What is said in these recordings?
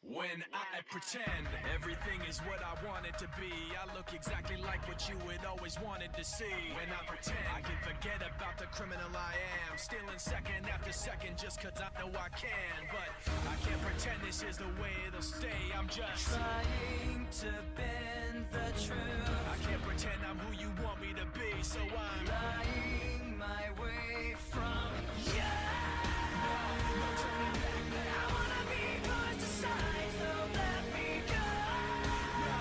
When I pretend everything is what I want it to be, I look exactly like what you had always wanted to see. When I pretend I can forget about the criminal I am, stealing second after second just cause I know I can. But I can't pretend this is the way it'll stay. I'm just trying to bend the truth. I can't pretend I'm who you want me to be, so I'm lying my way from you. No turning back. I wanna be pushed aside, so let me go. No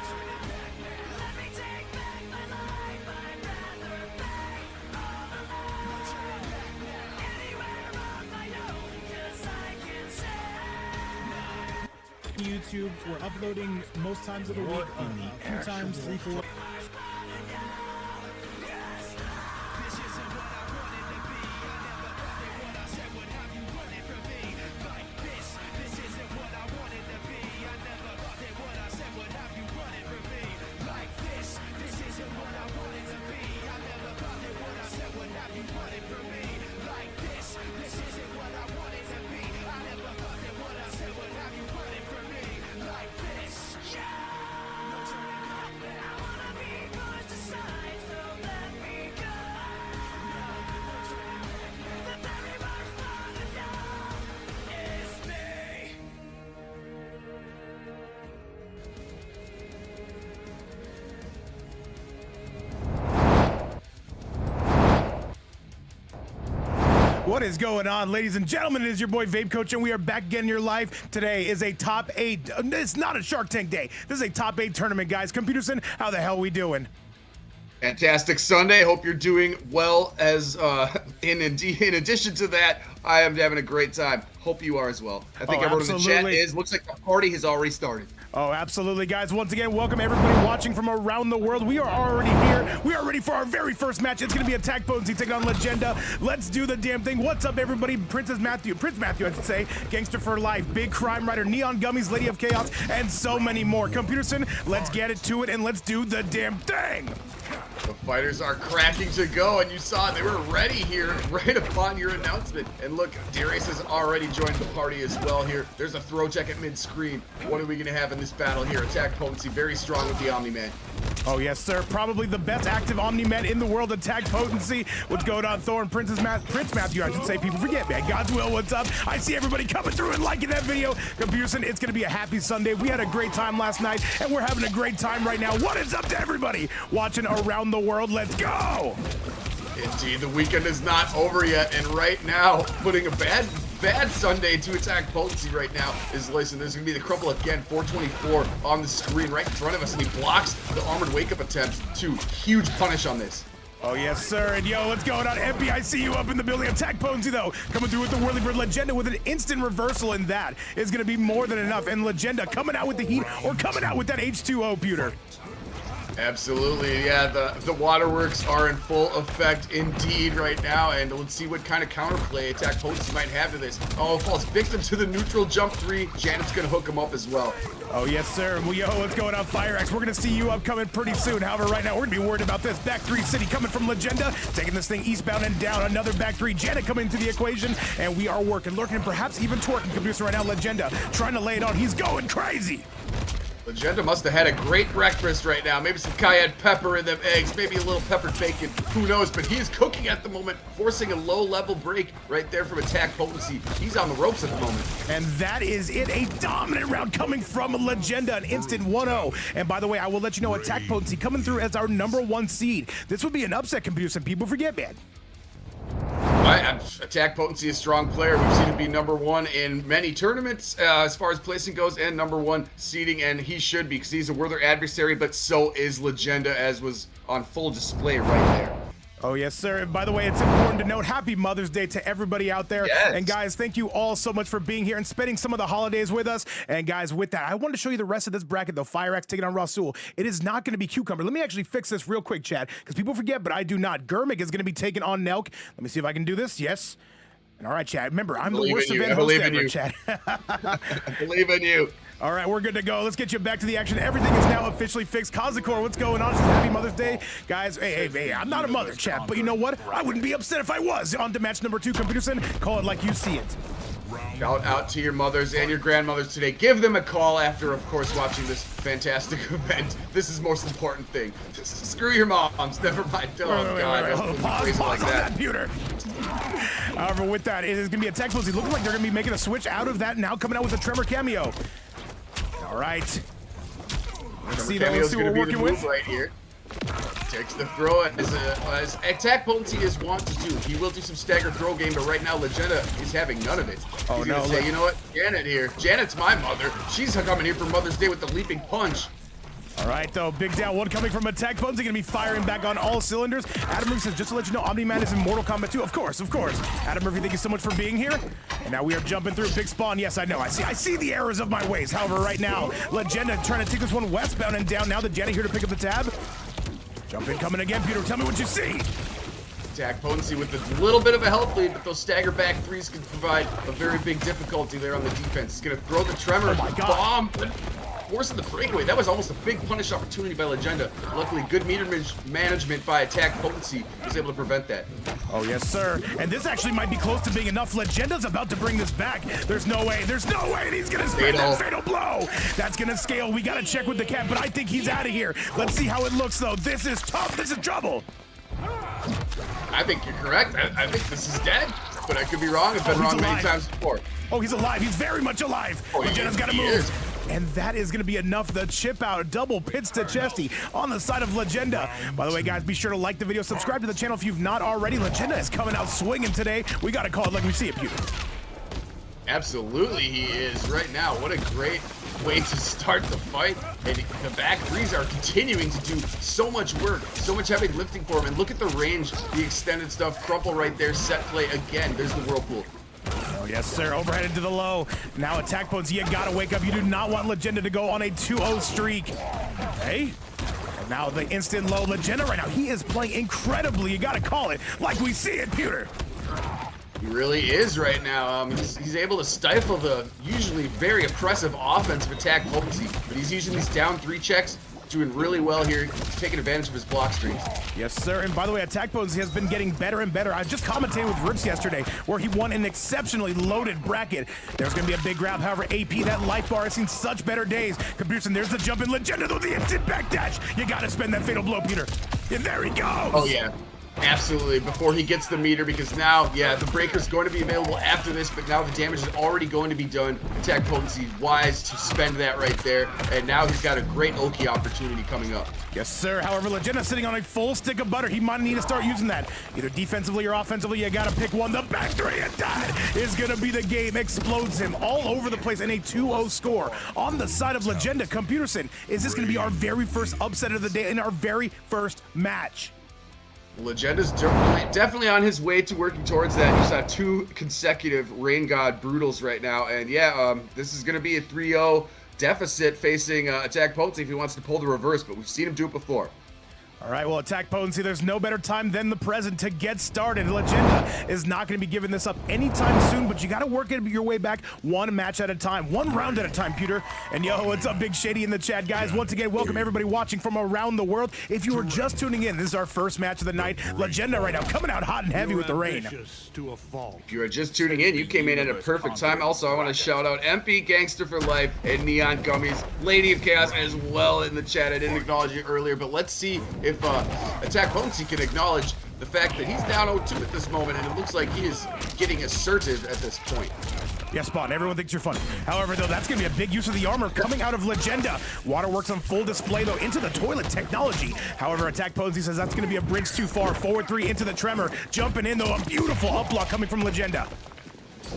turning back now. Let me take back my life. I'd rather pay all alone. No turning back now. Anywhere on my own, 'cause I can say YouTube. We're uploading most times of the week, a few times, 3-4. What is going on, ladies and gentlemen? It is your boy VapeCoach, and we are back again in your life. Today is a top 8. It's not a Shark Tank day. This is a top 8 tournament, guys. Computerson, how the hell are we doing? Fantastic Sunday. Hope you're doing well. As in addition to that, I am having a great time. Hope you are as well. I think everyone in the chat is. Looks like the party has already started. Oh, absolutely, guys. Once again, welcome everybody watching from around the world. We are already here. We are ready for our very first match. It's going to be AttackPotency taking on Legenda. Let's do the damn thing. What's up, everybody? Prince Matthew, I should say. Gangster for Life, Big Crime Rider, Neon Gummies, Lady of Chaos, and so many more. Computerson, let's get it to it, and let's do the damn thing. The fighters are cracking to go, and you saw they were ready here right upon your announcement. And look, Darius has already joined the party as well here. There's a throw check at mid-screen. What are we going to have in this battle here? AttackPotency very strong with the Omni-Man. Oh, yes, sir. Probably the best active Omni-Man in the world, AttackPotency. What's going on, Thor and Prince Matthew, I should say. People forget, man. God's will, what's up? I see everybody coming through and liking that video. Computerson, it's going to be a happy Sunday. We had a great time last night, and we're having a great time right now. What is up to everybody watching around the world? Let's go! Indeed, the weekend is not over yet, and right now, putting a bad Sunday to AttackPotency right now is, listen, there's going to be the crumple again, 424 on the screen right in front of us, and he blocks the armored wake-up attempt. Huge punish on this. Oh, yes, sir. And yo, what's going on? FB, I see you up in the building. AttackPotency, though, coming through with the Whirly Bird. Legenda with an instant reversal, and that is going to be more than enough. And Legenda coming out with the heat or coming out with that H2O, Pewter. Absolutely, yeah, the waterworks are in full effect indeed right now, and let's see what kind of counterplay AttackPotency might have to this. Oh, falls victim to the neutral jump 3. Janet's gonna hook him up as well. Oh, yes, sir. Well, yo, what's going on, FireAxe? We're gonna see you upcoming pretty soon. However, right now, we're gonna be worried about this. Back 3 City coming from Legenda, taking this thing eastbound and down. Another back 3. Janet coming into the equation, and we are working, lurking, and perhaps even twerking. Computer right now, Legenda trying to lay it on. He's going crazy. Legenda must have had a great breakfast right now. Maybe some cayenne pepper in them eggs, maybe a little peppered bacon, who knows, but he is cooking at the moment, forcing a low-level break right there from AttackPotency. He's on the ropes at the moment. And that is it, a dominant round coming from Legenda, an instant 1-0. And by the way, I will let you know, AttackPotency coming through as our #1 seed. This would be an upset, Computer, some people forget, man. AttackPotency is a strong player. We've seen him be #1 in many tournaments as far as placing goes, and #1 seeding, and he should be because he's a worthy adversary, but so is Legenda, as was on full display right there. Oh, yes, sir. And by the way, it's important to note, happy Mother's Day to everybody out there. Yes. And guys, thank you all so much for being here and spending some of the holidays with us. And guys, with that, I wanted to show you the rest of this bracket, though. FireAxe taking on Rasul. It is not going to be Cucumber. Let me actually fix this real quick, chat, because people forget, but I do not. Germik is going to be taking on Neelk. Let me see if I can do this. Yes. And all right, chat. Remember, I'm the worst event host ever, chat. I believe in you. All right, we're good to go. Let's get you back to the action. Everything is now officially fixed. Kazakor, what's going on? It says Happy Mother's Day. Guys, hey, I'm not a mother, chat, but you know what? I wouldn't be upset if I was. On to match number 2, Computerson. Call it like you see it. Shout out to your mothers and your grandmothers today. Give them a call after, of course, watching this fantastic event. This is the most important thing. Screw your moms. Never mind. Oh, God. Pause on that computer. However, with that, it is going to be AttackPotency. Looking like they're going to be making a switch out of that, now coming out with a Tremor cameo. All right. Let's see what we're working with. Right here. Takes the throw as AttackPotency is wont to do. He will do some stagger throw game, but right now Legenda is having none of it. Oh, He's gonna say, you know what, Janet here. Janet's my mother. She's coming here for Mother's Day with the leaping punch. All right, though, big down one coming from AttackPotency, gonna be firing back on all cylinders. Adam Murphy says, just to let you know, Omni-Man is in Mortal Kombat 2. Of course. Adam Murphy, thank you so much for being here. And now we are jumping through big spawn. Yes, I know, I see the errors of my ways. However, right now, Legenda trying to take this one westbound and down. Now the Janet here to pick up the tab. Jump in, coming again, Peter. Tell me what you see. AttackPotency with a little bit of a health lead, but those stagger back threes can provide a very big difficulty there on the defense. He's gonna throw the Tremor bomb, but forcing the breakaway. That was almost a big punish opportunity by Legenda. Luckily, good meter management by AttackPotency was able to prevent that. Oh, yes, sir. And this actually might be close to being enough. Legenda's about to bring this back. There's no way that he's gonna spend that fatal blow. That's gonna scale. We gotta check with the cat, but I think he's out of here. Let's see how it looks, though. This is tough. This is trouble. I think you're correct. I think this is dead, but I could be wrong. I've been wrong many times before. Oh, he's alive. He's very much alive. Legenda's got to move. And that is going to be enough. The chip out, double pits to Chesty on the side of Legenda. By the way, guys, be sure to like the video, subscribe to the channel if you've not already. Legenda is coming out swinging today. We got to call it like we see it, Peter. Absolutely, he is right now. What a great way to start the fight. And the back threes are continuing to do so much work, so much heavy lifting for him. And look at the range, the extended stuff. Crumple right there, set play again. There's the whirlpool. Oh, yes, sir. Overheaded to the low. Now AttackPotency, you gotta wake up. You do not want Legenda to go on a 2-0 streak. Okay. And now the instant low. Legenda right now, he is playing incredibly. You gotta call it like we see it, Peter. He really is right now. He's able to stifle the usually very oppressive offense of AttackPotency, but he's using these down 3 checks, doing really well here, taking advantage of his block streaks. Yes, sir. And by the way, AttackPotency has been getting better and better. I just commentated with Rips yesterday, where he won an exceptionally loaded bracket. There's going to be a big grab. However, AP, that life bar, has seen such better days. Computerson, there's the jump in Legenda, though, the instant backdash. You got to spend that fatal blow, Peter. And there he goes. Oh, yeah. Absolutely, before he gets the meter, because now, yeah, the breaker's going to be available after this, but now the damage is already going to be done. AttackPotency wise to spend that right there, and now he's got a great Oki opportunity coming up. Yes, sir. However, Legenda sitting on a full stick of butter. He might need to start using that. Either defensively or offensively, you got to pick one. The back three, and that is going to be the game. Explodes him all over the place in a 2-0 score. On the side of Legenda, Computerson, is this going to be our very first upset of the day in our very first match? Legenda's definitely on his way to working towards that. You saw 2 consecutive Rain God Brutals right now, and yeah, this is going to be a 3-0 deficit facing AttackPotency if he wants to pull the reverse, but we've seen him do it before. All right, well, AttackPotency, there's no better time than the present to get started. Legenda is not going to be giving this up anytime soon, but you got to work your way back one match at a time, one round at a time, Peter. And yo, what's up, Big Shady in the chat, guys? Once again, welcome everybody watching from around the world. If you were just tuning in, this is our first match of the night. Legenda right now coming out hot and heavy with the rain. If you are just tuning in, you came in at a perfect time. Also, I want to shout out MP, Gangster for Life, and Neon Gummies, Lady of Chaos as well in the chat. I didn't acknowledge you earlier, but let's see if AttackPotency can acknowledge the fact that he's down 0-2 at this moment, and it looks like he is getting assertive at this point. Yes, Spawn, everyone thinks you're funny. However, though, that's going to be a big use of the armor coming out of Legenda. Waterworks on full display, though, into the toilet technology. However, AttackPotency says that's going to be a bridge too far. Forward 3 into the Tremor. Jumping in, though, a beautiful up block coming from Legenda.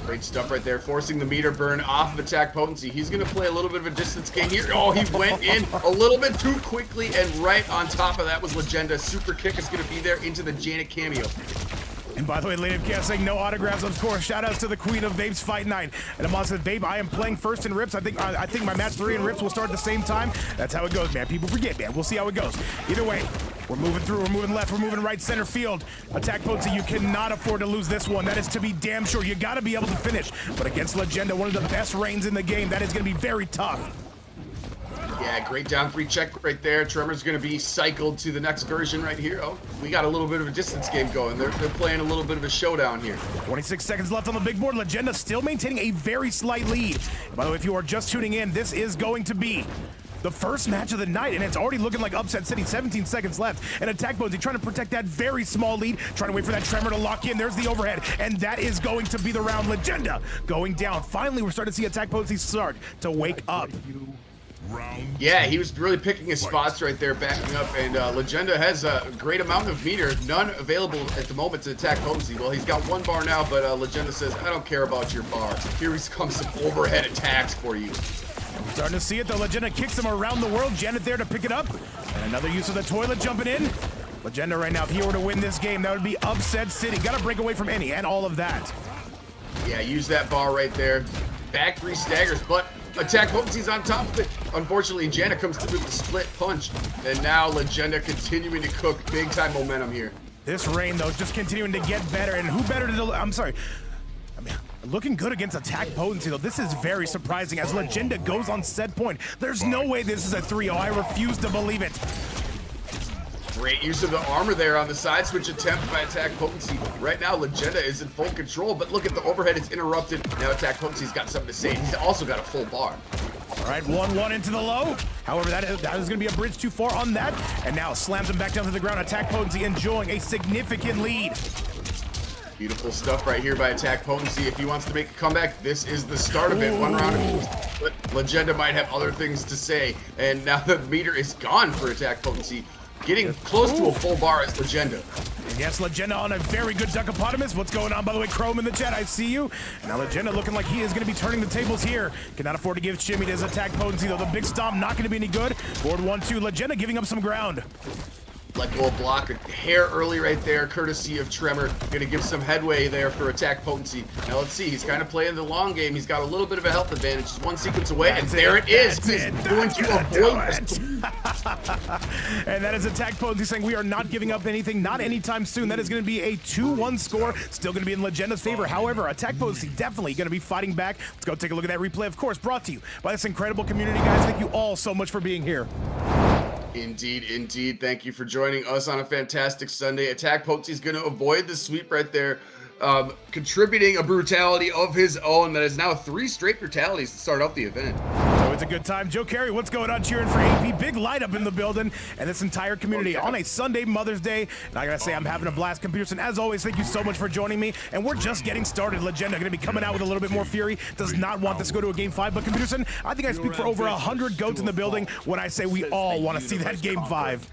Great stuff right there, forcing the meter burn off of AttackPotency. He's going to play a little bit of a distance game here. Oh, he went in a little bit too quickly, and right on top of that was Legenda. Super kick is going to be there into the Janet cameo. And by the way, Lady of Chaos saying no autographs, of course. Shout outs to the Queen of Vapes Fight Night. And Aman said, Vape, I am playing first in Rips. I think my match 3 in Rips will start at the same time. That's how it goes, man. People forget, man. We'll see how it goes. Either way, we're moving through, we're moving left, we're moving right, center field. AttackPotency, you cannot afford to lose this one. That is to be damn sure. You got to be able to finish. But against Legenda, one of the best reigns in the game, that is going to be very tough. Yeah, great down 3 check right there. Tremor's going to be cycled to the next version right here. Oh, we got a little bit of a distance game going. They're playing a little bit of a showdown here. 26 seconds left on the big board. Legenda still maintaining a very slight lead. And by the way, if you are just tuning in, this is going to be the first match of the night, and it's already looking like Upset City. 17 seconds left, and AttackPotency trying to protect that very small lead, trying to wait for that Tremor to lock in. There's the overhead, and that is going to be the round. Legenda going down. Finally, we're starting to see AttackPotency start to wake up. Yeah, he was really picking his spots right there, backing up, and Legenda has a great amount of meter, none available at the moment to AttackPotency. Well, he's got 1 bar now, but Legenda says, I don't care about your bar. Here comes some overhead attacks for you. We're starting to see it, though. Legenda kicks him around the world. Janet there to pick it up, and another use of the toilet jumping in. Legenda right now, if he were to win this game, that would be Upset City. Got to break away from any and all of that. Yeah, use that bar right there. Back 3 staggers, but AttackPotency's on top of it. Unfortunately, Janet comes through with the split punch, and now Legenda continuing to cook big time momentum here. This rain, though, is just continuing to get better, and who better to I'm sorry. I mean, looking good against AttackPotency, though. This is very surprising as Legenda goes on set point. There's no way this is a 3-0. I refuse to believe it. Great use of the armor there on the side switch attempt by AttackPotency. Right now, Legenda is in full control, but look at the overhead. It's interrupted. Now AttackPotency's got something to say. He's also got a full bar. All right, 1-1 into the low. However, that is going to be a bridge too far on that. And now slams him back down to the ground. AttackPotency enjoying a significant lead. Beautiful stuff right here by AttackPotency. If he wants to make a comeback, this is the start of it. 1 round of but Legenda might have other things to say. And now the meter is gone for AttackPotency. Getting close to a full bar as Legenda. Yes, Legenda on a very good Duckopotamus. What's going on, by the way? Chrome in the chat, I see you. Now Legenda looking like he is going to be turning the tables here. Cannot afford to give shimmy to his AttackPotency, though. The big stomp not going to be any good. Board 1-2, Legenda giving up some ground. Let go of block, a hair early right there, courtesy of Tremor. Gonna give some headway there for AttackPotency. Now let's see, he's kind of playing the long game. He's got a little bit of a health advantage. Just 1 sequence away, and there it is. He's going to avoid this. And that is AttackPotency saying we are not giving up anything, not anytime soon. That is going to be a 2-1 score. Still going to be in Legenda's favor. However, AttackPotency definitely going to be fighting back. Let's go take a look at that replay, of course, brought to you by this incredible community, guys. Thank you all so much for being here. Indeed, indeed. Thank you for joining us on a fantastic Sunday. AttackPotency is going to avoid the sweep right there, contributing a brutality of his own that is now 3 straight brutalities to start off the event. So it's a good time. Joe Carey, what's going on? Cheering for AP. Big light up in the building and this entire community on a Sunday Mother's Day. And I gotta say, I'm having a blast. Computerson, as always, thank you so much for joining me. And we're just getting started. Legenda gonna be coming out with a little bit more fury. Does not want this to go to a game 5, but Computerson, I think I speak for over 100 goats in the building when I say we all want to see that game 5.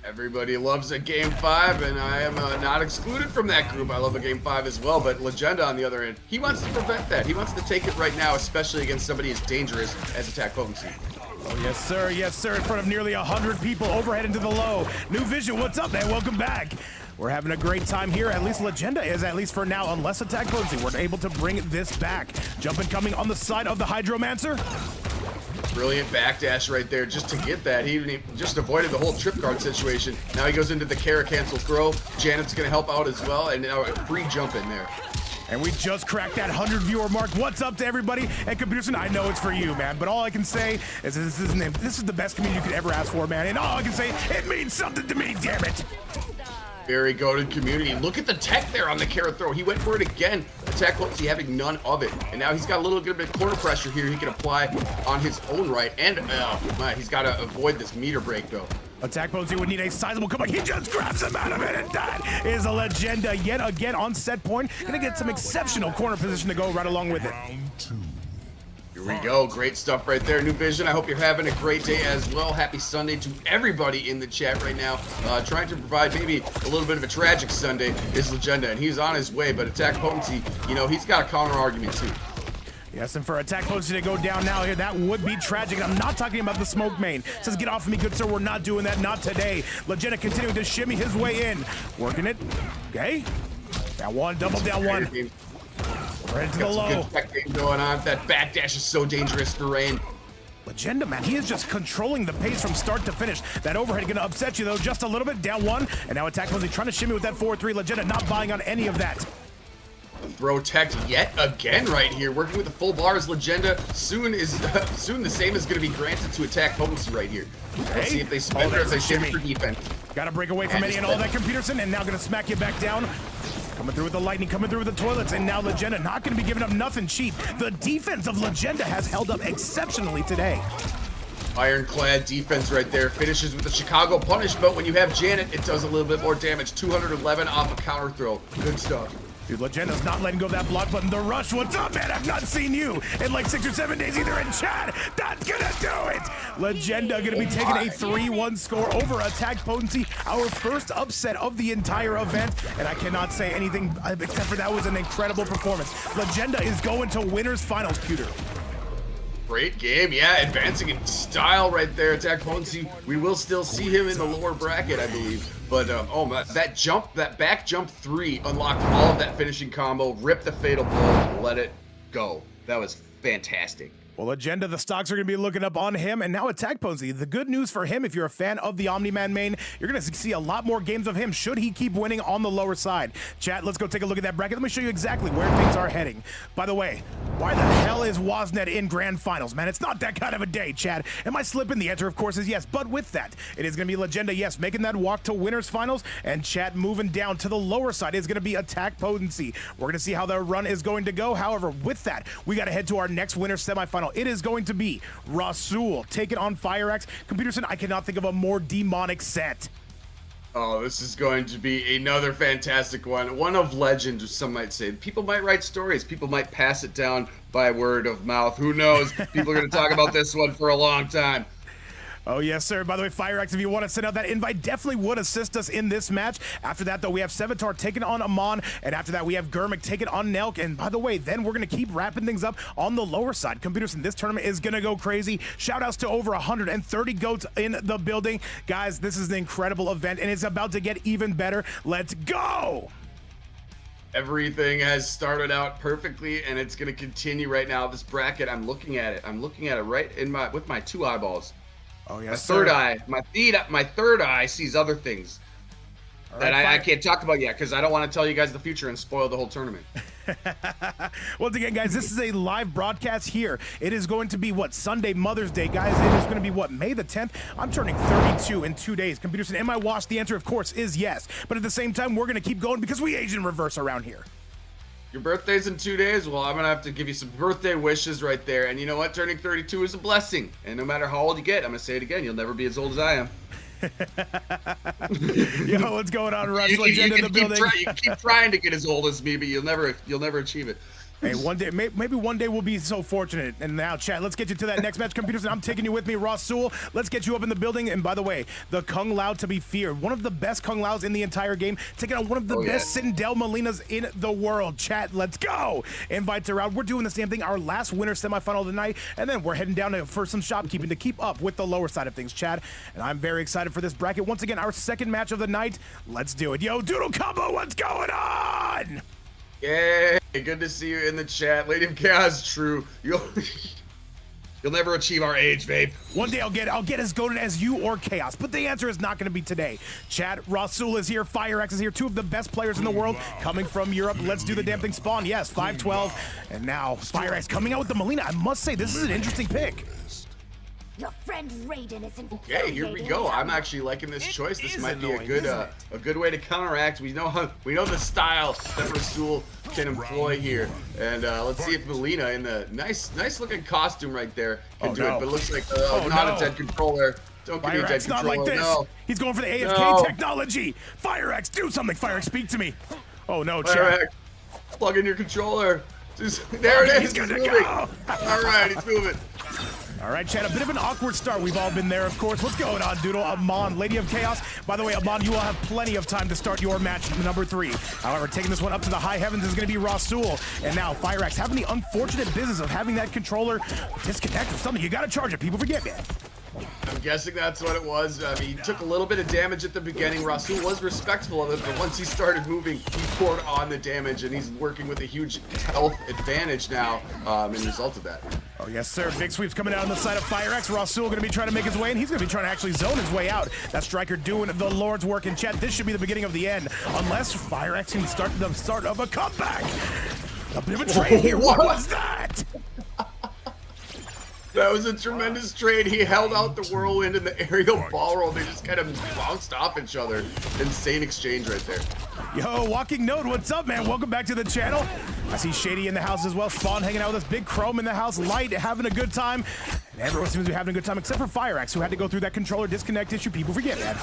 Everybody loves a game 5, and I am not excluded from that group. I love a game 5 as well, but Legenda on the other end, he wants to prevent that. He wants to take it right now, especially against somebody as dangerous as AttackPotency. Oh, yes, sir. Yes, sir. In front of nearly 100 people, overhead into the low. New Vision, what's up, man? Welcome back. We're having a great time here. At least Legenda is, at least for now, unless AttackPotency, we're able to bring this back. Jumping coming on the side of the Hydromancer. Brilliant backdash right there just to get that. He just avoided the whole trip guard situation. Now he goes into the Kara cancel throw. Janet's going to help out as well, and now a free jump in there. And we just cracked that 100 viewer mark. What's up to everybody? And Computerson, I know it's for you, man, but all I can say is this is the best community you could ever ask for, man. And all I can say, it means something to me, damn it. Very goated community. Look at the tech there on the Kara throw. He went for it again. AttackPotency having none of it. And now he's got a little bit of corner pressure here he can apply on his own right. And he's got to avoid this meter break, though. AttackPotency would need a sizable comeback. He just grabs him out of it, and that is a Legenda yet again on set point. Gonna get some exceptional corner position to go right along with it. Here we go. Great stuff right there. New Vision, I hope you're having a great day as well. Happy Sunday to everybody in the chat right now. Trying to provide maybe a little bit of a tragic Sunday is Legenda, and he's on his way, but AttackPotency, you know, he's got a counter argument too. Yes, and for AttackPotency to go down now here, that would be tragic. And I'm not talking about the smoke main. Says, get off of me, good sir. We're not doing that. Not today. Legenda continuing to shimmy his way in. Working it. Okay. Down one. Double down one. Right into the low. Good tech game going on. That backdash is so dangerous for Rain. Legenda, man, he is just controlling the pace from start to finish. That overhead going to upset you, though, just a little bit. Down one. And now AttackPotency trying to shimmy with that 4-3. Legenda not buying on any of that. throw tech yet again right here, working with the full bars. Legenda soon the same is going to be granted to AttackPotency right here. Let's see if they spend or if they save for defense. Got to break away from any and all that, Computerson, and now going to smack you back down. Coming through with the lightning, coming through with the toilets, and now Legenda not going to be giving up nothing cheap. The defense of Legenda has held up exceptionally today. Ironclad defense right there. Finishes with the Chicago punish, but when you have Janet, it does a little bit more damage. 211 off a counter throw. Good stuff. Dude, Legenda's not letting go of that block button. The Rush, what's up, man? I've not seen you in like 6 or 7 days either in chat. That's gonna do it. Legenda gonna be taking a 3-1 score over AttackPotency. Our first upset of the entire event, and I cannot say anything except for that was an incredible performance. Legenda is going to winners finals, Pewter. Great game, yeah, advancing in style right there. AttackPotency, we will still see him in the lower bracket, I believe. But that back jump 3 unlocked all of that finishing combo, ripped the fatal blow, let it go. That was fantastic. Well, Legenda, the stocks are going to be looking up on him, and now AttackPotency. The good news for him, if you're a fan of the Omni-Man main, you're going to see a lot more games of him should he keep winning on the lower side. Chat, let's go take a look at that bracket. Let me show you exactly where things are heading. By the way, why the hell is Wasnet in Grand Finals, man? It's not that kind of a day, Chad. Am I slipping? The answer, of course, is yes. But with that, it is going to be Legenda, yes, making that walk to winners finals, and Chat moving down to the lower side is going to be AttackPotency. We're going to see how their run is going to go. However, with that, we got to head to our next winner semifinal. It is going to be Rasul taking on FireAxe. Computerson, I cannot think of a more demonic set. Oh, this is going to be another fantastic one. One of legend, some might say. People might write stories. People might pass it down by word of mouth. Who knows? People are going to talk about this one for a long time. Oh, yes, sir. By the way, FireAxe, if you want to send out that invite, definitely would assist us in this match. After that, though, we have Sevatar taking on Aman, and after that, we have Germik taking on Neelk. And by the way, then we're going to keep wrapping things up on the lower side. Computers, this tournament is going to go crazy. Shout-outs to over 130 GOATs in the building. Guys, this is an incredible event, and it's about to get even better. Let's go! Everything has started out perfectly, and it's going to continue right now. This bracket, I'm looking at it. I'm looking at it right in with my 2 eyeballs. Oh, yes, my third eye sees other things that I can't talk about yet because I don't want to tell you guys the future and spoil the whole tournament. Once again, guys, this is a live broadcast here. It is going to be, what, Sunday, Mother's Day, guys. It is going to be, what, May the 10th? I'm turning 32 in 2 days. Computerson, am I washed? The answer, of course, is yes. But at the same time, we're going to keep going because we age in reverse around here. Your birthday's in 2 days? Well, I'm going to have to give you some birthday wishes right there. And you know what? Turning 32 is a blessing. And no matter how old you get, I'm going to say it again, you'll never be as old as I am. Yo, what's going on, Rush? Legend in the building. You keep trying to get as old as me, but you'll never achieve it. Hey, one day, maybe one day we'll be so fortunate. And now, chat, let's get you to that next match, Computers, and I'm taking you with me, Rasul. Let's get you up in the building. And by the way, the Kung Lao to be feared. One of the best Kung Laos in the entire game, taking on one of the best Sindel Molinas in the world. Chat, let's go. Invites are out. We're doing the same thing. Our last winner semifinal of the night. And then we're heading down for some shopkeeping to keep up with the lower side of things, Chad. And I'm very excited for this bracket. Once again, our second match of the night. Let's do it. Yo, Doodle Combo, what's going on? Yay! Good to see you in the chat. Lady of Chaos, true. You'll never achieve our age, Vape. One day I'll get as goated as you or Chaos, but the answer is not going to be today. Chat, Rasul is here, FireAxe is here, 2 of the best players in the world coming from Europe. Let's do the damn thing. Spawn, yes, 512. And now FireAxe coming out with the Molina. I must say, this is an interesting pick. Your friend Raiden is okay, here we go. I'm actually liking this choice. This might be a good way to counteract. We know the style that Rasul can employ here. And let's see if Molina in the nice looking costume right there can do it. But it looks like not a dead controller. Don't give me a dead controller. Not like this. No. He's going for the AFK technology. FireAxe, do something. FireAxe, speak to me. Oh no, chat. Plug in your controller. There it is. He's gonna go. All right, he's moving. All right, Chad, a bit of an awkward start. We've all been there, of course. What's going on, Doodle? Aman, Lady of Chaos. By the way, Aman, you will have plenty of time to start your match number 3. However, taking this one up to the high heavens is going to be Rasul. And now, FireAxe having the unfortunate business of having that controller disconnect or something. You got to charge it. People forget, man. I'm guessing that's what it was. I mean, he took a little bit of damage at the beginning. Rasul was respectful of it, but once he started moving, he poured on the damage, and he's working with a huge health advantage now in result of that. Oh, yes, sir. Big sweeps coming out on the side of FireAxe. Rasul going to be trying to make his way, and he's going to be trying to actually zone his way out. That striker doing the Lord's work in chat. This should be the beginning of the end, unless FireAxe can start the start of a comeback. A bit of a trade here. What was that? That was a tremendous trade. He held out the whirlwind and the aerial ball roll. They just kind of bounced off each other. Insane exchange right there. Yo, Walking Node, what's up, man? Welcome back to the channel. I see Shady in the house as well. Spawn hanging out with us. Big Chrome in the house. Light having a good time. And everyone seems to be having a good time except for FireAxe, who had to go through that controller disconnect issue. People forget, man.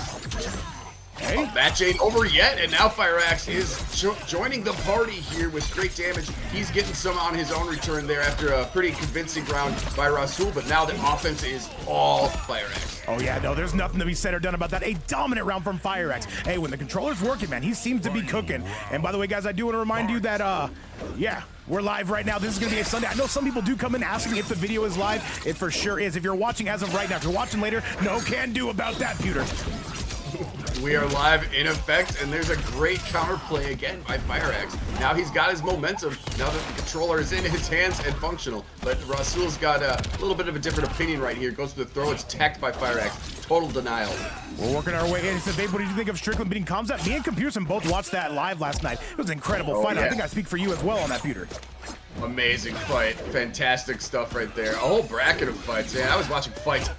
Hey. Match ain't over yet, and now FireAxe is joining the party here with great damage. He's getting some on his own return there after a pretty convincing round by Rasul, but now the offense is all FireAxe. Oh yeah, no, there's nothing to be said or done about that. A dominant round from FireAxe. Hey, when the controller's working, man, he seems to be cooking. And by the way, guys, I do want to remind you that, yeah, we're live right now. This is going to be a Sunday. I know some people do come in asking if the video is live. It for sure is. If you're watching as of right now, if you're watching later, no can do about that, Pewter. We are live in effect, and there's a great counterplay again by FireAxe. Now he's got his momentum, now that the controller is in his hands and functional. But Rasul's got a little bit of a different opinion right here. Goes for the throw, it's teched by FireAxe. Total denial. We're working our way in. He said, Babe, what did you think of Strickland beating Kombat? Me and Computerson both watched that live last night. It was an incredible fight. Yeah. I think I speak for you as well on that, Pewter. Amazing fight. Fantastic stuff right there. A whole bracket of fights, man. I was watching fights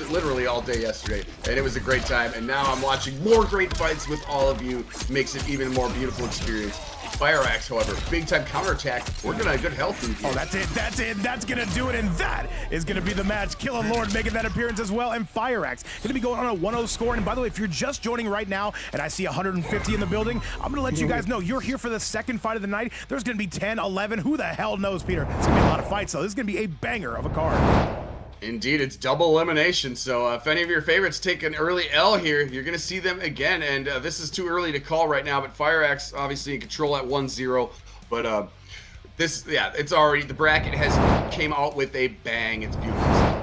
literally all day yesterday, and it was a great time. And now I'm watching more great fights with all of you. Makes it even more beautiful experience. FireAxe, however, big time counterattack. Working on a good health lead here. Oh, that's it. That's it. That's going to do it. And that is going to be the match. Killer Lord making that appearance as well. And FireAxe going to be going on a 1-0 score. And by the way, if you're just joining right now and I see 150 in the building, I'm going to let you guys know you're here for the second fight of the night. There's going to be 10, 11. Who the hell knows, Peter? It's going to be a lot of fights, though. This is going to be a banger of a card. Indeed, it's double elimination, so if any of your favorites take an early L here, you're going to see them again, and this is too early to call right now, but FireAxe obviously in control at 1-0, but this, yeah, it's already, the bracket came out with a bang. It's beautiful.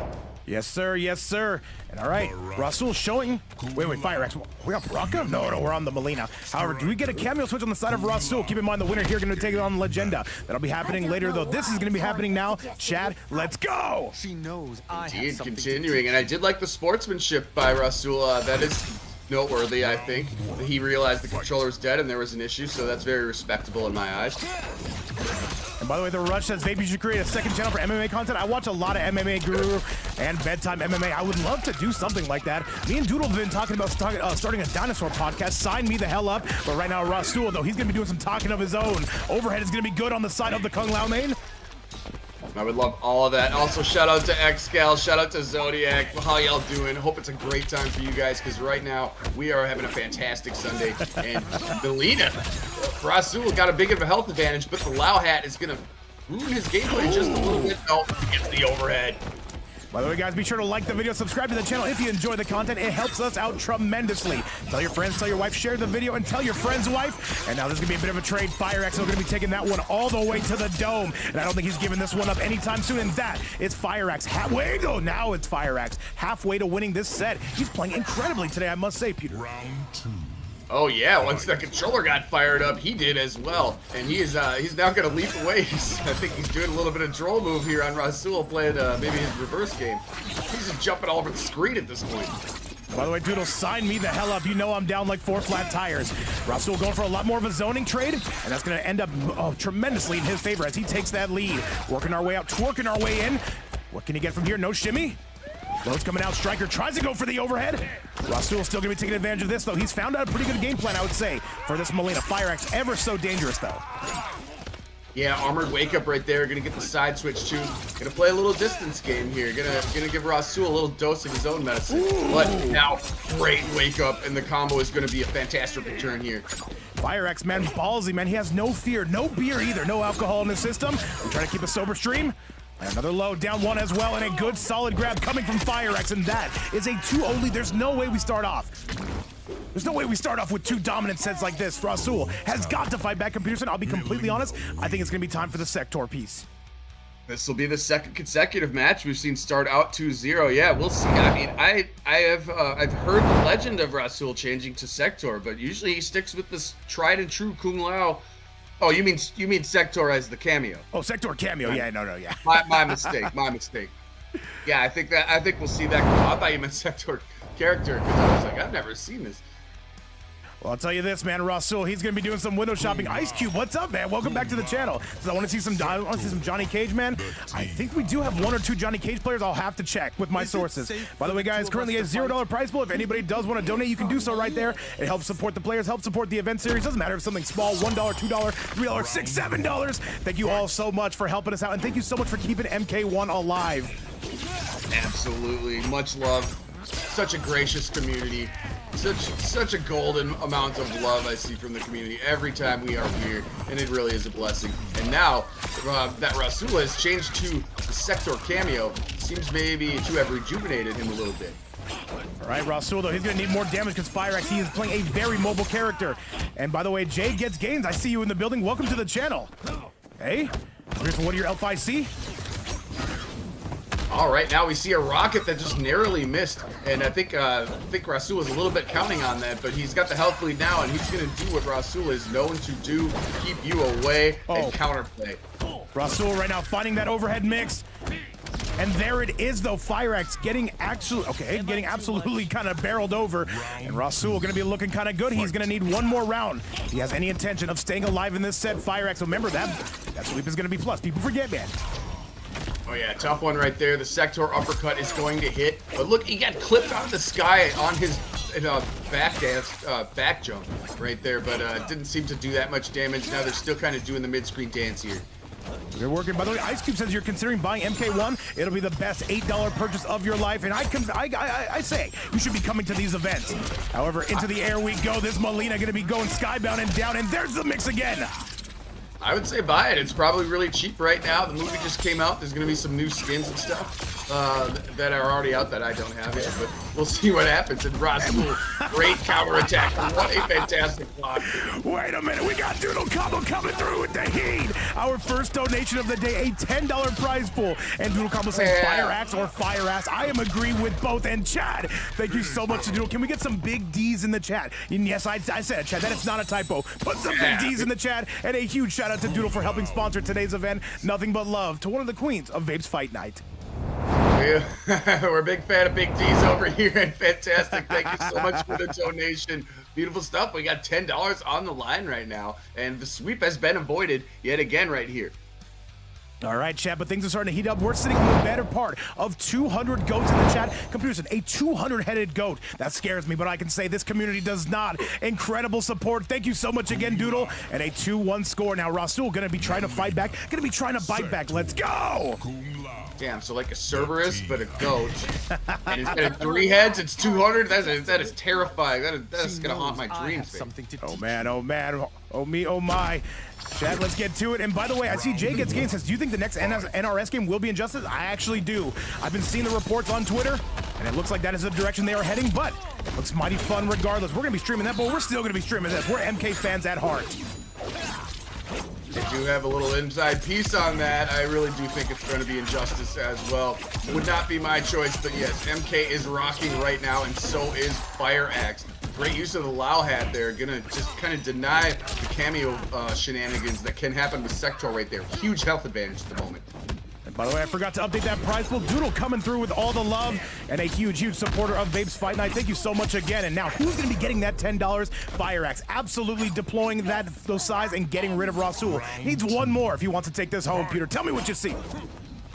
Yes, sir. Yes, sir. And all right, Rasul showing. Wait, FireAxe. We got Baraka? No, we're on the Melina. However, do we get a cameo switch on the side of Rasul? Keep in mind the winner here going to take it on Legenda. That'll be happening later, though. This is going to be happening now. Chad, let's go. She knows Indeed, continuing. And I did like the sportsmanship by Rasul. That is noteworthy, I think. He realized the controller was dead and there was an issue, so that's very respectable in my eyes. And by the way, the Rush says, Vape, you should create a second channel for MMA content. I watch a lot of MMA Guru and Bedtime MMA. I would love to do something like that. Me and Doodle have been talking about starting a dinosaur podcast. Sign me the hell up. But right now, Rasul, though, he's going to be doing some talking of his own. Overhead is going to be good on the side of the Kung Lao main. I would love all of that. Also, shout out to Xcal, shout out to Zodiac. How y'all doing? Hope it's a great time for you guys, because right now we are having a fantastic Sunday. And Melina, Rasul got a big of a health advantage, but the Lao hat is going to ruin his gameplay just a little bit. Oh, he gets the overhead. By the way, guys, be sure to like the video, subscribe to the channel if you enjoy the content. It helps us out tremendously. Tell your friends, tell your wife, share the video, and tell your friend's wife. And now there's going to be a bit of a trade. FireAxe is going to be taking that one all the way to the dome. And I don't think he's giving this one up anytime soon. And that is FireAxe. Halfway, though. Now it's FireAxe. Halfway to winning this set. He's playing incredibly today, I must say, Peter. Round 2. Oh yeah, once the controller got fired up, he did as well. And he's now going to leap away. I think he's doing a little bit of troll move here on Rasul, playing maybe his reverse game. He's just jumping all over the screen at this point. By the way, Doodle, sign me the hell up. You know I'm down like 4 flat tires. Rasul going for a lot more of a zoning trade, and that's going to end up tremendously in his favor as he takes that lead. Working our way out, twerking our way in. What can he get from here? No shimmy? Load's coming out. Striker tries to go for the overhead. Rasul's still going to be taking advantage of this, though. He's found out a pretty good game plan, I would say, for this Melina. FireAxe ever so dangerous, though. Yeah, armored wake up right there. Gonna get the side switch too. Gonna play a little distance game here. Gonna give Rasul a little dose of his own medicine. Ooh. But now, great wake up, and the combo is gonna be a fantastic return here. FireAxe, man, ballsy, man. He has no fear, no beer either, no alcohol in his system. We're trying to keep a sober stream. And another low, down one as well, and a good solid grab coming from FireAxe, and that is a 2-0 lead. There's no way we start off. There's no way we start off with 2 dominant sets like this. Rasul has got to fight back Computerson. I'll be completely honest. I think it's going to be time for the Sector piece. This will be the second consecutive match we've seen start out 2-0. Yeah, we'll see. I mean, I've heard the legend of Rasul changing to Sector, but usually he sticks with this tried and true Kung Lao. Oh, you mean Sector as the cameo? Oh, Sector cameo. Yeah, no, yeah. My mistake. My mistake. Yeah, I think we'll see that come out. I thought you meant Sector character, because I was like, I've never seen this. Well, I'll tell you this, man, Rasul, he's gonna be doing some window shopping. Ice Cube, what's up, man? Welcome back to the channel. So I want to see some Johnny Cage, man. I think we do have 1 or 2 Johnny Cage players. I'll have to check with my sources. By the way, guys, currently a $0 prize pool. If anybody does want to donate, you can do so right there. It helps support the players, helps support the event series. Doesn't matter if something small, $1, $2, $3, $6, $7. Thank you all so much for helping us out, and thank you so much for keeping MK1 alive. Absolutely, much love. Such a gracious community. Such a golden amount of love I see from the community every time we are here, and it really is a blessing. And now that Rasul has changed to the Sector cameo, seems maybe to have rejuvenated him a little bit. All right, Rasul, though, he's going to need more damage because FireAxe, he is playing a very mobile character. And by the way, Jay Gets Gains, I see you in the building. Welcome to the channel. Hey, here's one of your L5C. All right, now we see a rocket that just narrowly missed, and I think Rasul was a little bit counting on that, but he's got the health lead now, and he's going to do what Rasul is known to do, keep you away and counterplay. Rasul right now finding that overhead mix. And there it is, though. FireAxe getting absolutely kind of barreled over. And Rasul going to be looking kind of good. He's going to need 1 more round. If he has any intention of staying alive in this set, FireAxe, remember that sweep is going to be plus. People forget, man. Oh yeah, tough one right there. The Sector uppercut is going to hit. But look, he got clipped out of the sky on his back jump right there. But didn't seem to do that much damage. Now they're still kind of doing the mid-screen dance here. You're working. By the way, Ice Cube says you're considering buying MK1. It'll be the best $8 purchase of your life, and I say you should be coming to these events. However, into the air we go. This Molina going to be going skybound and down, and there's the mix again. I would say buy it. It's probably really cheap right now. The movie just came out. There's going to be some new skins and stuff that are already out that I don't have yet, but we'll see what happens. And Rasul, great counterattack. What a fantastic block. Wait a minute. We got Doodle Combo coming through with the heat. Our first donation of the day, a $10 prize pool. And Doodle Combo says FireAxe or FireAxe. I am agreeing with both. And Chad, thank you so much to Doodle. Can we get some big D's in the chat? And yes, I said it, Chad. That is not a typo. Put some big D's in the chat. And a huge shout out to Doodle for helping sponsor today's event. Nothing but love to one of the queens of Vape's Fight Night. We're a big fan of Big D's over here, and fantastic. Thank you so much for the donation. Beautiful stuff. We got $10 on the line right now, and the sweep has been avoided yet again right here. All right, chat, but things are starting to heat up. We're sitting on the better part of 200 goats in the chat. Comparison, a 200-headed goat. That scares me, but I can say this community does not. Incredible support. Thank you so much again, Doodle. And a 2-1 score. Now, Rasul going to be trying to fight back, going to be trying to bite back. Let's go! Damn, so like a Cerberus, but a goat. And instead of 3 heads, it's 200? That is terrifying. That is going to haunt my dreams, baby. Oh, man. Oh, man. Oh, me. Oh, my. Chad, let's get to it. And by the way, I see Jay Gets Games says, do you think the next NRS game will be Injustice? I actually do. I've been seeing the reports on Twitter, and it looks like that is the direction they are heading, but it looks mighty fun regardless. We're going to be streaming that, but we're still going to be streaming this. We're MK fans at heart. I do have a little inside piece on that. I really do think it's going to be Injustice as well. Would not be my choice, but yes, MK is rocking right now, and so is FireAxe. Great use of the Lao hat there. Gonna just kind of deny the cameo shenanigans that can happen with Sector right there. Huge health advantage at the moment. And by the way, I forgot to update that prize pool. Doodle coming through with all the love and a huge supporter of Vape's Fight Night. Thank you so much again. And now, who's going to be getting that $10? FireAxe absolutely deploying those sides and getting rid of Rasul. Needs 1 more if he wants to take this home. Peter, tell me what you see.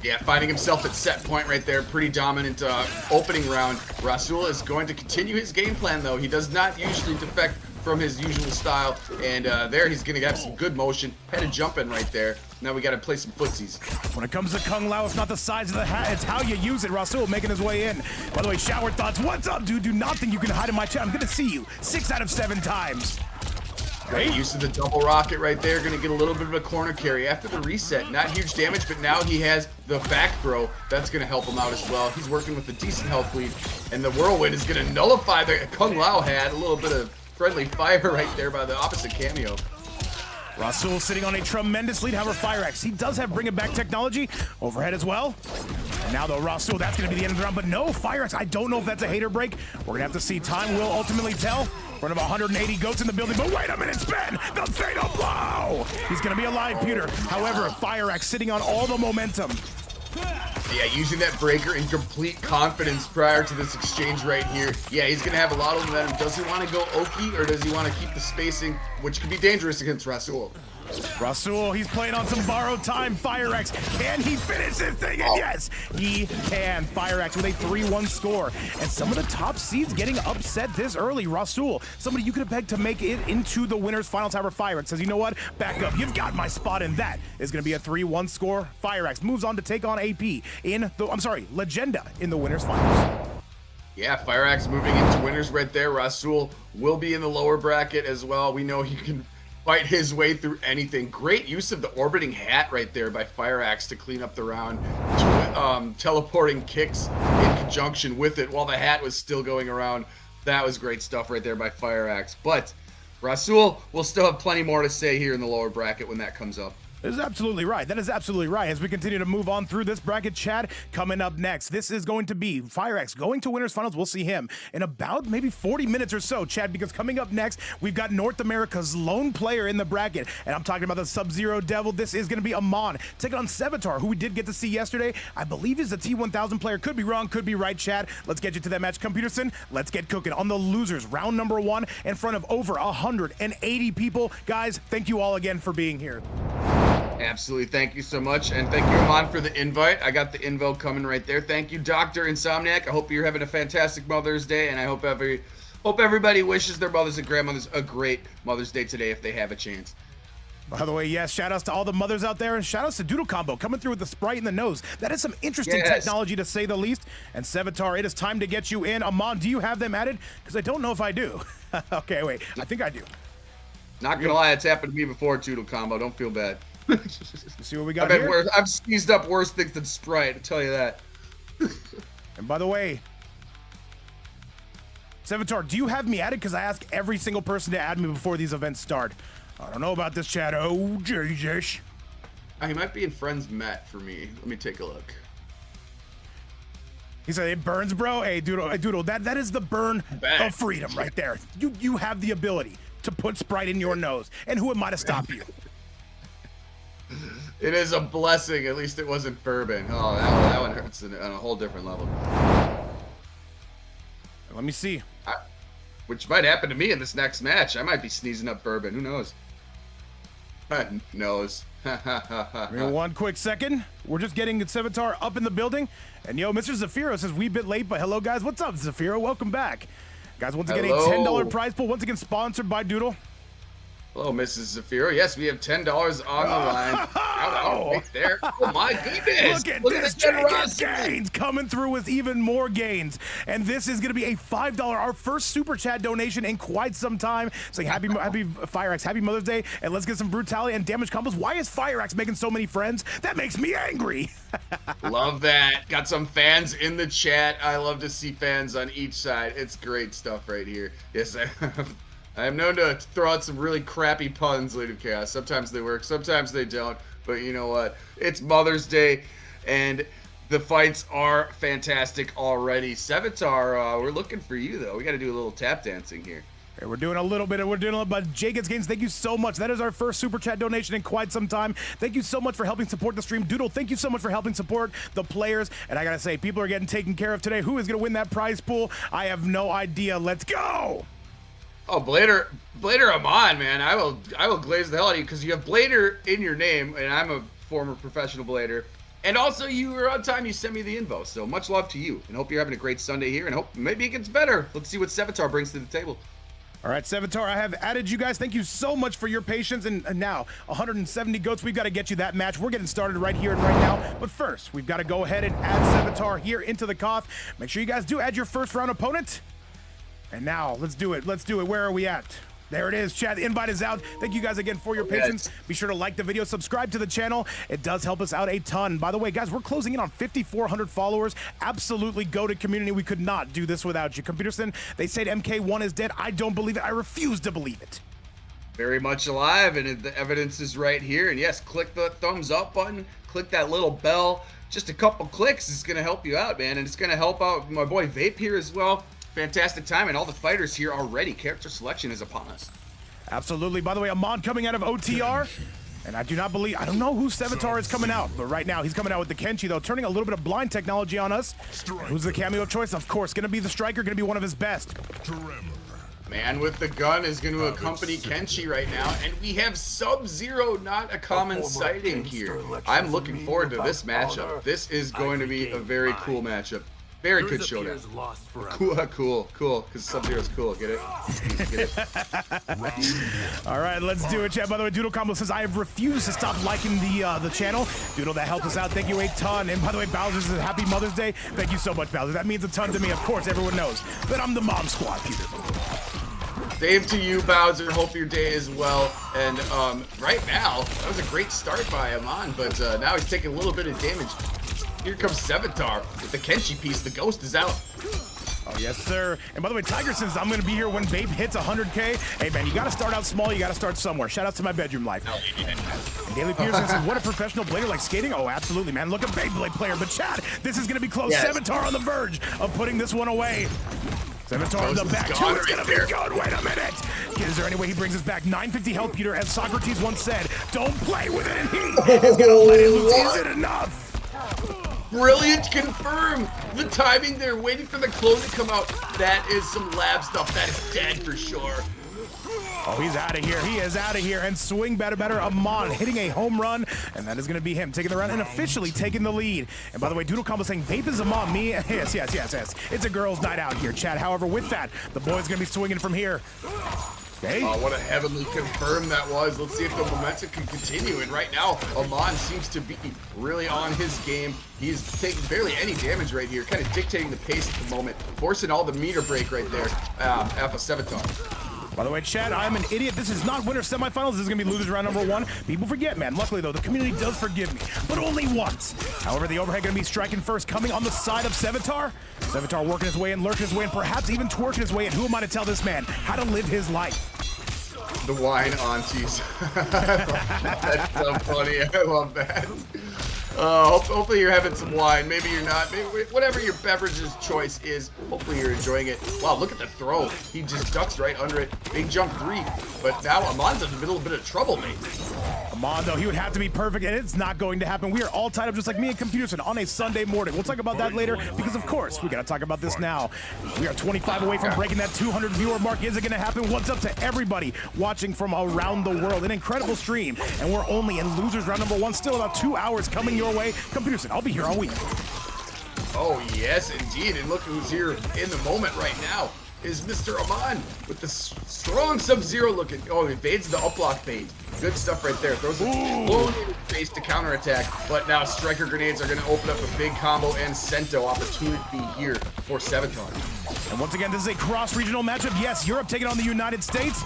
Yeah, finding himself at set point right there. Pretty dominant opening round. Rasul is going to continue his game plan, though. He does not usually defect from his usual style. And there he's going to have some good motion. Had a jump in right there. Now we got to play some footsies. When it comes to Kung Lao, it's not the size of the hat, it's how you use it. Rasul making his way in. By the way, shower thoughts. What's up, dude? Do not think you can hide in my chat. I'm going to see you 6 out of 7 times. Great use of the double rocket right there. Going to get a little bit of a corner carry after the reset. Not huge damage, but now he has the back throw. That's going to help him out as well. He's working with a decent health lead. And the Whirlwind is going to nullify the Kung Lao had. A little bit of friendly fire right there by the opposite cameo. Rasul sitting on a tremendous lead. However, FireAxe, he does have Bring It Back technology. Overhead as well. And now, though, Rasul, that's going to be the end of the round. But no, FireAxe, I don't know if that's a hater break. We're going to have to see. Time will ultimately tell. We're at about 180 goats in the building. But wait a minute, Ben! The fatal blow! He's going to be alive, Peter. However, FireAxe sitting on all the momentum. Yeah, using that breaker in complete confidence prior to this exchange right here. Yeah, he's going to have a lot of momentum. Does he want to go Oki, or does he want to keep the spacing, which could be dangerous against Rassul? Rasul, he's playing on some borrowed time. FireAxe, can he finish this thing? And yes, he can. FireAxe with a 3-1 score. And some of the top seeds getting upset this early. Rasul, somebody you could have begged to make it into the winners finals. However, FireAxe says, you know what? Back up. You've got my spot, and that is going to be a 3-1 score. FireAxe moves on to take on AP in the, Legenda in the winners finals. Yeah, FireAxe moving into winners right there. Rasul will be in the lower bracket as well. We know he can fight his way through anything. Great use of the orbiting hat right there by FireAxe to clean up the round, teleporting kicks in conjunction with it while the hat was still going around. That was great stuff right there by FireAxe. But Rasul will still have plenty more to say here in the lower bracket when that comes up. That is absolutely right. That is absolutely right. As we continue to move on through this bracket, Chad, coming up next, this is going to be FireAxe going to winners finals. We'll see him in about maybe 40 minutes or so, Chad, because coming up next, we've got North America's lone player in the bracket, and I'm talking about the Sub-Zero Devil. This is going to be Aman taking on Sevatar, who we did get to see yesterday. I believe he's a T1000 player. Could be wrong, could be right, Chad. Let's get you to that match, Computerson. Let's get cooking on the losers, round number 1, in front of over 180 people. Guys, thank you all again for being here. Absolutely. Thank you so much. And thank you, Aman, for the invite. I got the info coming right there. Thank you, Dr. Insomniac. I hope you're having a fantastic Mother's Day, and I hope everybody wishes their mothers and grandmothers a great Mother's Day today if they have a chance. By the way, yes, shout outs to all the mothers out there, and shout outs to Doodle Combo coming through with the Sprite in the nose. That is some interesting technology, to say the least. And Sevatar, it is time to get you in. Aman, do you have them added? Because I don't know if I do. Okay, wait, I think I do. Not gonna lie, it's happened to me before, Doodle Combo. Don't feel bad. See what we got here? I've sneezed up worse things than Sprite, I'll tell you that. And by the way, Sevatar, do you have me added? Because I ask every single person to add me before these events start. I don't know about this, Chad. Oh, Jesus. He might be in Friends Met for me. Let me take a look. He said, it burns, bro. Hey, Doodle, that is the burn of freedom right there. You have the ability to put Sprite in your nose. And who am I to stop you? It is a blessing. At least it wasn't bourbon. Oh, that one hurts on a whole different level. Let me see. Which might happen to me in this next match. I might be sneezing up bourbon. Who knows? Knows. One quick second. We're just getting Sevatar up in the building. And yo, Mr. Zafiro says, we bit late, but hello, guys. What's up, Zafiro? Welcome back. Guys, once again, a $10 prize pool. Once again, sponsored by Doodle. Hello, Mrs. Zafiro. Yes, we have $10 on the line. Right there. Oh my goodness! Look at this, Jacob Gaines coming through with even more gains. And this is going to be a $5, our first super chat donation in quite some time. Saying happy FireAxe, happy Mother's Day, and let's get some brutality and damage combos. Why is FireAxe making so many friends? That makes me angry. Love that. Got some fans in the chat. I love to see fans on each side. It's great stuff right here. Yes, I am known to throw out some really crappy puns, Lead of Chaos. Sometimes they work, sometimes they don't. But you know what? It's Mother's Day, and the fights are fantastic already. Sevatar, we're looking for you, though. We got to do a little tap dancing here. Hey, we're doing a little bit, but Jacob's Games, thank you so much. That is our first super chat donation in quite some time. Thank you so much for helping support the stream. Doodle, thank you so much for helping support the players. And I got to say, people are getting taken care of today. Who is going to win that prize pool? I have no idea. Let's go! Oh, Blader Aman, man. I will glaze the hell out of you because you have Blader in your name, and I'm a former professional Blader. And also, you were on time. You sent me the info. So much love to you, and hope you're having a great Sunday here, and hope maybe it gets better. Let's see what Sevatar brings to the table. All right, Sevatar, I have added you guys. Thank you so much for your patience. And now, 170 goats, we've got to get you that match. We're getting started right here and right now. But first, we've got to go ahead and add Sevatar here into the Koth. Make sure you guys do add your first round opponent. And now, let's do it. Let's do it. Where are we at? There it is, chat. The invite is out. Thank you guys again for your patience. Be sure to like the video, subscribe to the channel. It does help us out a ton. By the way, guys, we're closing in on 5,400 followers. Absolutely goated community. We could not do this without you. Computerson, they said MK1 is dead. I don't believe it. I refuse to believe it. Very much alive, and the evidence is right here. And yes, click the thumbs up button. Click that little bell. Just a couple clicks is going to help you out, man. And it's going to help out my boy Vape here as well. Fantastic time, and all the fighters here already. Character selection is upon us. Absolutely. By the way, Aman coming out of OTR. And I do not believe, I don't know who Sevatar is coming out, but right now he's coming out with the Kenshi though, turning a little bit of blind technology on us. Who's the cameo of choice? Of course, gonna be the striker, gonna be one of his best. Man with the gun is going to accompany Kenshi right now, and we have Sub-Zero, not a common sighting here. I'm looking forward to this matchup. This is going to be a very cool matchup. Very good showdown. Cool, because Sub-Zero's cool. Get it? Get it? All right, let's do it, chat. By the way, Doodle Combo says, I have refused to stop liking the channel. Doodle, that helped us out. Thank you a ton. And by the way, Bowser says, Happy Mother's Day. Thank you so much, Bowser. That means a ton to me. Of course, everyone knows that I'm the mom squad, Peter. Same to you, Bowser. Hope your day is well. And right now, that was a great start by Aman, but now he's taking a little bit of damage. Here comes Sevatar with the Kenshi piece. The ghost is out. Oh, yes, sir. And by the way, Tiger says, I'm going to be here when Babe hits 100K. Hey, man, you got to start out small. You got to start somewhere. Shout out to my bedroom life. And Daily Peterson says, what a professional blader like skating. Oh, absolutely, man. Look at Beyblade player. But, Chad, this is going to be close. Yes. Sevatar on the verge of putting this one away. Sevatar in the back, too. It's gonna be good. Wait a minute. Is there any way he brings us back? 950 health, Peter. As Socrates once said, don't play with it, and he is gonna let it loose. Is it enough? Brilliant confirm. The timing there, waiting for the clone to come out. That is some lab stuff. That is dead for sure. Oh, he's out of here. He is out of here. And swing better. Aman hitting a home run. And that is going to be him taking the run and officially taking the lead. And by the way, Doodle Combo saying, Vape is Aman. Me? Yes. It's a girls' night out here, Chad. However, with that, the boy's going to be swinging from here. Okay. Oh, what a heavenly confirm that was. Let's see if the momentum can continue. And right now, Aman seems to be really on his game. He's taking barely any damage right here, kind of dictating the pace at the moment, forcing all the meter break right there. Alpha Sevatar. By the way, Chad, I'm an idiot. This is not winner semifinals. This is going to be losers round number 1. People forget, man. Luckily, though, the community does forgive me, but only once. However, the overhead going to be striking first, coming on the side of Sevatar. Sevatar working his way in, lurking his way in, perhaps even twerking his way in. Who am I to tell this man how to live his life? The wine aunties. That's so funny. I love that. Hopefully you're having some wine. Maybe you're not. Maybe whatever your beverage's choice is, hopefully you're enjoying it. Wow, look at the throw. He just ducks right under it. Big jump 3. But now Aman's in the middle of a bit of trouble, mate. Aman, though, he would have to be perfect, and it's not going to happen. We are all tied up just like me and Computerson on a Sunday morning. We'll talk about that later because, of course, we got to talk about this now. We are 25 away from breaking that 200 viewer mark. Is it going to happen? What's up to everybody watching from around the world? An incredible stream, and we're only in losers round number 1. Still about 2 hours coming your way. Computerson, I'll be here all week. Oh, yes, indeed. And look who's here in the moment right now is Mr. Aman with the strong Sub-Zero looking. Oh, he evades the up block bait. Good stuff right there. Throws a clone in his face to counterattack. But now striker grenades are going to open up a big combo and Sento opportunity here for Sevatar. And once again, this is a cross-regional matchup. Yes, Europe taking on the United States.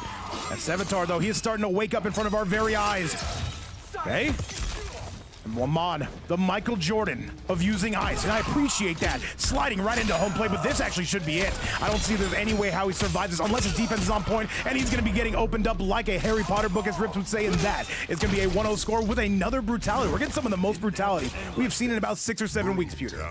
And Sevatar, though, he is starting to wake up in front of our very eyes. Okay? And Aman, the Michael Jordan of using ice, and I appreciate that. Sliding right into home plate, but this actually should be it. I don't see there's any way how he survives this unless his defense is on point, and he's going to be getting opened up like a Harry Potter book, as Rips would say, and that is going to be a 1-0 score with another brutality. We're getting some of the most brutality we've seen in about 6 or 7 weeks, Pewter.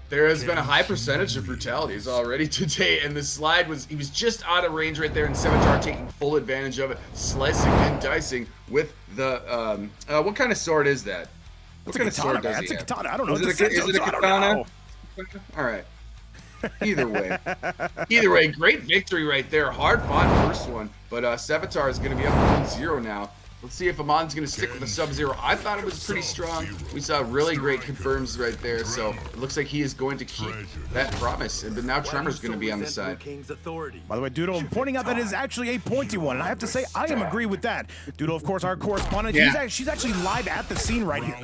There has been a high percentage of brutalities already today, and the slide he was just out of range right there, and Sevatar taking full advantage of it, slicing and dicing with the, what kind of sword is that? What kind of sword does he have? It's a katana, I don't know. Is it a katana? All right. Either way, great victory right there. Hard fought first one, but Sevatar is going to be up 1-0 now. Let's see if Aman's going to stick with the Sub-Zero. I thought it was pretty strong. We saw really great confirms right there, so it looks like he is going to keep that promise. But now Tremor's going to be on the side. By the way, Doodle pointing out that it is actually a pointy one, and I have to say, I am agree with that. Doodle, of course, our correspondent, she's actually live at the scene right here.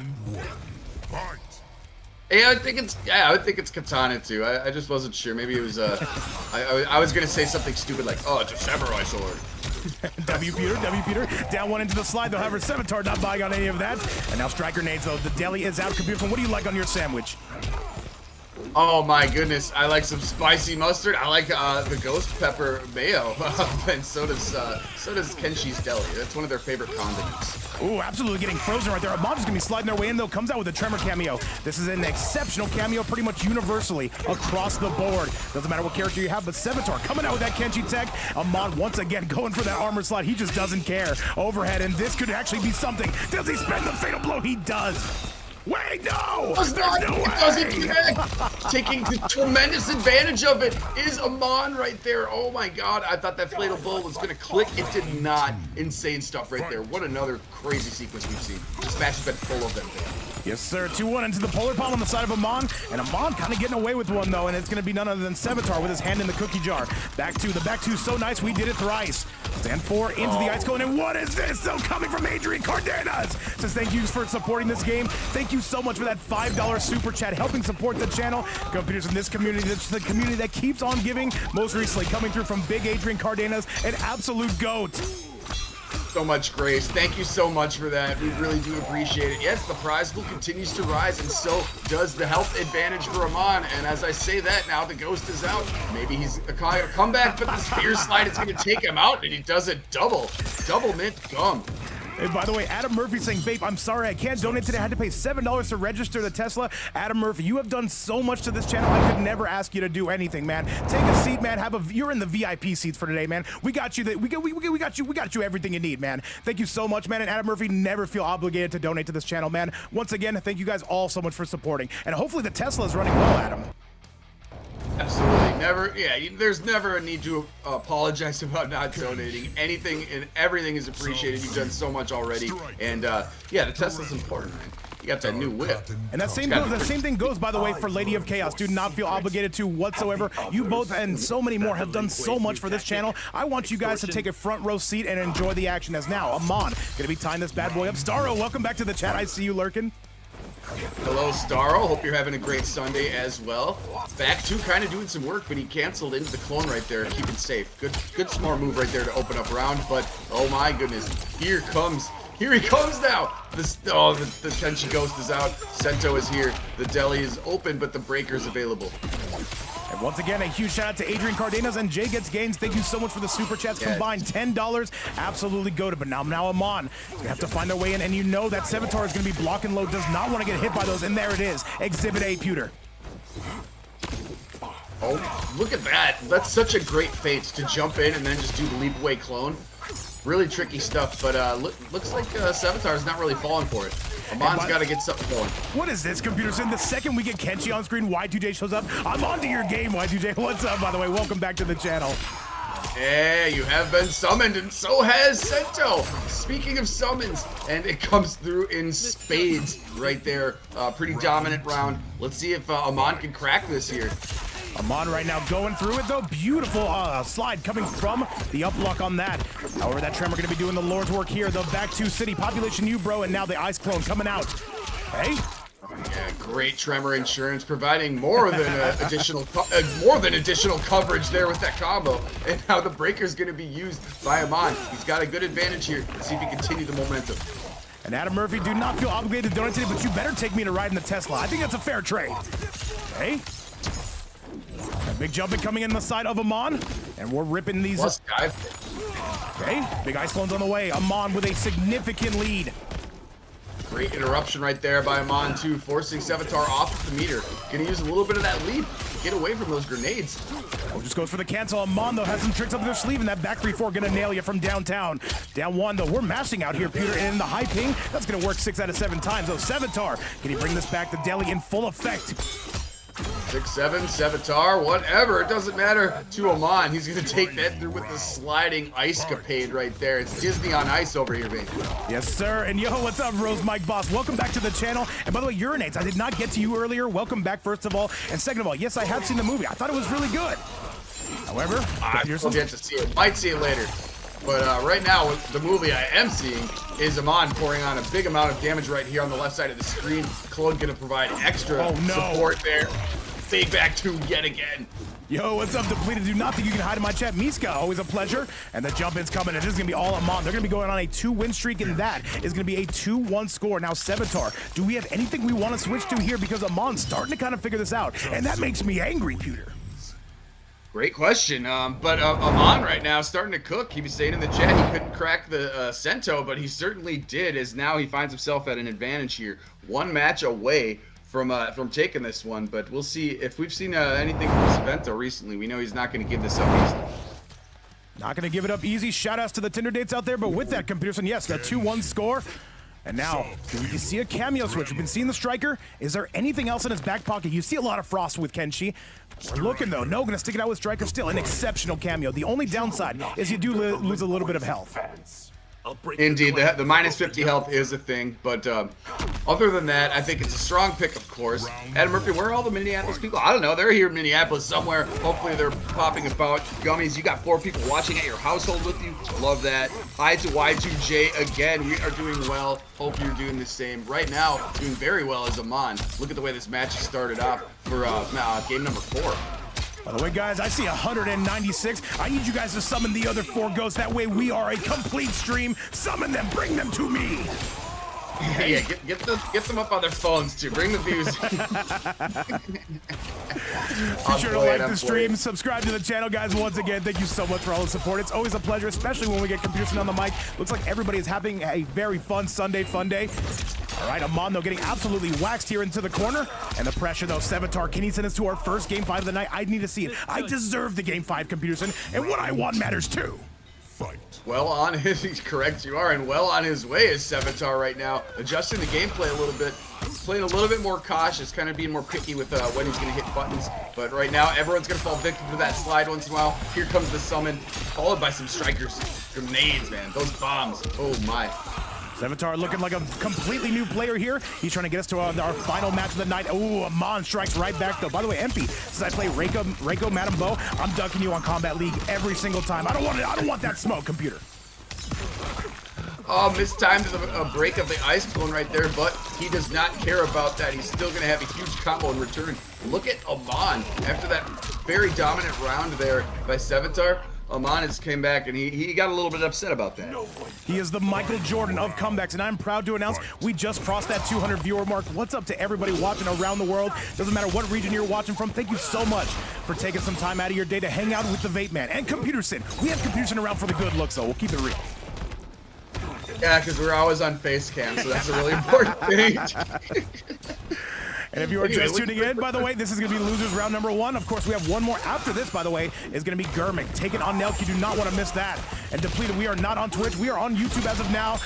Yeah, I think it's katana too. I just wasn't sure. Maybe it was I was gonna say something stupid like, oh, it's a samurai sword. W Peter, down one into the slide though. However, Sevatar not buying on any of that. And now striker nades though. The deli is out. Computer, what do you like on your sandwich? Oh my goodness, I like some spicy mustard. I like the ghost pepper mayo, and so does Kenshi's Deli. That's one of their favorite condiments. Ooh, absolutely getting frozen right there. Aman is gonna be sliding their way in though. Comes out with a Tremor cameo. This is an exceptional cameo pretty much universally across the board. Doesn't matter what character you have, but Sevatar coming out with that Kenshi tech. Aman once again going for that armor slot. He just doesn't care. Overhead, and this could actually be something. Does he spend the fatal blow? He does. Wait, no! Does not. No It way. doesn't connect. Taking the tremendous advantage of it is Aman right there. Oh my god, I thought that fatal blow was gonna click. It did not. Insane stuff right there. What another crazy sequence we've seen. This match has been full of them. Yes, sir. 2-1 into the polar palm on the side of Aman. And Aman kind of getting away with one, though. And it's going to be none other than Sevatar with his hand in the cookie jar. Back two. The back two so nice. We did it thrice. Stand four into the ice cone. And what is this? Still coming from Adrian Cardenas. Says thank you for supporting this game. Thank you so much for that $5 super chat, helping support the channel. Computers in this community, that's the community that keeps on giving. Most recently coming through from Big Adrian Cardenas, an absolute GOAT. So much grace. Thank you so much for that. We really do appreciate it. Yes, the prize pool continues to rise, and so does the health advantage for Aman. And as I say that, now the ghost is out. Maybe he's a comeback, but the spear slide is going to take him out, and he does it double mint gum. And by the way, Adam Murphy saying, Vape, I'm sorry, I can't donate today. I had to pay $7 to register the Tesla. Adam Murphy, you have done so much to this channel. I could never ask you to do anything, man. Take a seat, man. You're in the VIP seats for today, man. We got you. We got you everything you need, man. Thank you so much, man. And Adam Murphy, never feel obligated to donate to this channel, man. Once again, thank you guys all so much for supporting. And hopefully the Tesla is running well, Adam. Absolutely. Never, yeah, there's never a need to apologize about not donating. Anything and everything is appreciated. You've done so much already. And yeah, the Tesla's important, man. You got that new whip. And that same thing goes, by the way, for Lady of Chaos. Do not feel obligated to whatsoever. You both and so many more have done so much for this channel. I want you guys to take a front row seat and enjoy the action as now Aman gonna be tying this bad boy up. Starro, welcome back to the chat. I see you lurking. Hello, Starro. Hope you're having a great Sunday as well. Back to kind of doing some work, but he canceled into the clone right there, keeping safe. Good smart move right there to open up round, but oh my goodness, here he comes now. The Tenchi Ghost is out. Sento is here. The deli is open, but the breaker is available. And once again, a huge shout out to Adrian Cardenas and Jay Gets Gains. Thank you so much for the super chats combined. $10. Absolutely goated. But now Aman is going to have to find their way in. And you know that Sevatar is going to be blocking low. Does not want to get hit by those. And there it is. Exhibit A, Pewter. Oh, look at that. That's such a great feint to jump in and then just do the leap away clone. Really tricky stuff, but looks like Sevatar's not really falling for it. Aman's got to get something going. What is this, computers? In the second we get Kenshi on screen, Y2J shows up. I'm onto your game, Y2J. What's up, by the way? Welcome back to the channel. Yeah, you have been summoned, and so has Sento. Speaking of summons, and it comes through in spades right there. Pretty dominant round. Let's see if Aman can crack this here. Aman right now going through it, though. Beautiful slide coming from the up block on that. However, that Tremor going to be doing the Lord's work here. The back to City, Population U, bro, and now the Ice Clone coming out. Hey. Yeah, great Tremor insurance, providing more than additional coverage there with that combo. And now the breaker's going to be used by Aman. He's got a good advantage here. Let's see if he can continue the momentum. And Adam Murphy, do not feel obligated to donate today, but you better take me to ride in the Tesla. I think that's a fair trade. Hey. Big jumping coming in the side of Aman, and we're ripping these. Plus dive. Okay, big ice clones on the way. Aman with a significant lead. Great interruption right there by Aman too, forcing Sevatar off the meter. Gonna use a little bit of that leap to get away from those grenades. Oh, just goes for the cancel. Aman though has some tricks up their sleeve, and that back 3-4 gonna nail you from downtown. Down one though, we're mashing out here, Peter, and in the high ping, that's gonna work 6 out of 7 times. Though Sevatar, can he bring this back? The deli in full effect. 6-7, Sevatar, whatever, it doesn't matter to Aman. He's gonna take that through with the sliding ice capade right there. It's Disney on ice over here, baby. Yes, sir. And yo, what's up, Rose Mike Boss? Welcome back to the channel. And by the way, Urinates, I did not get to you earlier. Welcome back, first of all. And second of all, yes, I have seen the movie. I thought it was really good. However, I still get to see it. Might see it later. But right now, the movie I am seeing is Aman pouring on a big amount of damage right here on the left side of the screen. Clone gonna provide extra support there. Fade back 2 yet again. Yo, what's up, Depleted? Do not think you can hide in my chat. Miska, always a pleasure. And the jump in's coming, and this is going to be all Aman. They're going to be going on a 2-win streak, and that is going to be a 2-1 score. Now, Sevatar, do we have anything we want to switch to here? Because Aman's starting to kind of figure this out, and that makes me angry, Pewter. Great question, but Aman right now starting to cook. He was saying in the chat he couldn't crack the Cento, but he certainly did, as now he finds himself at an advantage here. One match away from taking this one, but we'll see. If we've seen anything from Sevatar recently, we know he's not going to give this up easily. Not going to give it up easy. Shout-outs to the Tinder dates out there, but with that, Computerson, yes, that 2-1 score. And now, do you see a cameo switch? We've been seeing the striker. Is there anything else in his back pocket? You see a lot of frost with Kenshi. We're looking, though. No, going to stick it out with striker. Still an exceptional cameo. The only downside is you do lose a little bit of health. Indeed, the minus 50 health is a thing, but other than that, I think it's a strong pick, of course. Adam Murphy, where are all the Minneapolis people? I don't know. They're here in Minneapolis somewhere. Hopefully they're popping about. Gummies, you got 4 people watching at your household with you. Love that. Hi to Y2J again. We are doing well. Hope you're doing the same. Right now, doing very well as Aman. Look at the way this match has started off for game number 4. By the way, guys, I see 196. I need you guys to summon the other 4 ghosts. That way we are a complete stream. Summon them. Bring them to me. Yeah, get them up on their phones, too. Bring the views. Be sure to like the stream. Subscribe to the channel, guys. Once again, thank you so much for all the support. It's always a pleasure, especially when we get Computerson on the mic. Looks like everybody is having a very fun Sunday fun day. All right, Aman, though, getting absolutely waxed here into the corner. And the pressure, though, Sevatar, can he send us to our first Game 5 of the night? I need to see it. I deserve the Game 5, Computerson, and what I want matters, too. Well on his, correct you are, and well on his way is Sevatar right now, adjusting the gameplay a little bit, playing a little bit more cautious, kind of being more picky with when he's going to hit buttons. But right now, everyone's going to fall victim to that slide once in a while. Here comes the summon, followed by some strikers. Grenades, man, those bombs, oh my. Sevatar looking like a completely new player here. He's trying to get us to our final match of the night. Ooh, Aman strikes right back, though. By the way, MP, since I play Reiko Madam Bo, I'm dunking you on Kombat League every single time. I don't want that smoke, Computer. Oh, mistimed a break of the ice clone right there, but he does not care about that. He's still going to have a huge combo in return. Look at Aman. After that very dominant round there by Sevatar, Aman has came back, and he got a little bit upset about that. He is the Michael Jordan of comebacks, and I'm proud to announce we just crossed that 200 viewer mark. What's up to everybody watching around the world? Doesn't matter what region you're watching from. Thank you so much for taking some time out of your day to hang out with the Vape Man and Computerson. We have Computerson around for the good looks, so we'll keep it real. Yeah, because we're always on face cam, so that's a really important thing. And if you are just tuning in, by the way, this is going to be losers round number 1. Of course, we have one more after this, by the way, is going to be Germik taking on Neelk. You do not want to miss that. And Depleted, we are not on Twitch. We are on YouTube as of now.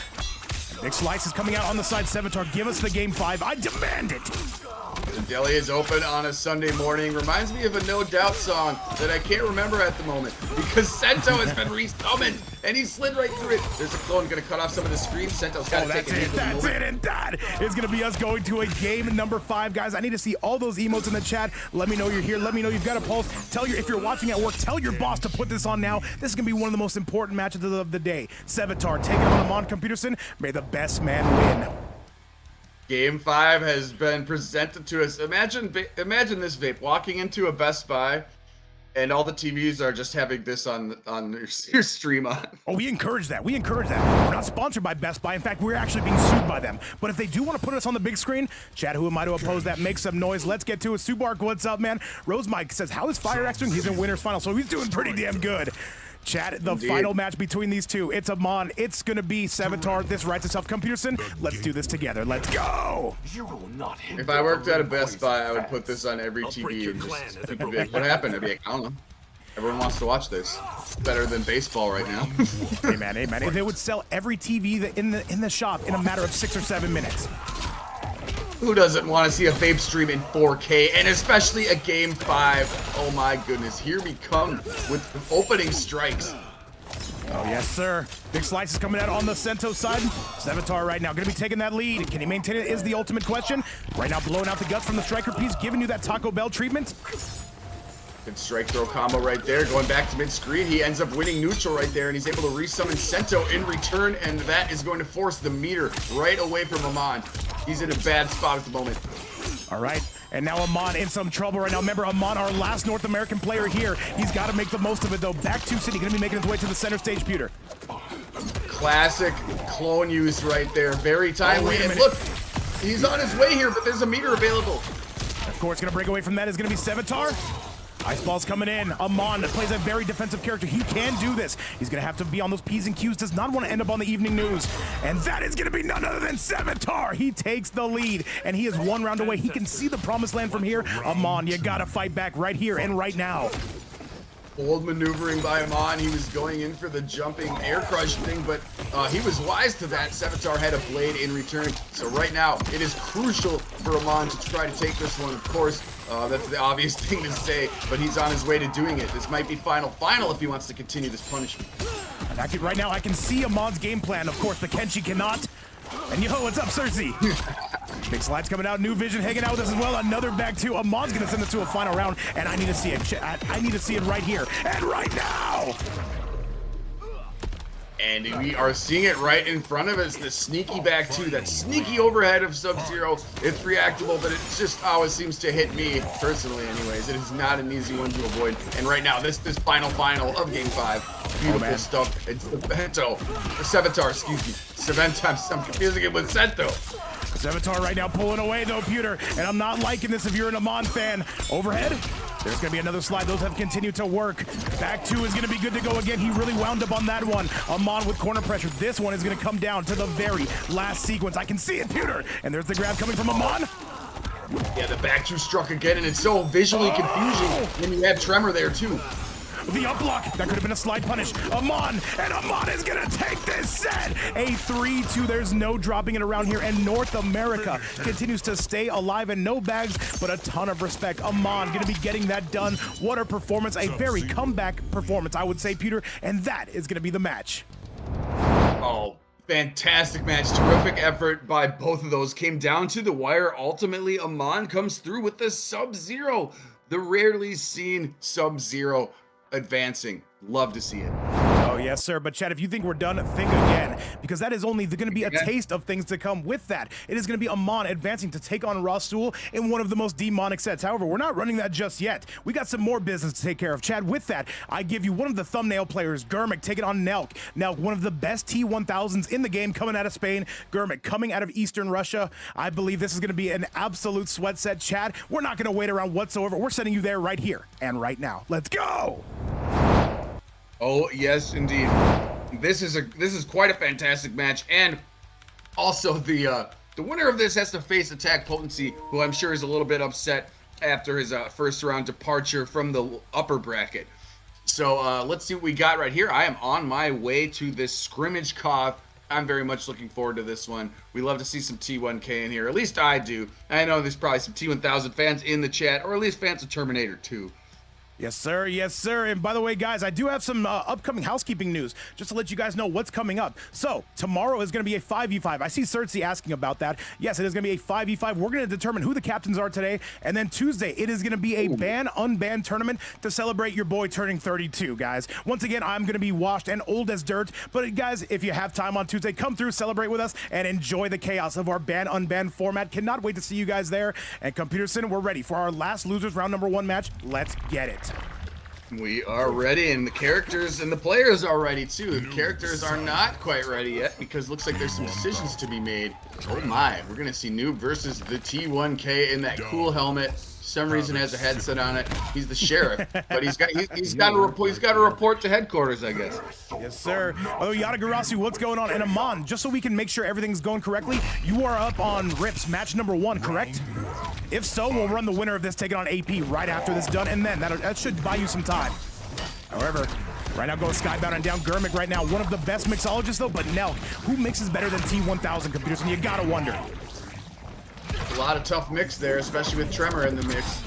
Big Slice is coming out on the side. Sevatar, give us the Game 5. I demand it. The deli is open on a Sunday morning. Reminds me of a No Doubt song that I can't remember at the moment because Cento has been resummoned and he slid right through it. There's a clone going to cut off some of the screen. Cento's got to take it. That's it, and that is going to be us going to a game number 5, guys. I need to see all those emotes in the chat. Let me know you're here. Let me know you've got a pulse. If you're watching at work, tell your boss to put this on now. This is going to be one of the most important matches of the day. Sevatar taking on Aman Computerson. May the best man win. Game 5 has been presented to us. Imagine this, Vape, walking into a Best Buy and all the TVs are just having this on your stream on. Oh, we encourage that. We encourage that. We're not sponsored by Best Buy. In fact, we're actually being sued by them. But if they do want to put us on the big screen, chat, who am I to oppose that? Make some noise. Let's get to it. Subark, what's up, man? Rose Mike says, how is FireAxe doing? He's in winner's final, so he's doing pretty damn good. Chat, the final match between these two. It's Aman. It's going to be Sevatar. This writes itself. Computerson, let's do this together. Let's go. If I worked at a Best Buy, I would put this on every TV and just people be like, what happened? I'd be like, I don't know. Everyone wants to watch this. It's better than baseball right now. Hey, man. Hey, man. They would sell every TV in the shop in a matter of 6 or 7 minutes. Who doesn't want to see a vape stream in 4K, and especially a Game 5? Oh my goodness, here we come with opening strikes. Oh, yes, sir. Big Slice is coming out on the Cento side. Sevatar right now going to be taking that lead. Can he maintain it is the ultimate question. Right now blowing out the guts from the striker piece, giving you that Taco Bell treatment. Good strike throw combo right there, going back to mid-screen. He ends up winning neutral right there, and he's able to resummon Cento in return, and that is going to force the meter right away from Aman. He's in a bad spot at the moment. All right. And now Aman in some trouble right now. Remember, Aman, our last North American player here. He's got to make the most of it, though. Back to City, going to be making his way to the center stage, Pewter. Classic clone use right there. Very timely. And look, he's on his way here, but there's a meter available. Of course, going to break away from that is going to be Sevatar. Ice Ball's coming in. Aman plays a very defensive character. He can do this. He's going to have to be on those P's and Q's. Does not want to end up on the evening news. And that is going to be none other than Sevatar. He takes the lead, and he is one round away. He can see the promised land from here. Aman, you got to fight back right here and right now. Bold maneuvering by Aman. He was going in for the jumping air crush thing, but he was wise to that. Sevatar had a blade in return. So right now, it is crucial for Aman to try to take this one. Of course, that's the obvious thing to say, but he's on his way to doing it. This might be final if he wants to continue this punishment. Right now, I can see Aman's game plan. Of course, the Kenshi cannot. And yo, what's up, Cersei? Big slides coming out. New Vision hanging out with us as well. Another back two. Aman's gonna send this to a final round, and I need to see it. I need to see it right here and right now. And we are seeing it right in front of us. The sneaky back two, that sneaky overhead of Sub-Zero. It's reactable, but it's just how it seems to hit me personally. Anyways, it is not an easy one to avoid. And right now, this final of Game 5. Beautiful stuff. It's the Sevatar, excuse me. I'm confusing it with Sento. Sevatar right now pulling away though, Pewter, and I'm not liking this if you're an Aman fan. Overhead, there's gonna be another slide. Those have continued to work. Back two is gonna be good to go again. He really wound up on that one. Aman with corner pressure. This one is gonna come down to the very last sequence. I can see it, Pewter, and there's the grab coming from Aman. Yeah, the back two struck again, and it's so visually confusing when you have Tremor there too. The up block, that could have been a slide punish. Aman, and Aman is gonna take this set. A 3-2, there's no dropping it around here, and North America continues to stay alive, and no bags, but a ton of respect. Aman gonna be getting that done. What a performance, a very comeback performance, I would say, Pewter, and that is gonna be the match. Oh, fantastic match. Terrific effort by both of those. Came down to the wire. Ultimately, Aman comes through with the Sub-Zero. The rarely seen Sub-Zero advancing. Love to see it. Oh, yes, sir. But, Chad, if you think we're done, think again. Because that is only going to be a taste of things to come with that. It is going to be Aman advancing to take on Rassul in one of the most demonic sets. However, we're not running that just yet. We got some more business to take care of. Chad, with that, I give you one of the thumbnail players, Germik, taking on Neelk. Neelk, one of the best T1000s in the game, coming out of Spain. Germik coming out of Eastern Russia. I believe this is going to be an absolute sweat set. Chad, we're not going to wait around whatsoever. We're sending you there right here and right now. Let's go! Oh, yes, indeed. This is quite a fantastic match, and also the winner of this has to face AttackPotency, who I'm sure is a little bit upset after his first round departure from the upper bracket. So let's see what we got right here. I am on my way to this scrimmage COF. I'm very much looking forward to this one. We love to see some T1K in here. At least I do. I know there's probably some T1000 fans in the chat, or at least fans of Terminator 2. Yes, sir. Yes, sir. And by the way, guys, I do have some upcoming housekeeping news just to let you guys know what's coming up. So tomorrow is going to be a 5v5. I see Cersei asking about that. Yes, it is going to be a 5v5. We're going to determine who the captains are today. And then Tuesday, it is going to be a ban-unban tournament to celebrate your boy turning 32, guys. Once again, I'm going to be washed and old as dirt. But guys, if you have time on Tuesday, come through, celebrate with us, and enjoy the chaos of our ban-unban format. Cannot wait to see you guys there. And Computerson, we're ready for our last losers round number 1 match. Let's get it. We are ready, and the characters and the players are ready too. The characters are not quite ready yet because it looks like there's some decisions to be made. Oh my, we're gonna see Noob versus the T1K in that cool helmet. For some reason has a headset on it. He's the sheriff, but he's got a report to headquarters, I guess. Yes, sir. Oh, Yadagarasu, what's going on? And Aman, just so we can make sure everything's going correctly, you are up on Rips match number 1, correct? If so, we'll run the winner of this taking on AP right after this done, and then that should buy you some time. However, right now going Skybound and down Germik right now, one of the best mixologists though, but Neelk, who mixes better than T1000 Computers? And you gotta wonder. A lot of tough mix there, especially with Tremor in the mix,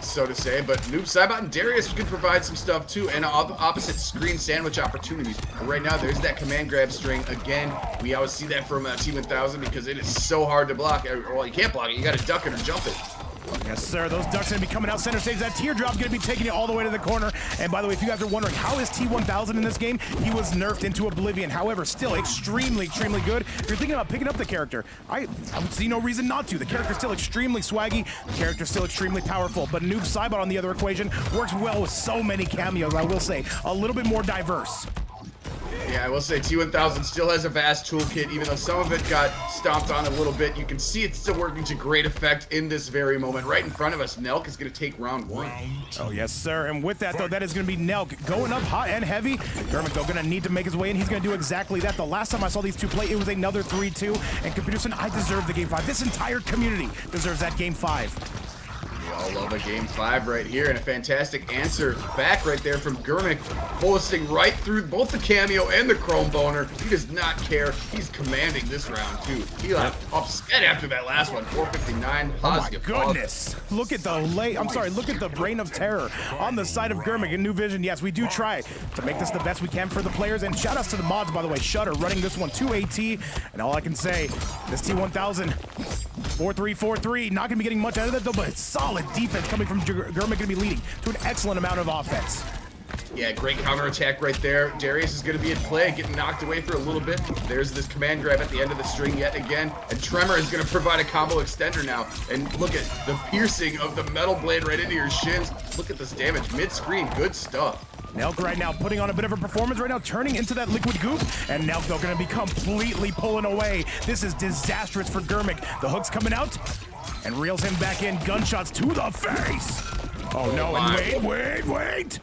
so to say. But Noob, Cybot, and Darius could provide some stuff too, and opposite screen sandwich opportunities. But right now, there's that command grab string. Again, we always see that from T1000 because it is so hard to block. Well, you can't block it. You got to duck it or jump it. Yes, sir. Those ducks are going to be coming out center stage. That teardrop's going to be taking it all the way to the corner. And by the way, if you guys are wondering, how is T1000 in this game? He was nerfed into oblivion. However, still extremely, extremely good. If you're thinking about picking up the character, I would see no reason not to. The character's still extremely swaggy. The character's still extremely powerful. But Noob Saibot on the other equation works well with so many cameos, I will say. A little bit more diverse. Yeah, I will say T1000 still has a vast toolkit, even though some of it got stomped on a little bit. You can see it's still working to great effect in this very moment. Right in front of us, Neelk is going to take round 1. Oh, yes, sir. And with that, though, that is going to be Neelk going up hot and heavy. Germik, though, going to need to make his way in. He's going to do exactly that. The last time I saw these two play, it was another 3-2. And Computerson, I deserve the Game 5. This entire community deserves that Game 5. We all love a Game 5 right here, and a fantastic answer back right there from Germik, posting right through both the cameo and the Chrome Boner. He does not care. He's commanding this round, too. He got upset after that last one. 459. Oh, my goodness. Look at the look at the Reign of Terror on the side of Germik in New Vision. Yes, we do try to make this the best we can for the players, and shout outs to the mods, by the way. Shutter running this one to AT, and all I can say, this T1000, 4-3-4-3, not going to be getting much out of that, though, but it's solid defense coming from Germik, going to be leading to an excellent amount of offense. Yeah, great counterattack right there. Darius is going to be in play, getting knocked away for a little bit. There's this command grab at the end of the string yet again. And Tremor is going to provide a combo extender now. And look at the piercing of the metal blade right into your shins. Look at this damage mid-screen. Good stuff. Neelk right now putting on a bit of a performance right now, turning into that liquid goop, and Neelk though going to be completely pulling away. This is disastrous for Germik. The hook's coming out and reels him back in. Gunshots to the face. Oh no, and wait.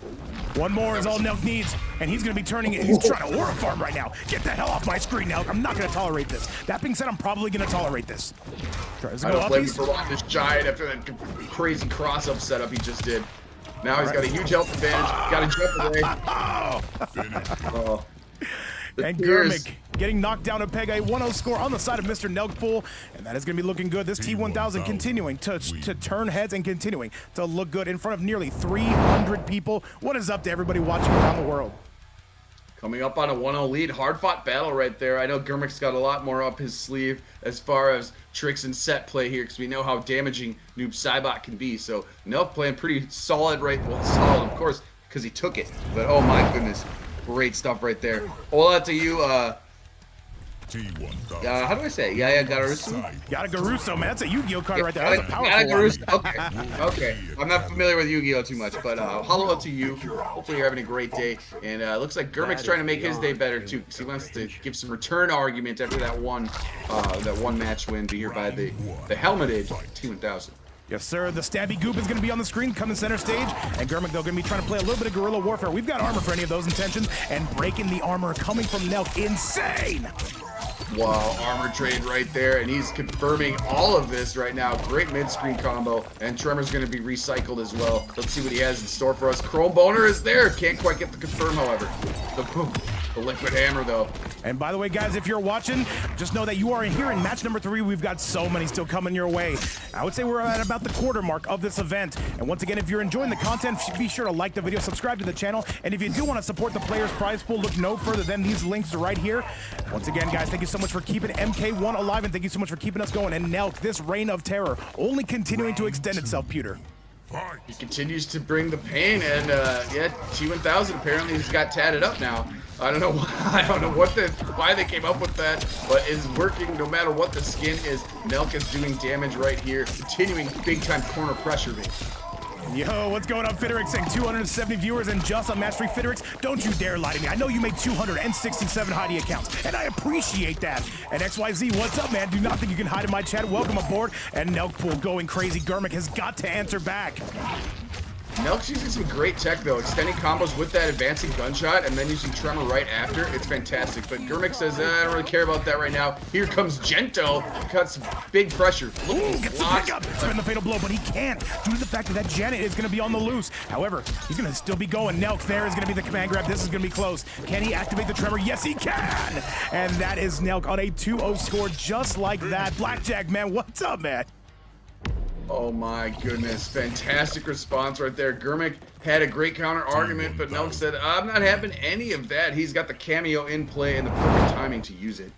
One more is all Neelk needs, and he's going to be turning it. He's trying to aura farm right now. Get the hell off my screen, Neelk. I'm not going to tolerate this. That being said, I'm probably going to tolerate this. Tries to I go don't blame him for wanting this giant after that crazy cross-up setup he just did. Now he's got a huge health advantage. Got to jump away. Oh. And Germik getting knocked down a peg. A 1-0 score on the side of Mr. Neelk, and that is going to be looking good. This T1000 continuing to turn heads and continuing to look good in front of nearly 300 people. What is up to everybody watching around the world? Coming up on a 1-0 lead. Hard-fought battle right there. I know Germik's got a lot more up his sleeve as far as tricks and set play here, because we know how damaging Noob Saibot can be. So Neelk playing pretty solid right, well, solid, of course, because he took it. But oh my goodness, great stuff right there. Hola to you, how do I say it? Yaya Garuso? Yaya Garuso, man. That's a Yu-Gi-Oh card right there. That's a powerful Yaya Garuso. one. Okay. I'm not familiar with Yu-Gi-Oh too much, but hello to you. Hopefully you're having a great day. And it looks like Germik's trying to make his day better too, because he wants to give some return argument after that one match win here by the helmeted T1000. Yes, sir. The stabby goop is going to be on the screen, coming center stage. And Germik, though, going to be trying to play a little bit of guerrilla warfare. We've got armor for any of those intentions. And breaking the armor coming from Neelk. Insane! Wow, armor trade right there, and he's confirming all of this right now. Great mid-screen combo, and Tremor's going to be recycled as well. Let's see what he has in store for us. Chrome Boner is there. Can't quite get the confirm, however. The liquid hammer, though. And by the way, guys, if you're watching, just know that you are here in match number 3. We've got so many still coming your way. I would say we're at about the quarter mark of this event. And once again, if you're enjoying the content, be sure to like the video, subscribe to the channel. And if you do want to support the players' prize pool, look no further than these links right here. Once again, guys, thank you so much for keeping MK1 alive, and thank you so much for keeping us going. And Neelk, this reign of terror only continuing to extend itself, Pewter. He continues to bring the pain, and yeah, T1000 apparently has got tatted up now. I don't know why, why they came up with that, but it's working no matter what the skin is. Neelk is doing damage right here, continuing big time corner pressure. Yo, what's going on, FireAxe? Saying 270 viewers and just on Match 3 FireAxe. Don't you dare lie to me. I know you made 267 hidey accounts, and I appreciate that. And XYZ, what's up, man? Do not think you can hide in my chat. Welcome aboard. And Neelk going crazy. Germik has got to answer back. Neelk's using some great tech, though, extending combos with that advancing gunshot and then using Tremor right after. It's fantastic. But Germik says, I don't really care about that right now. Here comes Gento. Cuts big pressure. Ooh, gets the pickup. Spend the fatal blow, but he can't due to the fact that Janet is going to be on the loose. However, he's going to still be going. Neelk, there is going to be the command grab. This is going to be close. Can he activate the Tremor? Yes, he can. And that is Neelk on a 2-0 score just like that. Blackjack, man, what's up, man? Oh my goodness, fantastic response right there. Germik had a great counter argument, but Neelk said, I'm not having any of that. He's got the cameo in play and the perfect timing to use it.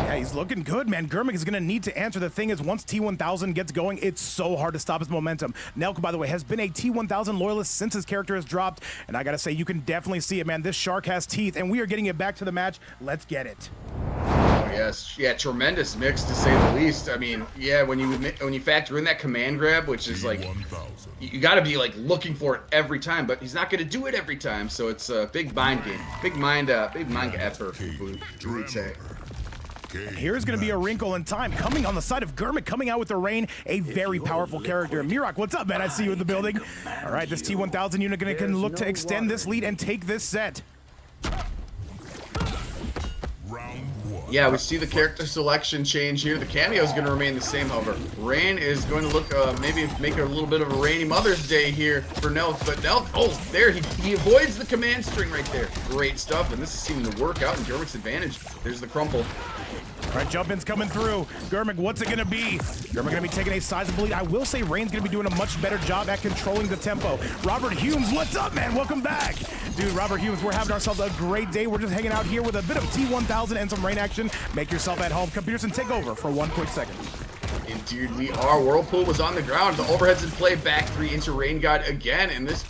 Yeah, he's looking good, man. Germik is going to need to answer. The thing is, once T1000 gets going, it's so hard to stop his momentum. Neelk, by the way, has been a T1000 loyalist since his character has dropped, and I got to say, you can definitely see it, man. This shark has teeth, and we are getting it back to the match. Let's get it. Oh, yes. Yeah, tremendous mix, to say the least. I mean, yeah, when you factor in that command grab, which is like, you got to be like looking for it every time, but he's not going to do it every time, so it's a big mind game. Big mind effort, we would say. Here's going to be a wrinkle in time coming on the side of Germik, coming out with the rain, a very powerful character. Mirak, what's up, man? I see you in the building. All right, this T1000 unit can look to extend this lead and take this set. Yeah, we see the character selection change here. The cameo is going to remain the same, however. Rain is going to look, maybe make it a little bit of a rainy Mother's Day here for Neelk. But Neelk, oh, there, he avoids the command string right there. Great stuff, and this is seeming to work out in Germik's advantage. There's the crumple. All right, jump-in's coming through. Germik, what's it going to be? Germik going to be taking a sizable lead. I will say Rain's going to be doing a much better job at controlling the tempo. Robert Humes, what's up, man? Welcome back. Dude, Robert Humes, we're having ourselves a great day. We're just hanging out here with a bit of T1000 and some Rain action. Make yourself at home. Peterson, take over for 1 quick second. Indeed, we are. Whirlpool was on the ground. The overhead's in play. Back 3 into Rain God again, and this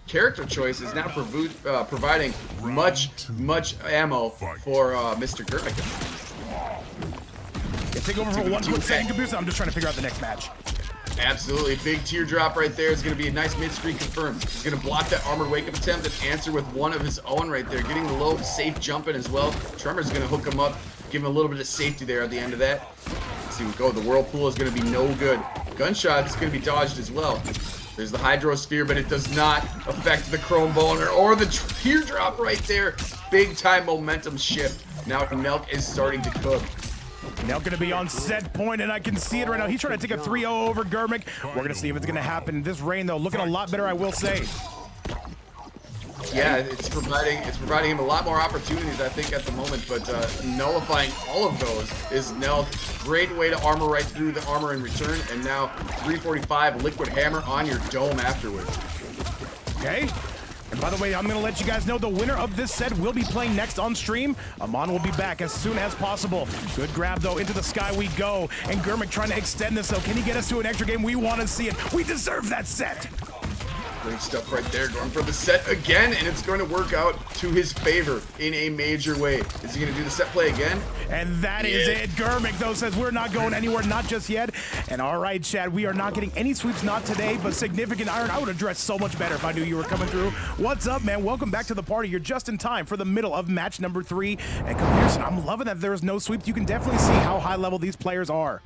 character choice is now providing much ammo for Mr. Germik. Take over for 1 quick second, Computer. I'm just trying to figure out the next match. Absolutely. Big teardrop right there. Is going to be a nice mid-screen confirmed. He's going to block that armored wake-up attempt and answer with one of his own right there. Getting the low, safe jump in as well. Tremor's going to hook him up, give him a little bit of safety there at the end of that. Let's see we go. The Whirlpool is going to be no good. Gunshot is going to be dodged as well. There's the Hydrosphere, but it does not affect the Chrome Boner or the teardrop right there. Big-time momentum shift. Now Neelk is starting to cook. Now going to be on set point, and I can see it right now. He's trying to take a 3-0 over Germik. We're going to see if it's going to happen. This Rain, though, looking a lot better, I will say. Yeah, it's providing him a lot more opportunities, I think, at the moment, but nullifying all of those is Neelk. Great way to armor right through the armor in return, and now 345 Liquid Hammer on your dome afterwards. Okay. And by the way, I'm going to let you guys know the winner of this set will be playing next on stream. Aman will be back as soon as possible. Good grab, though. Into the sky we go. And Germik trying to extend this, though. Can he get us to an extra game? We want to see it. We deserve that set. Great stuff right there. Going for the set again, and it's going to work out to his favor in a major way. Is he going to do the set play again? And that is it. Germik, though, says we're not going anywhere, not just yet. And all right, Chad, we are not getting any sweeps, not today, but significant iron. I would have dressed so much better if I knew you were coming through. What's up, man? Welcome back to the party. You're just in time for the middle of match number 3. And Peterson, I'm loving that there is no sweeps. You can definitely see how high level these players are.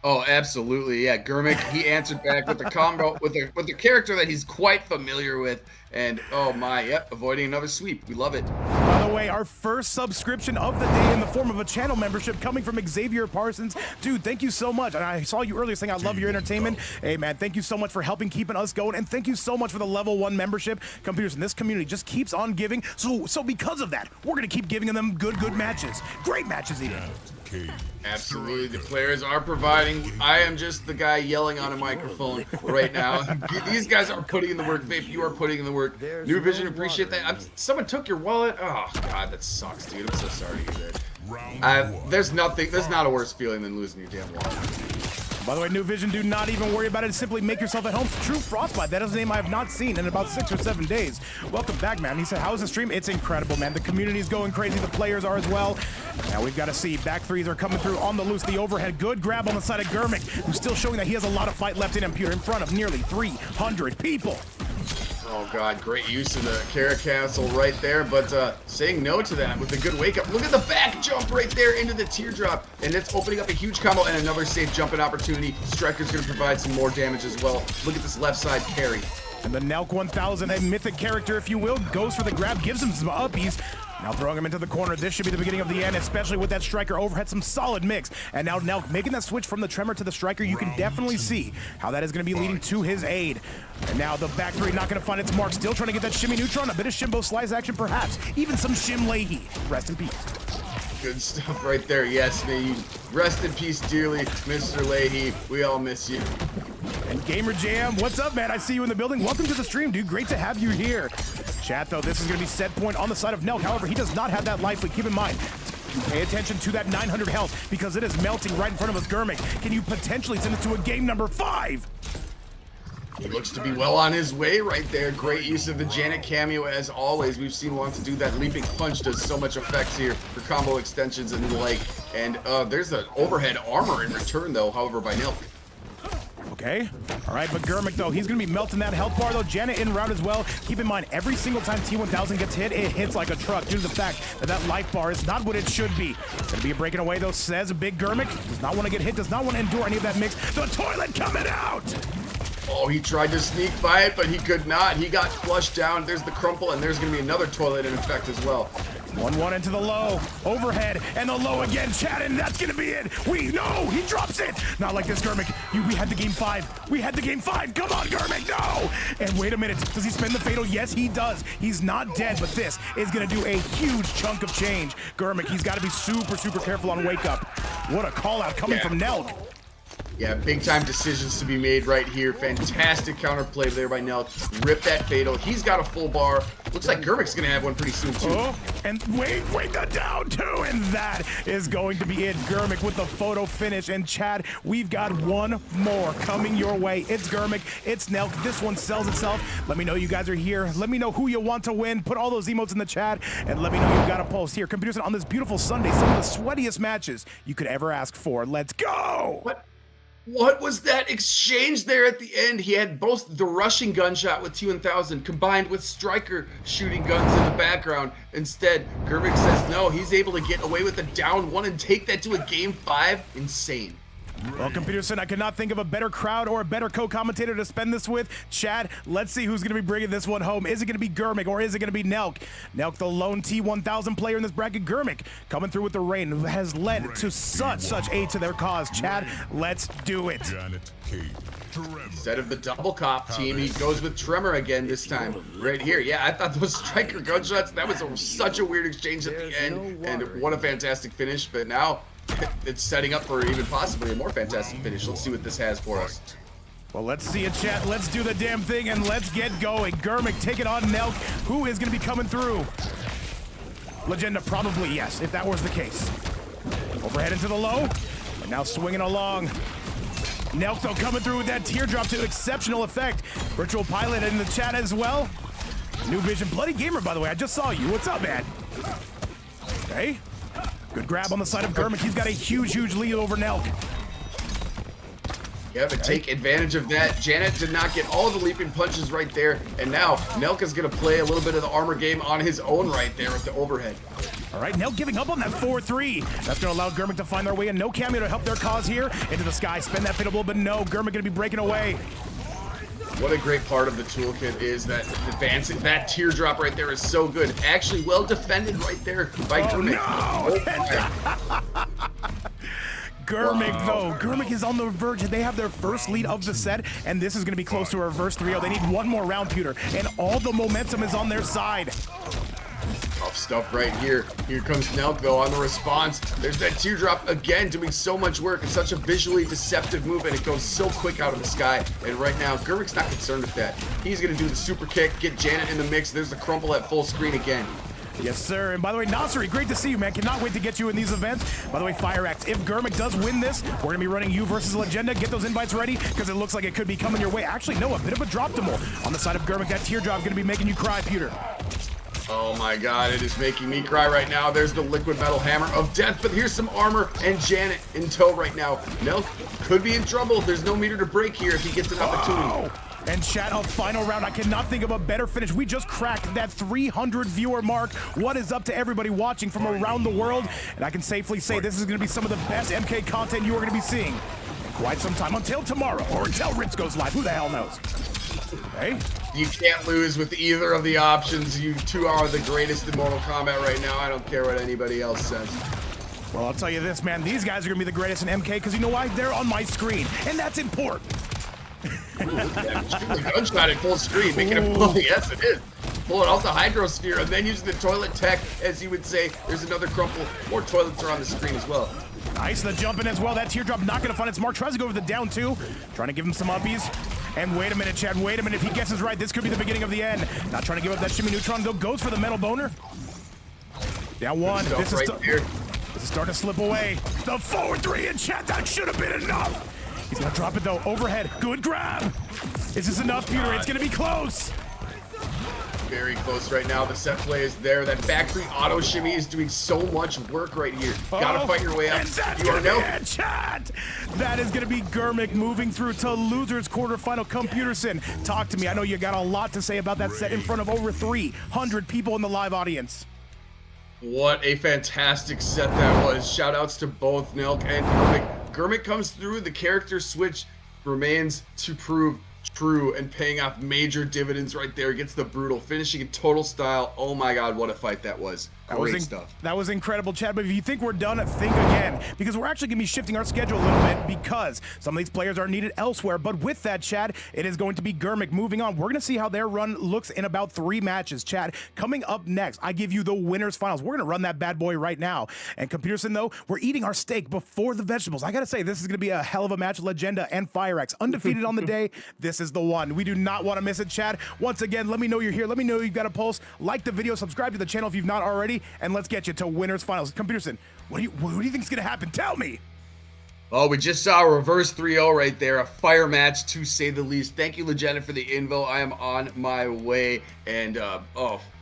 Oh, absolutely, yeah. Germik, he answered back with the combo, with the character that he's quite familiar with, and oh my, yep, avoiding another sweep. We love it. By the way, our first subscription of the day in the form of a channel membership coming from Xavier Parsons. Dude, thank you so much. And I saw you earlier saying I love your entertainment. Hey, man, thank you so much for helping keeping us going, and thank you so much for the level 1 membership. Computers in this community just keeps on giving. So because of that, we're gonna keep giving them good matches, great matches even. Absolutely, the players are providing. I am just the guy yelling on a microphone right now. These guys are putting in the work. Vape, you are putting in the work. New Vision, appreciate that. Someone took your wallet. Oh God, that sucks, dude. I'm so sorry to hear that. There's not a worse feeling than losing your damn wallet. By the way, New Vision, do not even worry about it. Simply make yourself at home. True Frostbite, that is a name I have not seen in about 6 or 7 days. Welcome back, man. He said, how's the stream? It's incredible, man. The community is going crazy. The players are as well. Now we've got to see. Back 3s are coming through on the loose. The overhead. Good grab on the side of Germik, who's still showing that he has a lot of fight left in him. In front of nearly 300 people. Oh God, great use of the Kara Castle right there, but saying no to that with a good wake up. Look at the back jump right there into the teardrop, and it's opening up a huge combo and another safe jumping opportunity. Striker's gonna provide some more damage as well. Look at this left side carry. And the Neelk 1000, a mythic character, if you will, goes for the grab, gives him some uppies. Now throwing him into the corner. This should be the beginning of the end, especially with that Striker overhead. Some solid mix. And now Neelk making that switch from the Tremor to the Striker. You can definitely see how that is going to be leading to his aid. And now the back 3 not going to find its mark. Still trying to get that shimmy neutron. A bit of Shimbo slice action, perhaps. Even some Shim Leahy. Rest in peace. Good stuff right there. Yes, man. Rest in peace dearly, Mr. Leahy. We all miss you. And Gamer Jam, what's up, man? I see you in the building. Welcome to the stream, dude. Great to have you here. Chat, though, this is going to be set point on the side of Neelk. However, he does not have that life lead. Keep in mind, Pay attention to that 900 health because it is melting right in front of us. Germik, can you potentially send it to a game number 5? He looks to be well on his way right there. Great use of the Janet cameo as always. We've seen want to do that. Leaping punch does so much effects here for combo extensions and the like. And there's the overhead armor in return though, however, by Neelk. Okay. All right, but Germik, though, he's going to be melting that health bar, though. Janet in route as well. Keep in mind, every single time T1000 gets hit, it hits like a truck due to the fact that that life bar is not what it should be. Going to be a breaking away, though, says Big Germik. Does not want to get hit, does not want to endure any of that mix. The toilet coming out! Oh, he tried to sneak by it, but he could not. He got flushed down. There's the crumple, and there's going to be another toilet in effect as well. 1-1 into the low, overhead, and the low again, Chad, and that's gonna be it. No, he drops it. Not like this, Germik. We had the game 5. We had the game 5. Come on, Germik, no. And wait a minute, does he spin the fatal? Yes, he does. He's not dead, but this is gonna do a huge chunk of change. Germik, he's gotta be super, super careful on wake up. What a call out coming from Neelk. Yeah, big time decisions to be made right here. Fantastic counterplay there by Neelk. Rip that fatal. He's got a full bar. Looks like Germik's gonna have one pretty soon too. Oh, and wait, the down two, and that is going to be it. Germik with the photo finish. And Chad, we've got one more coming your way. It's Germik, it's Neelk. This one sells itself. Let me know you guys are here. Let me know who you want to win. Put all those emotes in the chat, and let me know you've got a pulse here. Computers on this beautiful Sunday, some of the sweatiest matches you could ever ask for. Let's go. What was that exchange there at the end? He had both the rushing gunshot with T1000 combined with Striker shooting guns in the background. Instead, Germik says no, he's able to get away with a down 1 and take that to a game 5. Insane. Well, Computerson, I could not think of a better crowd or a better co-commentator to spend this with. Chad, let's see who's going to be bringing this one home. Is it going to be Germik or is it going to be Neelk? Neelk, the lone T1000 player in this bracket. Germik coming through with the rain, who has led to such aid to their cause. Chad, let's do it. Instead of the double cop team, he goes with Tremor again this time. Right here. Yeah, I thought those Striker gunshots, that was such a weird exchange at the end. And what a fantastic finish. But now it's setting up for even possibly a more fantastic finish. Let's see what this has for us. Well, let's see it, chat. Let's do the damn thing and let's get going. Germik taking on Neelk. Who is going to be coming through? Legenda, probably yes, if that was the case. Overhead into the low. And now swinging along. Neelk, though, coming through with that teardrop to exceptional effect. Virtual Pilot in the chat as well. New Vision. Bloody Gamer, by the way. I just saw you. What's up, man? Okay. Good grab on the side of Germik. He's got a huge lead over Neelk. Yeah, but take advantage of that. Janet did not get all the leaping punches right there. And now Neelk is going to play a little bit of the armor game on his own right there with the overhead. All right, Neelk giving up on that 4-3. That's going to allow Germik to find their way in. No cameo to help their cause here. Into the sky. Spin that fatal, but no. Germik going to be breaking away. What a great part of the toolkit is that advancing that teardrop right there is so good. Actually well defended right there by Germik. No. Germik, though. Germik is on the verge. They have their first lead of the set, and this is going to be close to a reverse 3-0. They need one more round, Pewter, and all the momentum is on their side. Tough stuff right here. Here comes Neelk, though, on the response. There's that teardrop again, doing so much work. It's such a visually deceptive move, and it goes so quick out of the sky. And right now, Germik's not concerned with that. He's going to do the super kick, get Janet in the mix. There's the crumple at full screen again. Yes, sir. And by the way, Nasri, great to see you, man. Cannot wait to get you in these events. By the way, FireAxe, if Germik does win this, we're going to be running you versus Legenda. Get those invites ready, because it looks like it could be coming your way. Actually, no, a bit of a drop-to-mole on the side of Germik. That teardrop going to be making you cry, Pewter. Oh my god, it is making me cry right now. There's the liquid metal hammer of death, but here's some armor and Janet in tow right now. Neelk could be in trouble. There's no meter to break here if he gets an opportunity. And chat, a final round. I cannot think of a better finish. We just cracked that 300 viewer mark. What is up to everybody watching from around the world? And I can safely say this is going to be some of the best MK content you are going to be seeing in quite some time. Until tomorrow, or until Ritz goes live. Who the hell knows? Hey. You can't lose with either of the options. You two are the greatest in Mortal Kombat right now. I don't care what anybody else says. Well, I'll tell you this, man. These guys are going to be the greatest in MK because you know why? They're on my screen, and that's important. The gunshot at full screen, making him pull. Yes, it is. Pulling off the Hydrosphere and then using the toilet tech, as you would say. There's another crumple. More toilets are on the screen as well. Nice, the jump in as well. That teardrop not going to find its mark. Tries to go over the down two. Trying to give him some uppies. And wait a minute, Chad. Wait a minute. If he guesses right, this could be the beginning of the end. Not trying to give up that shimmy neutron, though. Goes for the metal boner. Down one. This is right here. This is starting to slip away. The forward 3 in chat, that should have been enough. He's gonna drop it though, overhead, good grab. Is this enough, Peter? It's gonna be close. Very close right now. The set play is there. That back 3 auto shimmy is doing so much work right here. Gotta fight your way up. And that's You are gonna be now. a chat. That is gonna be Germik moving through to losers quarterfinal. Computerson, talk to me. I know you got a lot to say about that set in front of over 300 people in the live audience. What a fantastic set that was. Shout outs to both Neelk and Germik. Germik comes through. The character switch remains to prove true and paying off major dividends right there. Gets the brutal finishing in total style. Oh my god, what a fight that was. Great stuff. That was incredible, Chad. But if you think we're done, think again. Because we're actually going to be shifting our schedule a little bit because some of these players are needed elsewhere. But with that, Chad, it is going to be Germik moving on. We're going to see how their run looks in about 3 matches, Chad. Coming up next, I give you the winners finals. We're going to run that bad boy right now. And Computerson, though, we're eating our steak before the vegetables. I got to say, this is going to be a hell of a match. Legenda and FireAxe, undefeated on the day. This is the one. We do not want to miss it, Chad. Once again, let me know you're here. Let me know you've got a pulse. Like the video, subscribe to the channel if you've not already, and let's get you to winners finals. Computerson, what do you think is going to happen? Tell me. Oh, we just saw a reverse 3-0 right there. A fire match, to say the least. Thank you, Legenda, for the info. I am on my way. And,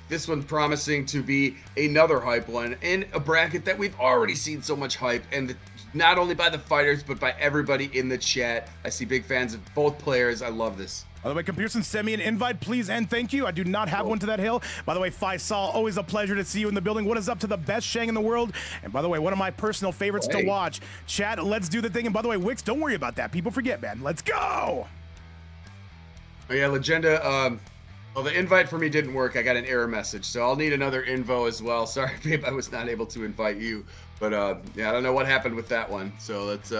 this one promising to be another hype one in a bracket that we've already seen so much hype. And not only by the fighters, but by everybody in the chat. I see big fans of both players. I love this. By the way, Computerson, send me an invite, please, and thank you. I do not have one to that hill. By the way, Faisal, always a pleasure to see you in the building. What is up to the best Shang in the world? And by the way, one of my personal favorites to watch. Chat, let's do the thing. And by the way, Wix, don't worry about that. People forget, man. Let's go! Oh, yeah, Legenda, well, the invite for me didn't work. I got an error message, so I'll need another info as well. Sorry, babe, I was not able to invite you. But, yeah, I don't know what happened with that one. So let's,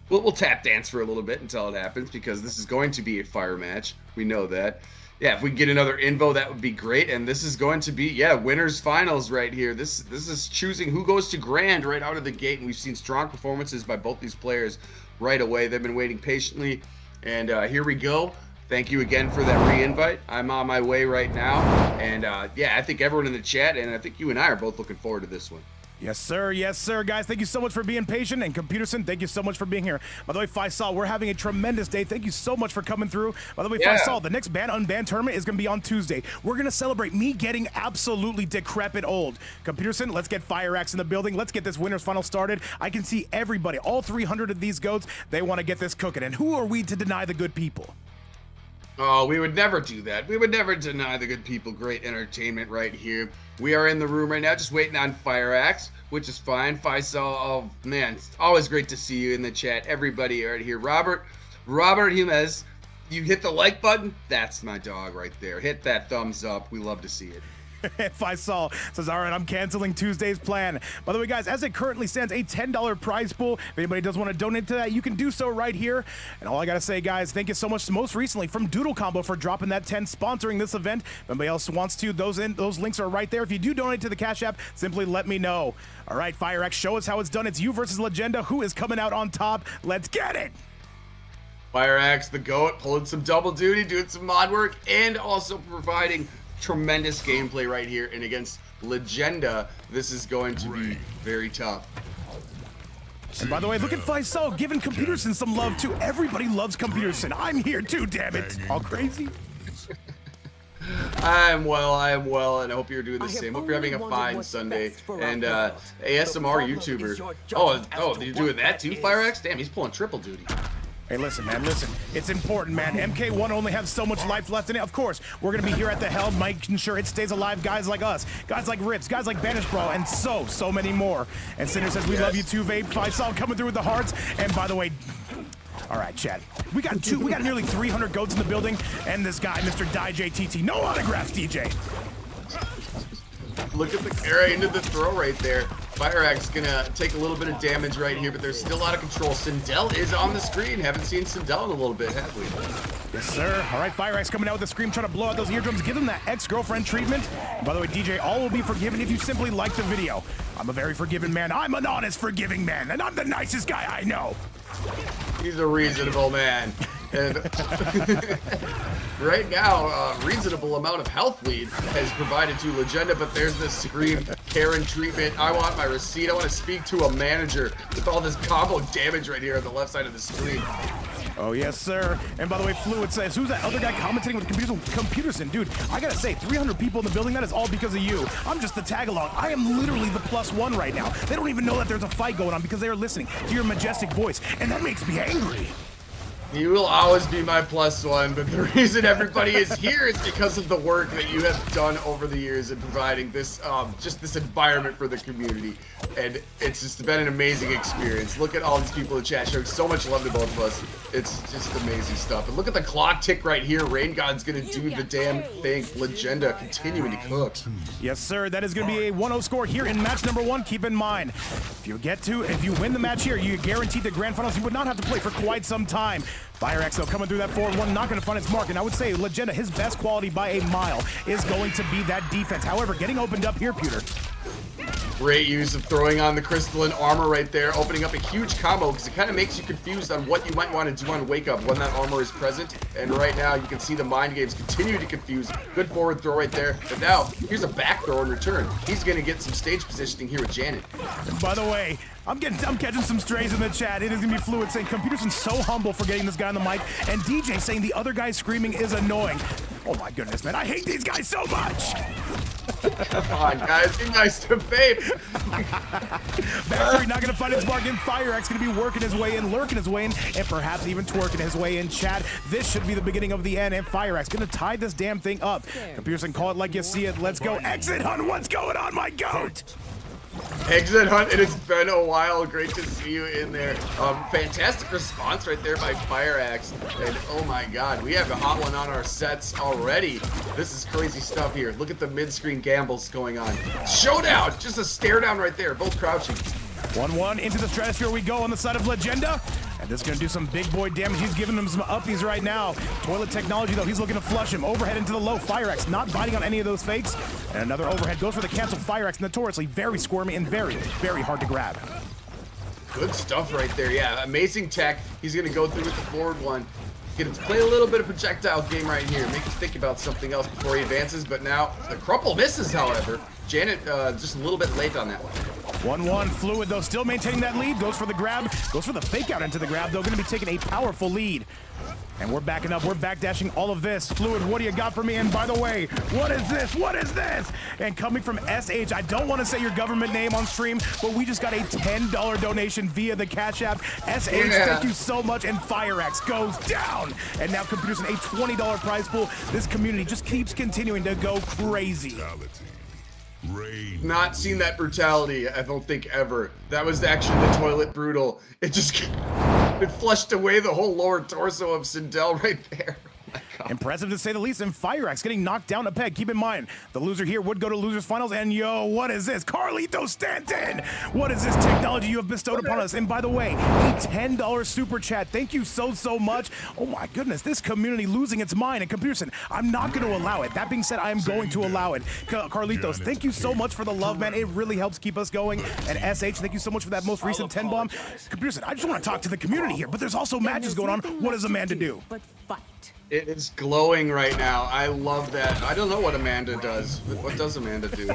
we'll tap dance for a little bit until it happens, because this is going to be a fire match. We know that. Yeah, if we can get another info, that would be great. And this is going to be, yeah, winners finals right here. This is choosing who goes to grand right out of the gate. And we've seen strong performances by both these players right away. They've been waiting patiently. And here we go. Thank you again for that re-invite. I'm on my way right now. And yeah, I think everyone in the chat, and I think you and I are both looking forward to this one. Yes, sir. Yes, sir. Guys, thank you so much for being patient. And Computerson, thank you so much for being here. By the way, Faisal, we're having a tremendous day. Thank you so much for coming through. By the way, Faisal, the next Ban Unbanned tournament is going to be on Tuesday. We're going to celebrate me getting absolutely decrepit old. Computerson, let's get FireAxe in the building. Let's get this winners final started. I can see everybody, all 300 of these goats, they want to get this cooking. And who are we to deny the good people? Oh, we would never do that. We would never deny the good people great entertainment right here. We are in the room right now just waiting on FireAxe, which is fine. Faisal, oh man, it's always great to see you in the chat. Everybody right here. Robert Jimenez, you hit the like button? That's my dog right there. Hit that thumbs up. We love to see it. Faisal says, all right, I'm canceling Tuesday's plan. By the way, guys, as it currently stands, a $10 prize pool. If anybody does want to donate to that, you can do so right here. And all I got to say, guys, thank you so much most recently from Doodle Combo for dropping that 10, sponsoring this event. If anybody else wants to, those links are right there. If you do donate to the Cash App, simply let me know. All right, FireAxe, show us how it's done. It's you versus Legenda. Who is coming out on top? Let's get it. FireAxe, the GOAT, pulling some double duty, doing some mod work, and also providing tremendous gameplay right here. And against Legenda, this is going to be very tough. And by the way, look at Faisal giving Computerson some love too. Everybody loves Computerson. I'm here too, damn it. All crazy. I am well, and I hope you're doing the same. Hope you're having a fine Sunday. And ASMR YouTuber. Oh, you're doing that too, FireAxe? Damn, he's pulling triple duty. Hey, listen, man, listen. It's important, man. MK1 only has so much life left in it. Of course, we're going to be here at the helm, making sure it stays alive. Guys like us, guys like Rips, guys like Banish Brawl, and so many more. And Cinder says, we love you too, Vape. Faisal coming through with the hearts. And by the way, all right, Chad. We got nearly 300 goats in the building. And this guy, Mr. DJTT. No autographs, DJ. Look at the carry into the throw right there. FireAxe gonna take a little bit of damage right here, but there's still a lot of control. Sindel is on the screen. Haven't seen Sindel in a little bit, have we? Yes, sir. All right, FireAxe coming out with the scream, trying to blow out those eardrums. Give them that ex-girlfriend treatment. And by the way, DJ, all will be forgiven if you simply like the video. I'm a very forgiving man. I'm an honest, forgiving man, and I'm the nicest guy I know. He's a reasonable man. And right now, a reasonable amount of health lead has provided to Legenda, but there's this Scream Karen treatment. I want my receipt. I want to speak to a manager with all this combo damage right here on the left side of the screen. Oh, yes, sir. And by the way, Fluid says, who's that other guy commentating with Computerson? Dude, I gotta say, 300 people in the building, that is all because of you. I'm just the tag-along. I am literally the +1 right now. They don't even know that there's a fight going on because they are listening to your majestic voice, and that makes me angry. You will always be my +1, but the reason everybody is here is because of the work that you have done over the years in providing this, just this environment for the community. And it's just been an amazing experience. Look at all these people in chat showing so much love to both of us. It's just amazing stuff. And look at the clock tick right here. Rain God's gonna do the damn thing. Legenda continuing to cook. Yes, sir. That is gonna be a 1-0 score here in match number 1. Keep in mind, if you win the match here, you guaranteed the grand finals. You would not have to play for quite some time. FireAxe, though, coming through that forward one, not going to find its mark. And I would say Legenda, his best quality by a mile is going to be that defense. However, getting opened up here, Pewter. Great use of throwing on the crystalline armor right there, opening up a huge combo because it kind of makes you confused on what you might want to do on Wake Up when that armor is present. And right now, you can see the mind games continue to confuse. Good forward throw right there. But now, here's a back throw in return. He's going to get some stage positioning here with Janet. And by the way, I'm catching some strays in the chat. It is gonna be Fluid saying Computerson's so humble for getting this guy on the mic, and DJ saying the other guy screaming is annoying. Oh my goodness, man, I hate these guys so much. Come on, guys, be nice to Vape. Battery not gonna find his mark in. FireAxe gonna be working his way in, lurking his way in, and perhaps even twerking his way in. Chat, this should be the beginning of the end, and FireAxe gonna tie this damn thing up. Computerson, call it like you see it. Let's go. Exit Hunt, what's going on, my goat? Exit Hunt, it has been a while. Great to see you in there. Fantastic response right there by FireAxe. And oh my god, we have a hot one on our sets already. This is crazy stuff here. Look at the mid-screen gambles going on. Showdown! Just a stare down right there, both crouching. 1-1 into the stratosphere we go on the side of Legenda. And this is going to do some big boy damage. He's giving him some uppies right now. Toilet technology, though. He's looking to flush him. Overhead into the low. FireAxe not biting on any of those fakes. And another overhead goes for the cancel. FireAxe notoriously very squirmy and very, very hard to grab. Good stuff right there. Yeah, amazing tech. He's going to go through with the forward one. Get him to play a little bit of projectile game right here. Make us think about something else before he advances. But now the crumple misses, however. Janet just a little bit late on that one. 1-1, Fluid, though, still maintaining that lead. Goes for the grab, goes for the fake out into the grab, though, going to be taking a powerful lead. And we're backing up, we're backdashing all of this. Fluid, what do you got for me? And by the way, what is this? What is this? And coming from SH, I don't want to say your government name on stream, but we just got a $10 donation via the Cash App. SH, thank you so much. And FireAxe goes down. And now Computerson, a $20 prize pool. This community just keeps continuing to go crazy. Not seen that brutality, I don't think, ever. That was actually the toilet brutal. It just it flushed away the whole lower torso of Sindel right there. Oh my God. Impressive to say the least, and FireAxe getting knocked down a peg. Keep in mind, the loser here would go to losers finals, and yo, what is this? Carlito Stanton! What is this technology you have bestowed upon us? And by the way, a $10 super chat. Thank you so, so much. Oh my goodness, this community losing its mind. And Computerson, I'm not going to allow it. That being said, I am going to allow it. Carlitos, thank you so much for the love, man. It really helps keep us going. And SH, thank you so much for that most recent 10 bomb. Computerson, I just want to talk to the community here, but there's also matches going on. What does Amanda do? But fight. It is glowing right now. I love that. I don't know what Amanda does. What does Amanda do?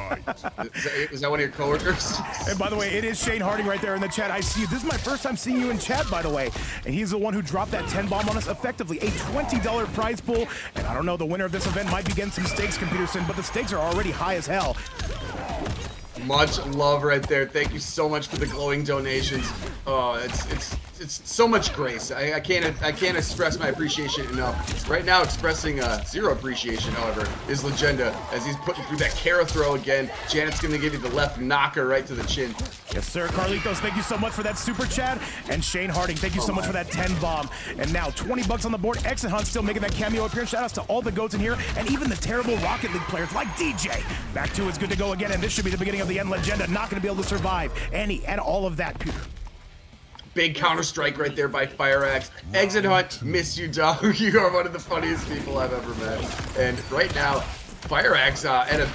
Is that one of your coworkers? And by the way, it is Shane Harding right there in the chat. I see you. This is my first time seeing you in chat, by the way. And he's the one who dropped that 10 bomb on us effectively. A $20 prize pool. And I don't know, the winner of this event might be getting some stakes, Computerson, but the stakes are already high as hell. Much love right there. Thank you so much for the glowing donations. Oh, it's so much grace. I can't express my appreciation enough. Right now, expressing zero appreciation, however, is Legenda as he's putting through that Kara throw again. Janet's gonna give you the left knocker right to the chin. Yes, sir. Carlitos, thank you so much for that super chat. And Shane Harding, thank you so much for that 10 bomb. And now 20 bucks on the board. Exit Hunt still making that cameo appearance. Shout outs to all the goats in here and even the terrible Rocket League players like DJ. Back two is good to go again, and this should be the beginning of the end. Legenda not going to be able to survive any and all of that. Big counter-strike right there by FireAxe. Exit Hunt, miss you, dog. You are one of the funniest people I've ever met. And right now, FireAxe at a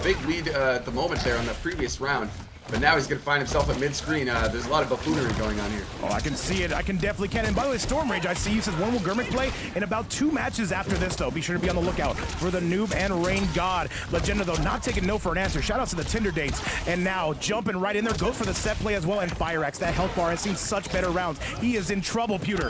big lead at the moment there on the previous round. but now he's gonna find himself at mid-screen. There's a lot of buffoonery going on here. Oh, I can see it. I can definitely can. And by the way, Storm Rage, I see you says when will Germik play? In about 2 matches after this, though. Be sure to be on the lookout for the Noob and Rain God. Legenda, though, not taking no for an answer. Shout out to the Tinder dates. And now jumping right in there, goes for the set play as well. And FireAxe, that health bar has seen such better rounds. He is in trouble, Pewter.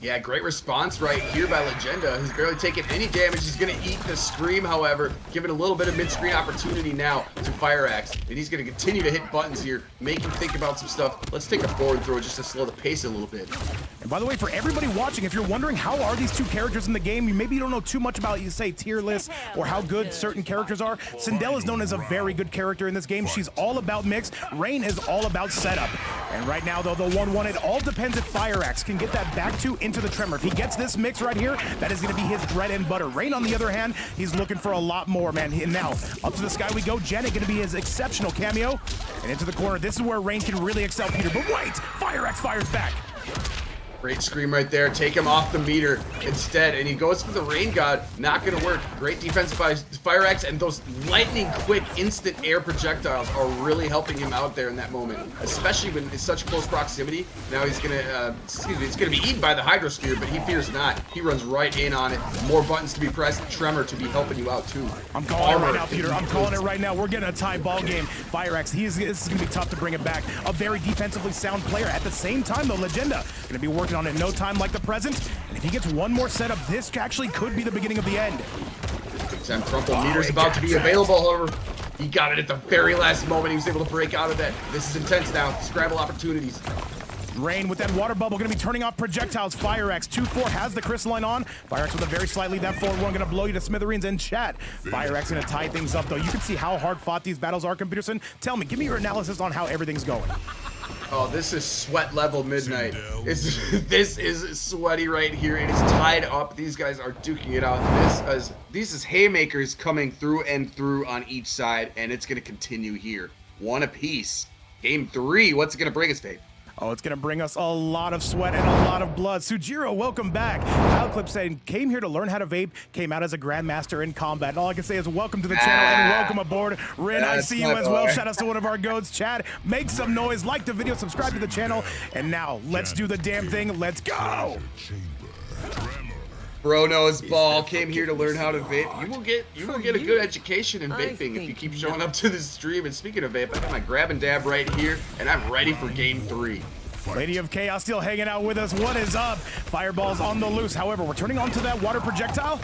Yeah, great response right here by Legenda. He's barely taken any damage. He's going to eat the Scream, however, giving a little bit of mid-screen opportunity now to FireAxe. And he's going to continue to hit buttons here, make him think about some stuff. Let's take a forward throw just to slow the pace a little bit. And by the way, for everybody watching, if you're wondering how are these two characters in the game, you maybe don't know too much about, you say, tier lists or how good certain characters are. Sindel is known as a very good character in this game. She's all about mix. Rain is all about setup. And right now, though, the 1-1, it all depends if FireAxe can get that back two into the Tremor. If he gets this mix right here, that is going to be his bread and butter. Rain, on the other hand, he's looking for a lot more, man. And now, up to the sky we go. Janet going to be his exceptional cameo. And into the corner. This is where Rain can really excel, Peter. But wait! FireAxe fires back. Great Scream right there. Take him off the meter instead. And he goes for the Rain God. Not going to work. Great defense by FireAxe. And those lightning quick instant air projectiles are really helping him out there in that moment. Especially when it's such close proximity. Now he's going to, it's going to be eaten by the Hydro Sphere, but he fears not. He runs right in on it. More buttons to be pressed. Tremor to be helping you out too. I'm calling it right now, Peter. I'm calling it right now. We're getting a tie ball game. FireAxe, this is going to be tough to bring it back. A very defensively sound player. At the same time, though, Legenda going to be working on it in no time like the present. And if he gets one more setup, this actually could be the beginning of the end. Big time crumple meter's about to be available, however. He got it at the very last moment. He was able to break out of that. This is intense now. Scramble opportunities. Rain with that water bubble going to be turning off projectiles. FireAxe 2-4 has the crystalline on. FireAxe with a very slightly that forward one going to blow you to smithereens in chat. FireAxe going to tie things up though. You can see how hard fought these battles are, Peterson. Tell me, give me your analysis on how everything's going. Oh, this is sweat level midnight. This is sweaty right here. It is tied up. These guys are duking it out. This is haymakers coming through and through on each side, and it's going to continue here. One apiece. Game 3. What's it going to bring us, Vape? Oh, it's going to bring us a lot of sweat and a lot of blood. Sujiro, welcome back. Kyle Clip saying, came here to learn how to vape, came out as a grandmaster in combat. And all I can say is welcome to the channel and welcome aboard. Rin, I see you as well. Shout out to one of our goats. Chad, make some noise, like the video, subscribe to the channel. And now, let's do the damn thing. Let's go. Bro knows ball came here to learn how to vape. You will get a good education in vaping if you keep showing up to this stream. And speaking of vape, I got my grab and dab right here, and I'm ready for game 3. Lady of Chaos still hanging out with us. What is up? Fireball's on the loose. However, we're turning onto that water projectile.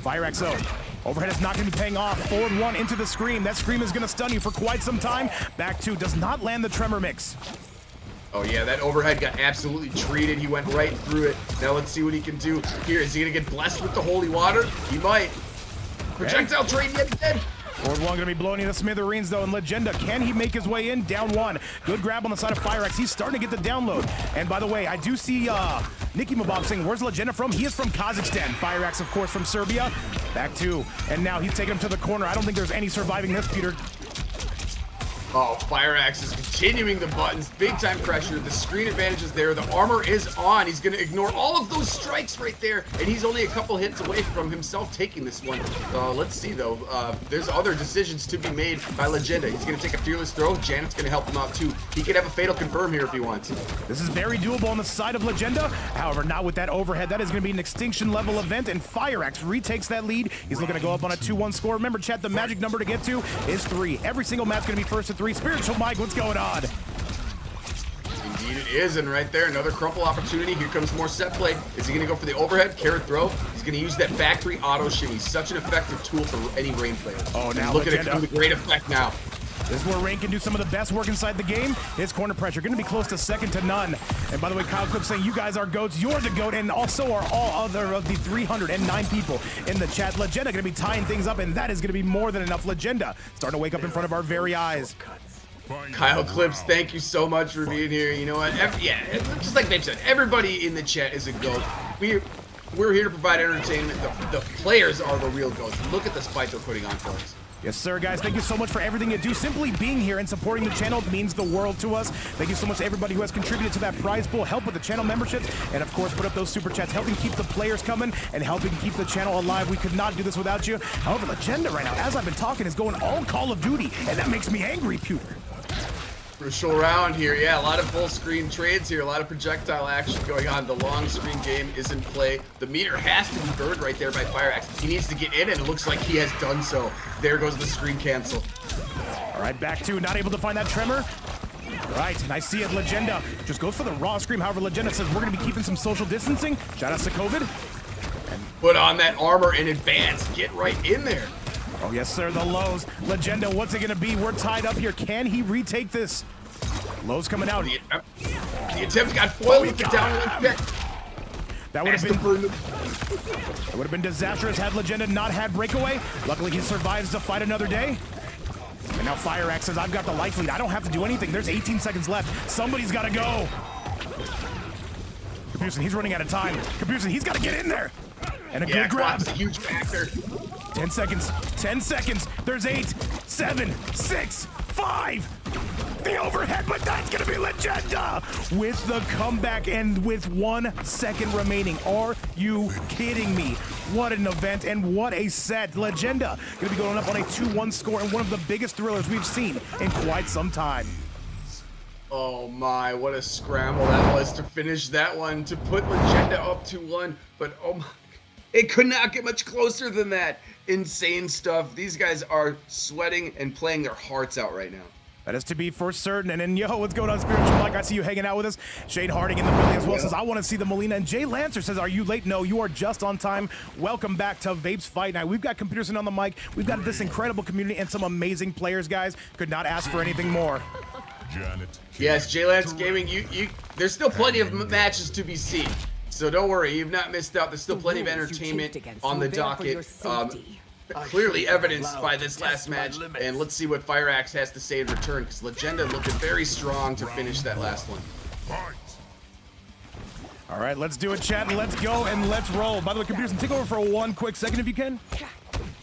FireAxe though. Overhead is not going to be paying off. Forward 1 into the Scream. That Scream is going to stun you for quite some time. Back 2 does not land the Tremor mix. Oh yeah, that overhead got absolutely treated. He went right through it. Now let's see what he can do here. Is he gonna get blessed with the holy water? He might. Projectile train yet again. Forward 1 gonna be blowing in the smithereens though, and Legenda, can he make his way in? Down 1. Good grab on the side of FireAxe. He's starting to get the download. And by the way, I do see Nicky Mabob saying, where's Legenda from? He is from Kazakhstan. FireAxe, of course, from Serbia. Back 2. And now he's taking him to the corner. I don't think there's any surviving this, Peter. Oh, FireAxe is continuing the buttons. Big time pressure. The screen advantage is there. The armor is on. He's going to ignore all of those strikes right there. And he's only a couple hits away from himself taking this one. Let's see, though. There's other decisions to be made by Legenda. He's going to take a fearless throw. Janet's going to help him out, too. He could have a fatal confirm here if he wants. This is very doable on the side of Legenda. However, not with that overhead. That is going to be an extinction level event. And FireAxe retakes that lead. He's looking to go up on a 2-1 score. Remember, chat, the magic number to get to is 3. Every single match going to be first to 3. Spiritual Mike, what's going on? Indeed it is, and right there, another crumple opportunity. Here comes more set play. Is he going to go for the overhead, carrot throw? He's going to use that factory auto shimmy. Such an effective tool for any Rain player. Oh, now look at it come to great effect now. This is where Rain can do some of the best work inside the game. His corner pressure going to be close to second to none. And by the way, Kyle Clip saying you guys are goats. You're the goat, and also are all other of the 309 people in the chat. Legenda going to be tying things up, and that is going to be more than enough. Legenda starting to wake up in front of our very eyes. Kyle Clips, thank you so much for being here. You know what? Just like Vape said, everybody in the chat is a goat. We're here to provide entertainment. The players are the real goats. Look at the fight they're putting on for us. Yes, sir, guys. Thank you so much for everything you do. Simply being here and supporting the channel means the world to us. Thank you so much to everybody who has contributed to that prize pool, help with the channel memberships, and of course, put up those super chats, helping keep the players coming and helping keep the channel alive. We could not do this without you. However, Legenda right now, as I've been talking, is going all Call of Duty, and that makes me angry, Pewter. Crucial round here. Yeah, a lot of full screen trades here, a lot of projectile action going on. The long screen game is in play. The meter has to be burned right there by FireAxe. He needs to get in, and it looks like he has done so. There goes the screen cancel. All right, back to not able to find that tremor. Right, and I see it. Legenda just goes for the raw scream. However, Legenda says we're going to be keeping some social distancing. Shout out to COVID. Put on that armor in advance. Get right in there. Oh, yes, sir, the lows. Legenda, what's it going to be? We're tied up here. Can he retake this? Lows coming out. The attempt got foiled with the downward kick. That would have been disastrous had Legenda not had breakaway. Luckily, he survives to fight another day. And now FireAxe says, I've got the life lead. I don't have to do anything. There's 18 seconds left. Somebody's got to go. Capucin, he's running out of time. Capucin, he's got to get in there. And a good grab. A huge factor. 10 seconds. 10 seconds. There's 8, 7, 6, 5. The overhead, but that's going to be Legenda with the comeback and with 1 second remaining. Are you kidding me? What an event and what a set. Legenda going to be going up on a 2-1 score and one of the biggest thrillers we've seen in quite some time. Oh my, what a scramble that was to finish that one, to put Legenda up 2-1, but oh my, it could not get much closer than that. Insane stuff. These guys are sweating and playing their hearts out right now. That is to be for certain. And then, yo, what's going on, Spiritual Mike? I see you hanging out with us. Shane Harding in the building as well says, I want to see the Molina. And Jay Lancer says, are you late? No, you are just on time. Welcome back to Vape's Fight Night. We've got Computerson on the mic. We've got this incredible community and some amazing players, guys. Could not ask for anything more. Yes, Jay Lance Gaming, there's still plenty of matches to be seen. So don't worry, you've not missed out. There's still plenty of entertainment on the docket. Clearly evidenced by this last match. And let's see what FireAxe has to say in return, because Legenda looking very strong to finish that last one. All right, let's do it, chat, and let's go, and let's roll. By the way, Computers, take over for 1 quick second if you can.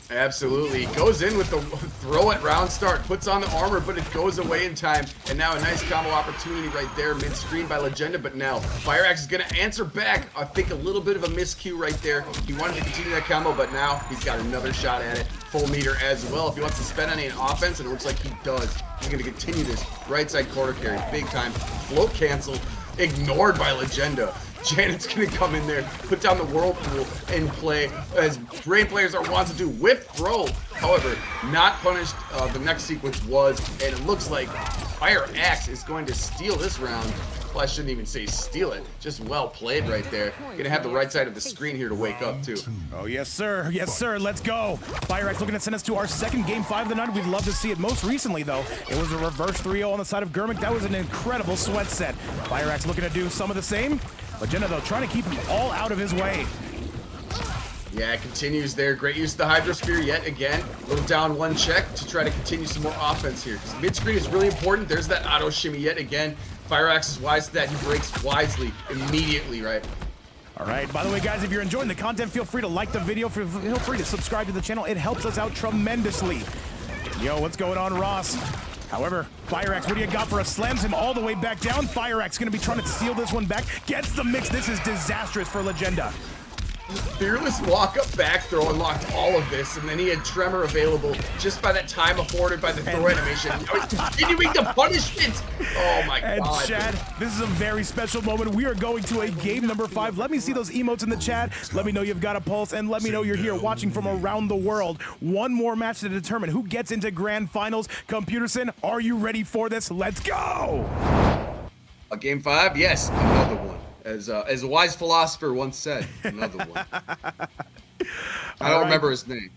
Absolutely. Goes in with the throw it round start, puts on the armor, but it goes away in time. And now a nice combo opportunity right there, mid-screen by Legenda, but now FireAxe is going to answer back. I think a little bit of a miscue right there. He wanted to continue that combo, but now he's got another shot at it. Full meter as well. If he wants to spend any offense, and it looks like he does, he's going to continue this right side quarter carry. Big time. Float cancel. Ignored by Legenda. Janet's gonna come in there, put down the whirlpool, and play as great players are wont to do with throw. However, not punished. The next sequence was, and it looks like FireAxe is going to steal this round. Well, I shouldn't even say steal it. Just well played right there. Gonna have the right side of the screen here to wake up too. Oh yes, sir. Yes, sir. Let's go. FireAxe looking to send us to our second game 5 of the night. We'd love to see it. Most recently, though, it was a reverse 3-0 on the side of Germik. That was an incredible sweat set. FireAxe looking to do some of the same. Legenda, though, trying to keep him all out of his way. Yeah, it continues there. Great use of the Hydrosphere yet again. A little down 1 check to try to continue some more offense here. Because mid-screen is really important. There's that auto shimmy yet again. FireAxe is wise to that. He breaks wisely immediately, right? All right, by the way, guys, if you're enjoying the content, feel free to like the video. Feel free to subscribe to the channel. It helps us out tremendously. Yo, what's going on, Ross? However, FireAxe, what do you got for us? Slams him all the way back down. FireAxe going to be trying to steal this one back. Gets the mix. This is disastrous for Legenda. Fearless walk-up back throw unlocked all of this, and then he had Tremor available just by that time afforded by the throw animation. Continuing the punishment! Oh my god. And Chad, this is a very special moment. We are going to a game number 5. Let me see those emotes in the chat. Let me know you've got a pulse, and let me know you're here watching from around the world. One more match to determine who gets into grand finals. Computerson, are you ready for this? Let's go! A game 5? Yes, another one. As a wise philosopher once said, another one. I don't remember his name.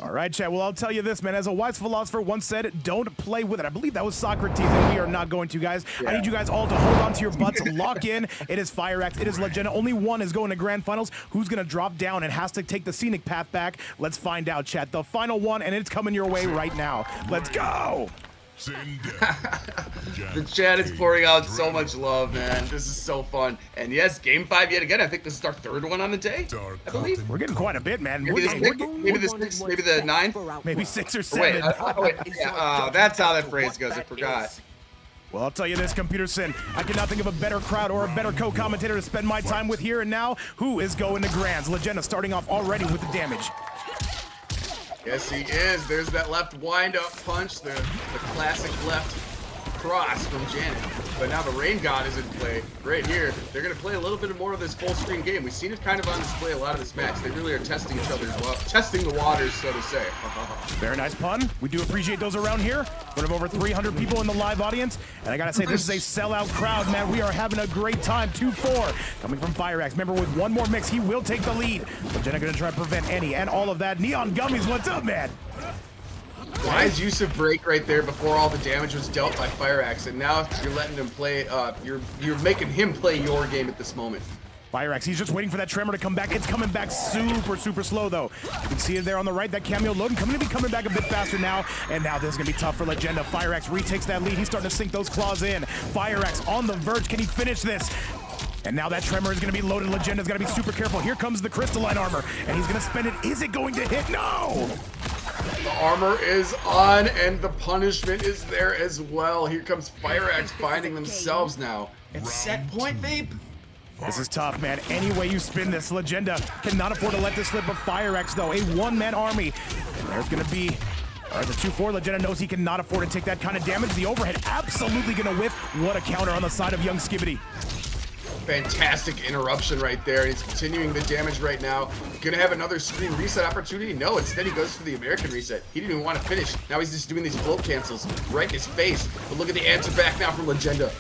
All right, Chad. Well, I'll tell you this, man. As a wise philosopher once said, don't play with it. I believe that was Socrates, and we are not going to, guys. Yeah. I need you guys all to hold on to your butts, lock in. It is FireAxe. It is Legenda. Only one is going to grand finals. Who's going to drop down and has to take the scenic path back? Let's find out, Chad. The final one, and it's coming your way right now. Let's go. The chat is pouring out so much love, man. This is so fun. And yes, game 5 yet again. I think this is our 3rd one on the day, I believe. We're getting quite a bit, man. Maybe the 6th, maybe the 9th. Maybe 6 or 7. Wait, yeah, that's how that phrase goes. I forgot. Well, I'll tell you this, Computer Sin. I cannot think of a better crowd or a better co-commentator to spend my time with here and now. Who is going to Grands? Legenda starting off already with the damage. Yes, he is. There's that left wind-up punch, the classic left cross from Janet. But now the Rain God is in play right here. They're going to play a little bit more of this full-screen game. We've seen it kind of on display a lot of this match. They really are testing each other's testing the waters, so to say. Very nice pun. We do appreciate those around here. We have over 300 people in the live audience. And I got to say, this is a sellout crowd, man. We are having a great time. 2-4 coming from FireAxe. Remember, with one more mix, he will take the lead. But Jenna going to try to prevent any and all of that. Neon Gummies, what's up, man? Wise use of break right there before all the damage was dealt by FireAxe, and now you're letting him play. You're making him play your game at this moment. FireAxe, he's just waiting for that tremor to come back. It's coming back super slow, though. You can see it there on the right, that cameo loading coming back a bit faster now. And now this is going to be tough for Legenda. FireAxe retakes that lead. He's starting to sink those claws in. FireAxe on the verge. Can he finish this? And now that tremor is going to be loaded. Legenda's got to be super careful. Here comes the crystalline armor, and he's going to spend it. Is it going to hit? No! The armor is on, and the punishment is there as well. Here comes FireAxe finding themselves now. It's set point, Vape. This is tough, man. Any way you spin this, Legenda cannot afford to let this slip. But FireAxe, though, a one-man army. And there's going to be... All right, the 2-4. Legenda knows he cannot afford to take that kind of damage. The overhead absolutely going to whiff. What a counter on the side of Young Skibbity. Fantastic interruption right there. He's continuing the damage right now. Gonna have another screen reset opportunity? No, instead he goes for the American reset. He didn't even want to finish. Now he's just doing these float cancels right in his face. But look at the answer back now from Legenda.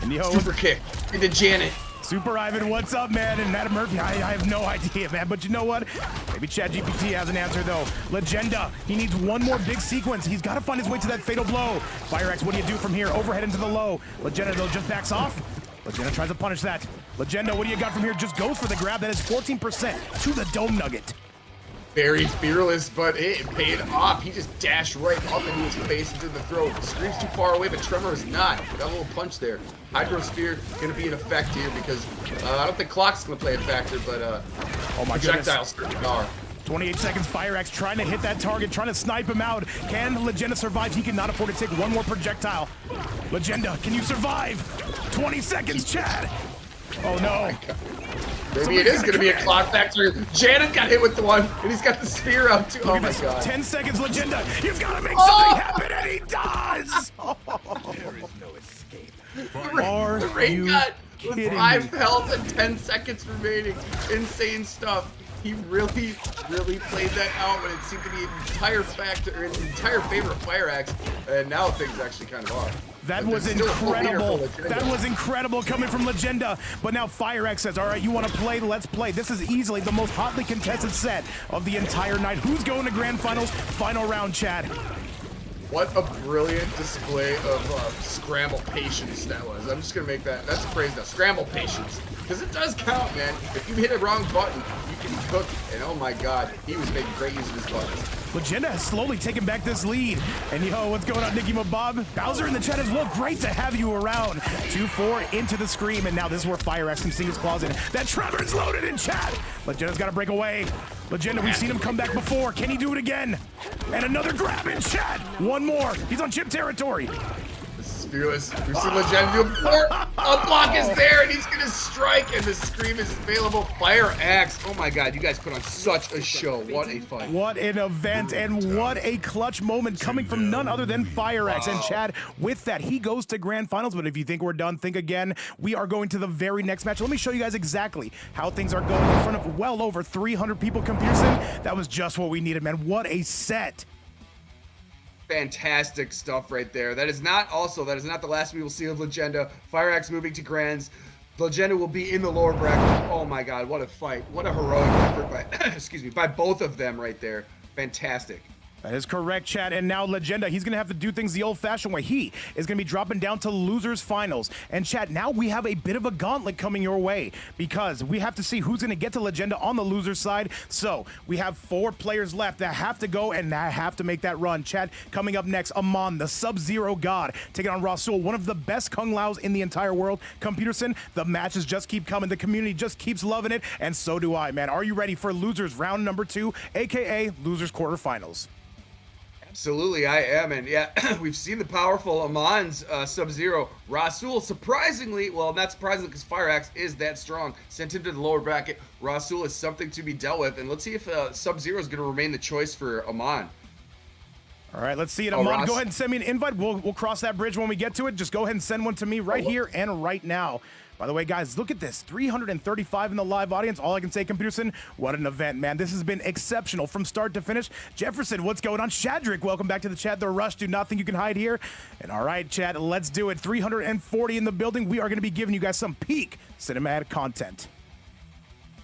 And yo, super kick into Janet. Super Ivan, what's up, man? And Madam Murphy, I have no idea, man. But you know what? Maybe ChatGPT has an answer, though. Legenda, he needs one more big sequence. He's got to find his way to that fatal blow. FireAxe, what do you do from here? Overhead into the low. Legenda, though, just backs off. Legenda tries to punish that. Legenda, what do you got from here? Just goes for the grab. That is 14% to the Dome Nugget. Very fearless, but it paid off. He just dashed right up into his face, into the throat. Scream's too far away, but Tremor is not. Got a little punch there. Hydro Sphere going to be in effect here because I don't think Clock's going to play a factor, but oh my projectiles certainly are. 28 seconds, FireAxe trying to hit that target, trying to snipe him out. Can Legenda survive? He cannot afford to take one more projectile. Legenda, can you survive? 20 seconds, Chad. Oh no. Maybe it is going to be a clock factor. Janet got hit with the one, and he's got the spear out too. Oh my god. 10 seconds, Legenda. You've got to make something happen, and he does. There is no escape. The rain got with 5 health and 10 seconds remaining. Insane stuff. He really played that out when it seemed to be an entire favor of FireAxe, and now things actually kind of are. That was incredible. That was incredible coming from Legenda. But now FireAxe says, all right, you want to play? Let's play. This is easily the most hotly contested set of the entire night. Who's going to grand finals? Final round, Chad. What a brilliant display of scramble patience that was. I'm just going to make that. That's a phrase now. Scramble patience. Because it does count, man. If you hit a wrong button, you can cook. And oh my god, he was making great use of his buttons. Legenda has slowly taken back this lead. And yo, what's going on, Nicky Mabob? Bowser in the chat as well. Great to have you around. 2-4 into the scream. And now this is where FireAxe can sing his claws in. That Trevor's loaded in chat. Legenda's got to break away. Legenda, we've seen him come back before. Can he do it again? And another grab in chat. One more. He's on chip territory. This is fearless. We've seen Legenda do it before. A block is there, and he's going to strike, and the scream is available. FireAxe. Oh my god, you guys put on such a show. What a fight. What an event, and what a clutch moment coming from none other than FireAxe. And Chad, with that, he goes to grand finals. But if you think we're done, think again. We are going to the very next match. Let me show you guys exactly how things are going in front of well over 300 people. Pearson, that was just what we needed, man. What a set. Fantastic stuff right there. That is not the last we will see of Legenda. FireAxe moving to grands. Legenda will be in the lower bracket. Oh my god, what a fight. What a heroic effort by by both of them right there. Fantastic. That is correct, chat. And now Legenda, he's going to have to do things the old-fashioned way. He is going to be dropping down to losers finals. And chat, now we have a bit of a gauntlet coming your way because we have to see who's going to get to Legenda on the losers side. So we have 4 players left that have to go and that have to make that run. Chat, coming up next, Aman, the Sub-Zero God, taking on Rasul, one of the best Kung Laos in the entire world. Computerson, the matches just keep coming. The community just keeps loving it. And so do I, man. Are you ready for losers round number 2, a.k.a. losers quarterfinals? Absolutely, I am, and yeah, we've seen the powerful Aman's Sub-Zero. Rasul, surprisingly, well, not surprisingly because FireAxe is that strong, sent him to the lower bracket. Rasul is something to be dealt with, and let's see if Sub-Zero is going to remain the choice for Aman. All right, let's see it. Aman, go ahead and send me an invite. We'll cross that bridge when we get to it. Just go ahead and send one to me right here and right now. By the way, guys, look at this. 335 in the live audience. All I can say, Computerson, what an event, man. This has been exceptional from start to finish. Jefferson, what's going on? Shadrick, welcome back to the chat. The Rush, do not think you can hide here. And all right, chat, let's do it. 340 in the building. We are going to be giving you guys some peak cinematic content.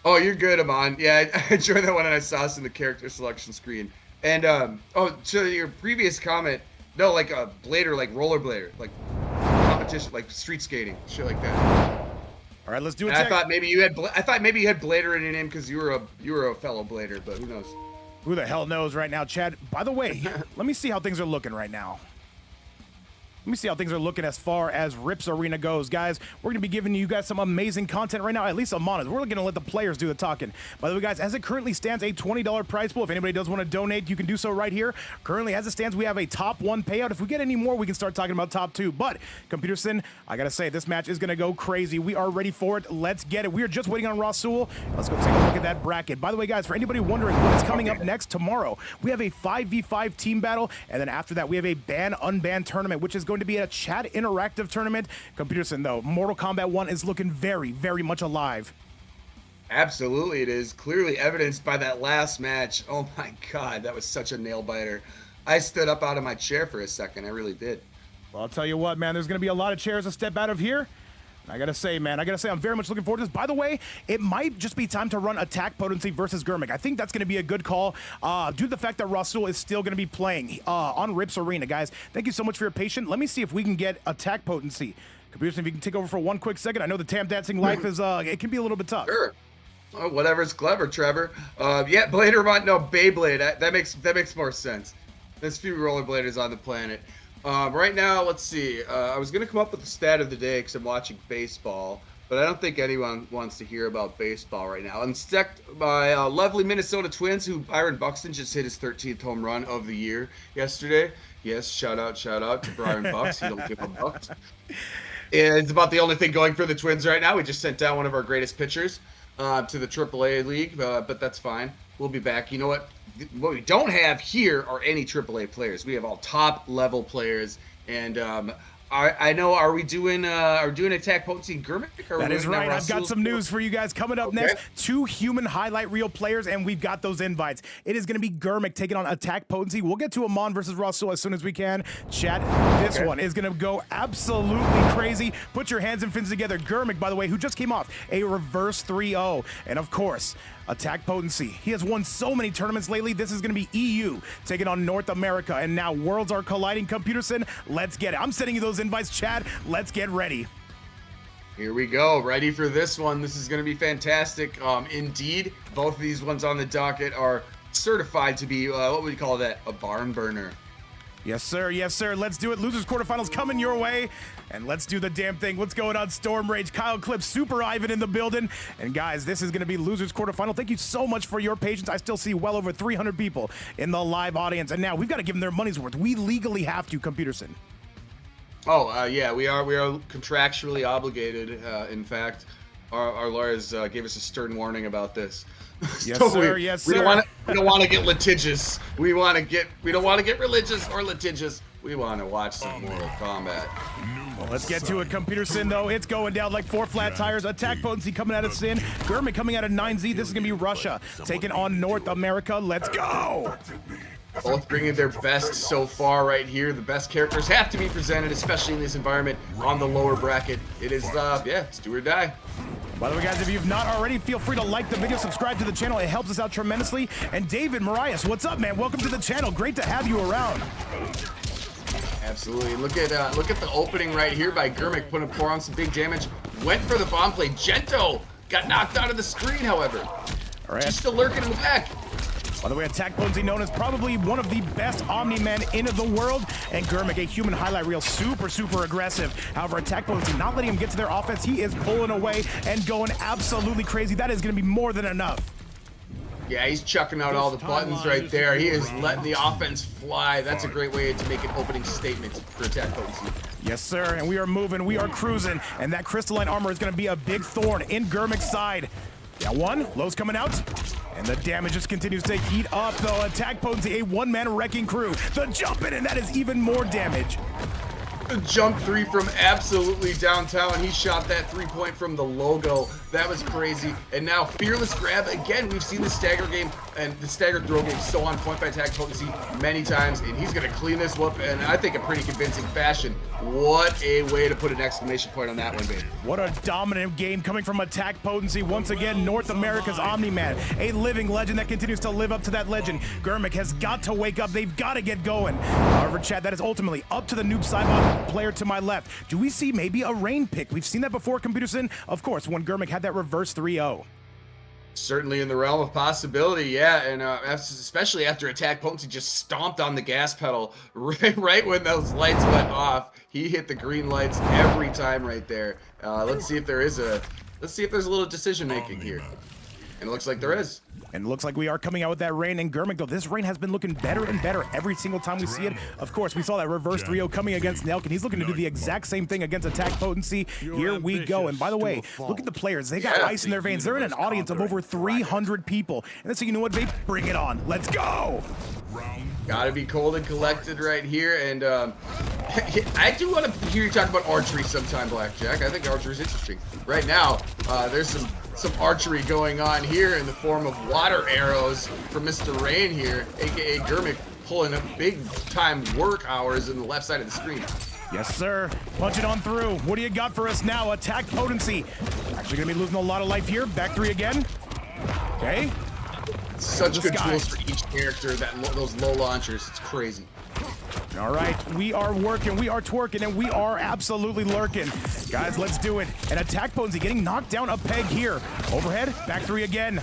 Oh, you're good, Aman. Yeah, I enjoyed that one, and I saw us in the character selection screen. And, oh, to your previous comment, no, like a blader, like rollerblader, like competition, like street skating, shit like that. All right, let's do it. I thought maybe you had Blader in your name because you were a fellow Blader, but who knows? Who the hell knows right now, Chad? By the way, let me see how things are looking right now. Let me see how things are looking as far as Rips Arena goes. Guys, we're going to be giving you guys some amazing content right now, at least Aman is. We're going to let the players do the talking. By the way, guys, as it currently stands, a $20 prize pool. If anybody does want to donate, you can do so right here. Currently, as it stands, we have a top 1 payout. If we get any more, we can start talking about top 2. But, Computerson, I got to say, this match is going to go crazy. We are ready for it. Let's get it. We are just waiting on Rasul. Let's go take a look at that bracket. By the way, guys, for anybody wondering what is coming up next tomorrow, we have a 5v5 team battle. And then after that, we have a ban-unban tournament, which is going to be a chat interactive tournament. Computerson, though, Mortal Kombat 1 is looking very, very much alive. Absolutely, it is. Clearly evidenced by that last match. Oh my God, that was such a nail biter. I stood up out of my chair for a second. I really did. Well, I'll tell you what, man, there's going to be a lot of chairs to step out of here. I gotta say, man, I'm very much looking forward to this. By the way, it might just be time to run AttackPotency versus Germik. I think that's gonna be a good call due to the fact that Rasul is still gonna be playing on Rips Arena. Guys, thank you so much for your patience. Let me see if we can get AttackPotency. Computers, if you can take over for 1 quick second. I know the Tam Dancing life is, it can be a little bit tough. Sure. Oh, whatever's clever, Trevor. Yeah, Blader, no, Beyblade. That makes more sense. There's few rollerbladers on the planet. Right now, let's see. I was going to come up with the stat of the day because I'm watching baseball, but I don't think anyone wants to hear about baseball right now. I'm stuck by lovely Minnesota Twins, who Byron Buxton just hit his 13th home run of the year yesterday. Yes, shout out to Byron Bucks. He don't give a buck. And it's about the only thing going for the Twins right now. We just sent down one of our greatest pitchers to the AAA league, but that's fine. We'll be back. You know what? What we don't have here are any AAA players. We have all top level players, and I know. Are we doing AttackPotency Germik? That is right. I've got some news for you guys coming up next. 2 human highlight reel players, and we've got those invites. It is going to be Germik taking on AttackPotency. We'll get to Aman versus Rasul as soon as we can. Chat, this one is going to go absolutely crazy. Put your hands and fins together. Germik, by the way, who just came off a reverse 3-0. And of course, AttackPotency. He has won so many tournaments lately. This is going to be EU taking on North America. And now worlds are colliding. Computerson, let's get it. I'm sending you those invites, Chad. Let's get ready. Here we go. Ready for this one. This is going to be fantastic. Indeed, both of these ones on the docket are certified to be, what would you call that? A barn burner. Yes, sir. Yes, sir. Let's do it. Losers quarterfinals coming your way. And let's do the damn thing. What's going on? Storm Rage, Kyle Clip, Super Ivan in the building. And guys, this is going to be Losers quarterfinal. Thank you so much for your patience. I still see well over 300 people in the live audience. And now we've got to give them their money's worth. We legally have to, Computerson. Oh, yeah, we are contractually obligated. In fact, our lawyers gave us a stern warning about this. Yes, So sir. Yes, sir. We don't want to get litigious. We don't want to get religious or litigious. We want to watch some Mortal Kombat. Well, let's get to it, Computerson, though. It's going down like 4 flat tires. AttackPotency coming out of Sin. Germik coming out of 9Z. This is going to be Russia taking on North America. Let's go. Both bringing their best so far right here. The best characters have to be presented, especially in this environment on the lower bracket. It is, yeah, it's do or die. By the way, guys, if you've not already, feel free to like the video, subscribe to the channel. It helps us out tremendously. And David Marias, what's up, man? Welcome to the channel. Great to have you around. Absolutely. Look at the opening right here by Germik, pour on some big damage. Went for the bomb play. Gento got knocked out of the screen, however. All right. She's still lurking in the back. By the way, AttackPotency, known as probably one of the best Omni-Men in the world, and Germik, a human highlight reel, super aggressive. However, AttackPotency not letting him get to their offense. He is pulling away and going absolutely crazy. That is going to be more than enough. Yeah, he's chucking out all the buttons right there. He is letting the offense fly. That's a great way to make an opening statement for AttackPotency. Yes, sir, and we are moving, we are cruising, and that crystalline armor is going to be a big thorn in Germik's side. Down one, Low's coming out, and the damage just continues to heat up, though. AttackPotency, a one-man wrecking crew. The jump in, and that is even more damage. The jump three from absolutely downtown. He shot that 3-point from the logo. That was crazy. And now fearless grab again. We've seen the stagger game and the stagger throw game so on point by AttackPotency many times, and he's gonna clean this whoop, and I think a pretty convincing fashion. What a way to put an exclamation point on that one, babe. What a dominant game coming from AttackPotency. Once again, North America's Omni-Man, a living legend that continues to live up to that legend. Germik has got to wake up. They've got to get going. However, Chad, that is ultimately up to the noob Cybot player to my left. Do we see maybe a rain pick? We've seen that before, Computerson. Of course, when Germik had that reverse 3-0. Certainly in the realm of possibility, yeah, and especially after AttackPotency just stomped on the gas pedal right when those lights went off. He hit the green lights every time right there. Let's see if there's a little decision making here, and it looks like there is. And it looks like we are coming out with that rain. And Germik, though, this rain has been looking better and better every single time we see it. Of course, we saw that reverse 3-0 coming against Neelk, and he's looking to do the exact same thing against AttackPotency. Here we go. And by the way, look at the players. They got ice in their veins. They're in an audience of over 300 people. And so, you know what, Vape? Bring it on. Let's go. Gotta be cold and collected right here, and I do want to hear you talk about archery sometime, Blackjack. I think archery is interesting. Right now, there's some archery going on here in the form of water arrows from Mr. Rain here, aka Germik, pulling up big-time work hours in the left side of the screen. Yes, sir. Punch it on through. What do you got for us now? AttackPotency. Actually gonna be losing a lot of life here. Back three again. Okay. Such good tools for each character, those low launchers. It's crazy. All right, we are working, we are twerking, and we are absolutely lurking. Guys, let's do it. And AttackPotency getting knocked down a peg here. Overhead, back three again.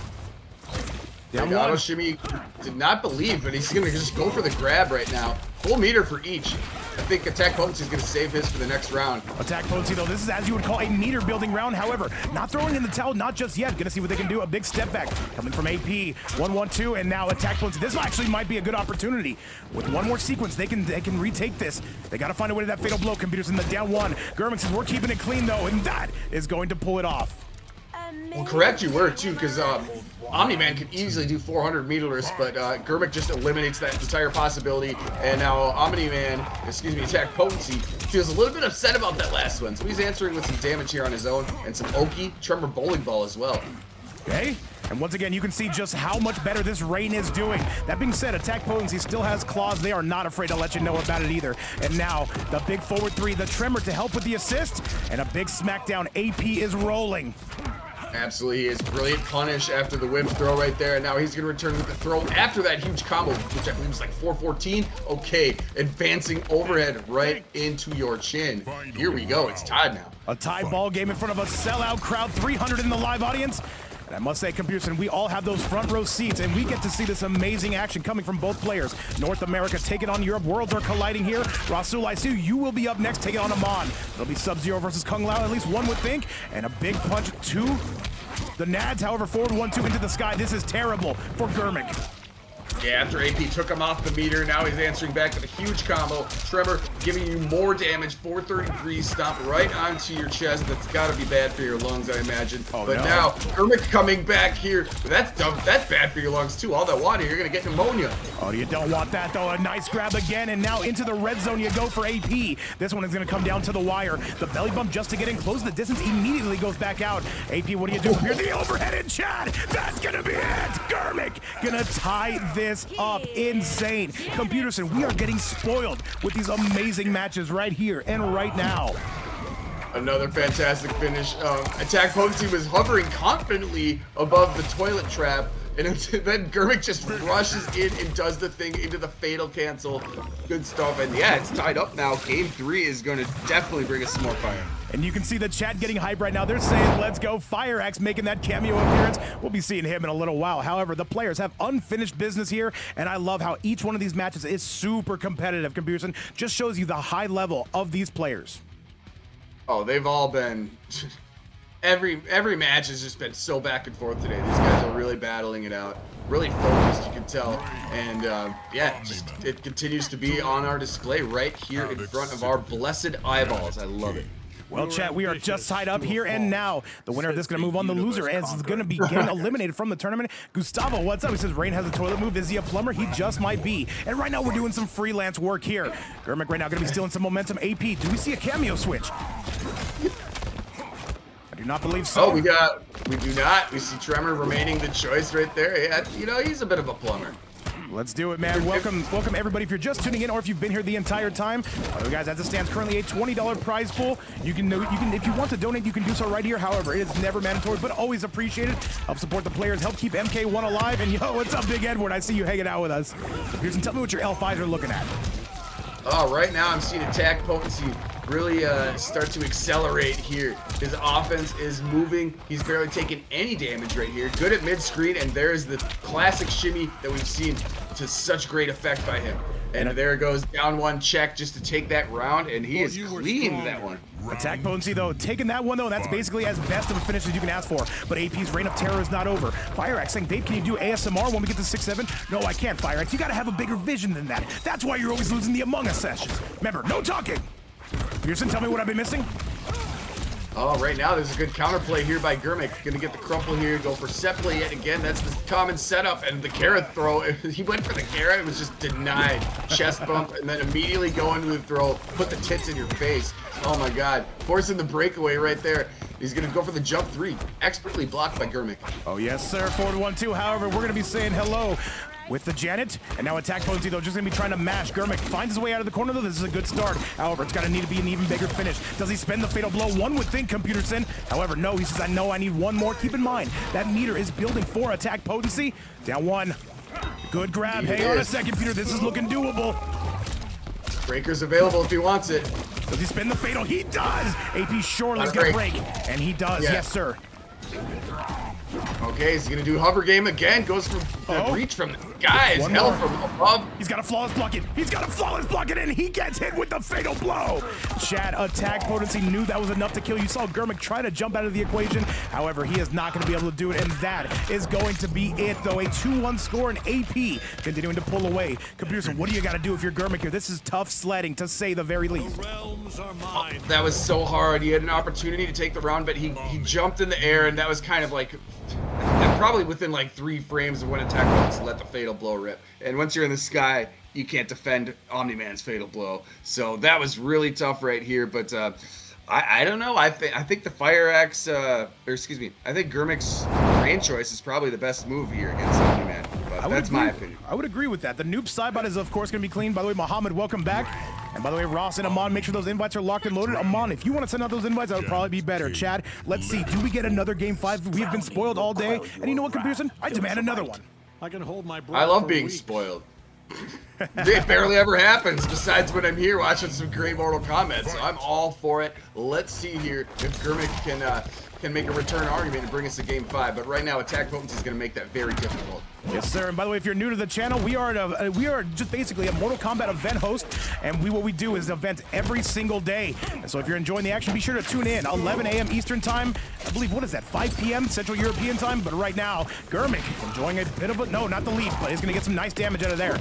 Down one. Shimmy did not believe, but he's going to just go for the grab right now. Full meter for each. I think AttackPotency is going to save his for the next round. AttackPotency, though, this is as you would call a meter building round. However, not throwing in the towel, not just yet. Going to see what they can do. A big step back coming from AP. 1-1-2, and now AttackPotency. This actually might be a good opportunity. With one more sequence, they can retake this. They got to find a way to that fatal blow. Computers in the down one. Germik says we're keeping it clean, though, and that is going to pull it off. Well, correct you were, too, because Omni-Man could easily do 400 meterless, but Germik just eliminates that entire possibility, and now AttackPotency feels a little bit upset about that last one, so he's answering with some damage here on his own, and some Oki Tremor Bowling Ball as well. Okay, and once again, you can see just how much better this rain is doing. That being said, AttackPotency still has claws. They are not afraid to let you know about it either. And now, the big forward three, the Tremor to help with the assist, and a big smackdown. AP is rolling. Absolutely, he is brilliant punish after the whip throw right there, and now he's going to return with the throw after that huge combo, which I believe was like 414. Okay, advancing overhead right into your chin. Here we go, it's tied now. A tie ball game in front of a sellout crowd, 300 in the live audience. And I must say, Computerson, we all have those front row seats, and we get to see this amazing action coming from both players. North America taking on Europe. Worlds are colliding here. Rasul, I see you will be up next, taking on Aman. It'll be Sub-Zero versus Kung Lao, at least one would think. And a big punch to the Nads, however, forward 1-2 into the sky. This is terrible for Germik. Yeah, after AP took him off the meter, now he's answering back with a huge combo. Tremor giving you more damage, 433, stomp right onto your chest. That's got to be bad for your lungs, I imagine. Oh, but no. now, Germik coming back here. That's dumb. That's bad for your lungs, too. All that water, you're going to get pneumonia. Oh, you don't want that, though. A nice grab again, and now into the red zone you go for AP. This one is going to come down to the wire. The belly bump just to get in close. The distance immediately goes back out. AP, what do you do? Here's the overheaded Chad. That's going to be it. Germik going to tie this up. Insane. Computerson, we are getting spoiled with these amazing matches right here and right now. Another fantastic finish. AttackPotency was hovering confidently above the toilet trap, and then Germik just rushes in and does the thing into the fatal cancel. Good stuff, and yeah, it's tied up now. Game 3 is going to definitely bring us some more fire. And you can see the chat getting hype right now. They're saying, let's go. FireAxe making that cameo appearance. We'll be seeing him in a little while. However, the players have unfinished business here, and I love how each one of these matches is super competitive. Comparison just shows you the high level of these players. Oh, they've all been... Every match has just been so back and forth today. These guys are really battling it out. Really focused, you can tell. And yeah, it continues to be on our display right here in front of our blessed eyeballs. I love it. Well, chat, we are just tied up here, and now the winner of this is going to move on. The loser is going to be getting eliminated from the tournament. Gustavo, what's up? He says, Rain has a toilet move. Is he a plumber? He just might be. And right now we're doing some freelance work here. Germik right now going to be stealing some momentum. AP, do we see a cameo switch? I do not believe so. Oh, we do not. We see Tremor remaining the choice right there. Yeah, you know, he's a bit of a plumber. Let's do it, man. Welcome everybody. If you're just tuning in, or if you've been here the entire time, guys, as it stands currently, a $20 prize pool. You can, if you want to donate, you can do so right here. However, it is never mandatory, but always appreciated. Help support the players, help keep MK1 alive. And yo, what's up, Big Edward? I see you hanging out with us. Pearson, tell me what your L5s are looking at. Oh, right now I'm seeing AttackPotency really start to accelerate here. His offense is moving. He's barely taking any damage right here. Good at mid-screen, and there's the classic shimmy that we've seen to such great effect by him. And there goes down one check just to take that round, and he is clean that one. AttackPotency, though, taking that one, though, that's basically as best of a finish as you can ask for. But AP's reign of terror is not over. FireAxe saying, Vape, can you do ASMR when we get to 6-7? No, I can't, FireAxe. You gotta have a bigger vision than that. That's why you're always losing the Among Us sessions. Remember, no talking. Pearson, tell me what I've been missing. Oh, right now there's a good counterplay here by Germik. Gonna get the crumple here, go for set play yet again. That's the common setup, and the carrot throw. He went for the carrot, it was just denied. Chest bump, and then immediately go into the throw, put the tits in your face. Oh my god, forcing the breakaway right there. He's gonna go for the jump 3, expertly blocked by Germik. Oh yes, sir, forward 1-2. However, we're gonna be saying hello with the Janet, and now AttackPotency, though, just gonna be trying to mash. Germik finds his way out of the corner, though. This is a good start. However, it's gonna need to be an even bigger finish. Does he spend the fatal blow? One would think, Computerson. However, no, he says, I know I need one more. Keep in mind, that meter is building for AttackPotency. Down one. Good grab. Hang on a second, Peter. This is looking doable. Breaker's available if he wants it. Does he spin the fatal? He does! AP surely is gonna break. And he does, yes, sir. Okay, he's gonna do hover game again. Goes for the reach from the guys. Hell from above. He's got a flawless block it. He's got a flawless block it, and he gets hit with the fatal blow. Chat, AttackPotency knew that was enough to kill. You saw Germik try to jump out of the equation. However, he is not going to be able to do it, and that is going to be it, though. A 2-1 score, and AP continuing to pull away. Computerson, what do you got to do if you're Germik here? This is tough sledding, to say the very least. That was so hard. He had an opportunity to take the round, but he jumped in the air, and that was kind of like probably within like 3 frames of when AttackPotency let the fatal blow rip. And once you're in the sky, you can't defend Omni-Man's fatal blow. So that was really tough right here. But I don't know. I think the FireAxe, or excuse me, I think Germik's rain choice is probably the best move here against Omni-Man. But that's my opinion. I would agree with that. The noob sidebot is, of course, going to be clean. By the way, Muhammad, welcome back. And by the way, Ross and Aman, make sure those invites are locked and loaded. Aman, if you want to send out those invites, that would probably be better. Chad, let's see. Do we get another game 5? We've been spoiled all day. And you know what, Computerson? I demand another one. I can hold my breath. I love being spoiled. It barely ever happens, besides when I'm here watching some great Mortal Kombat. So I'm all for it. Let's see here if Germik can make a return argument and bring us to game 5. But right now, AttackPotency is going to make that very difficult. Yes, sir. And by the way, if you're new to the channel, we are just basically a Mortal Kombat event host, and what we do is event every single day. And so if you're enjoying the action, be sure to tune in 11 a.m. Eastern time. I believe, what is that, 5 p.m. Central European time? But right now, Germik enjoying a bit of a, no, not the lead, but he's going to get some nice damage out of there.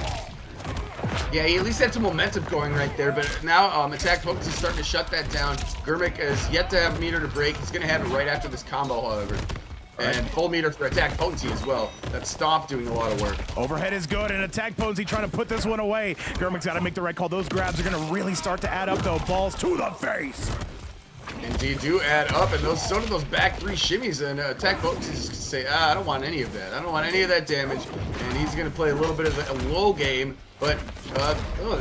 Yeah, he at least had some momentum going right there, but now AttackPotency is starting to shut that down. Germik is yet to have meter to break. He's going to have it right after this combo, however. And full meter for AttackPotency as well. That Stomp doing a lot of work. Overhead is good, and AttackPotency trying to put this one away. Germik's got to make the right call. Those grabs are going to really start to add up, though. Balls to the face. Indeed, do add up, and so do those back 3 shimmies, and AttackPotency just say, I don't want any of that. I don't want any of that damage, and he's going to play a little bit of a low game, but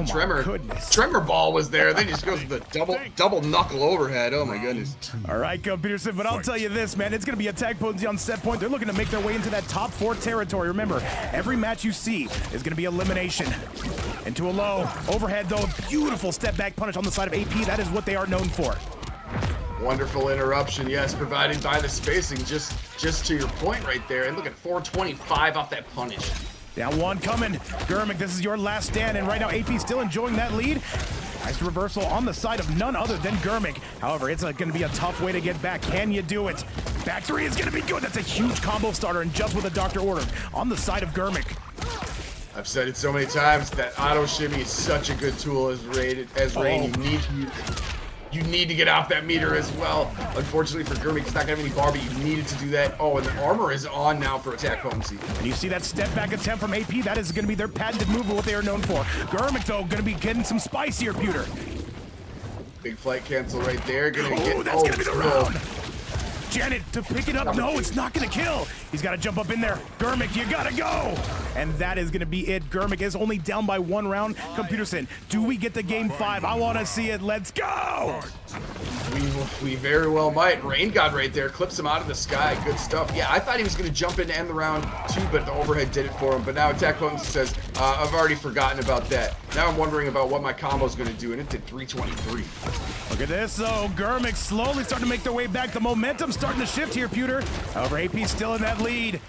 Tremor ball was there. Then he just goes with the double knuckle overhead. Oh my goodness. All right, Peterson, but I'll tell you this, man, it's going to be AttackPotency on set point. They're looking to make their way into that top 4 territory. Remember, every match you see is going to be elimination. Into a low overhead, though, beautiful step back punish on the side of AP. That is what they are known for. Wonderful interruption, yes, provided by the spacing, just to your point right there. And look at 425 off that punish. Down 1 coming. Germik, this is your last stand, and right now AP still enjoying that lead. Nice reversal on the side of none other than Germik. However, it's going to be a tough way to get back. Can you do it? Back 3 is going to be good. That's a huge combo starter, and just with a Doctor order on the side of Germik. I've said it so many times that auto shimmy is such a good tool as Rain. You need to get off that meter as well. Unfortunately for Germik, he's not gonna have any bar, but you needed to do that. Oh, and the armor is on now for AttackPotency. And you see that step back attempt from AP. That is gonna be their patented move of what they are known for. Germik, though, gonna be getting some spice here, Pewter. Big flight cancel right there. That's gonna be the round. Janet to pick it up. No, it's not gonna kill. He's gotta jump up in there. Germik, you gotta go. And that is gonna be it. Germik is only down by 1 round. Peterson, do we get the game 5? I wanna see it. Let's go. We very well might. Rain God right there clips him out of the sky. Good stuff. Yeah, I thought he was gonna jump in to end the round too, but the overhead did it for him. But now AttackPotency says, I've already forgotten about that. Now I'm wondering about what my combo's gonna do, and it did 323. Look at this, though. Germik slowly starting to make their way back. The momentum's starting to shift here, Pewter. However, AP's still in that lead.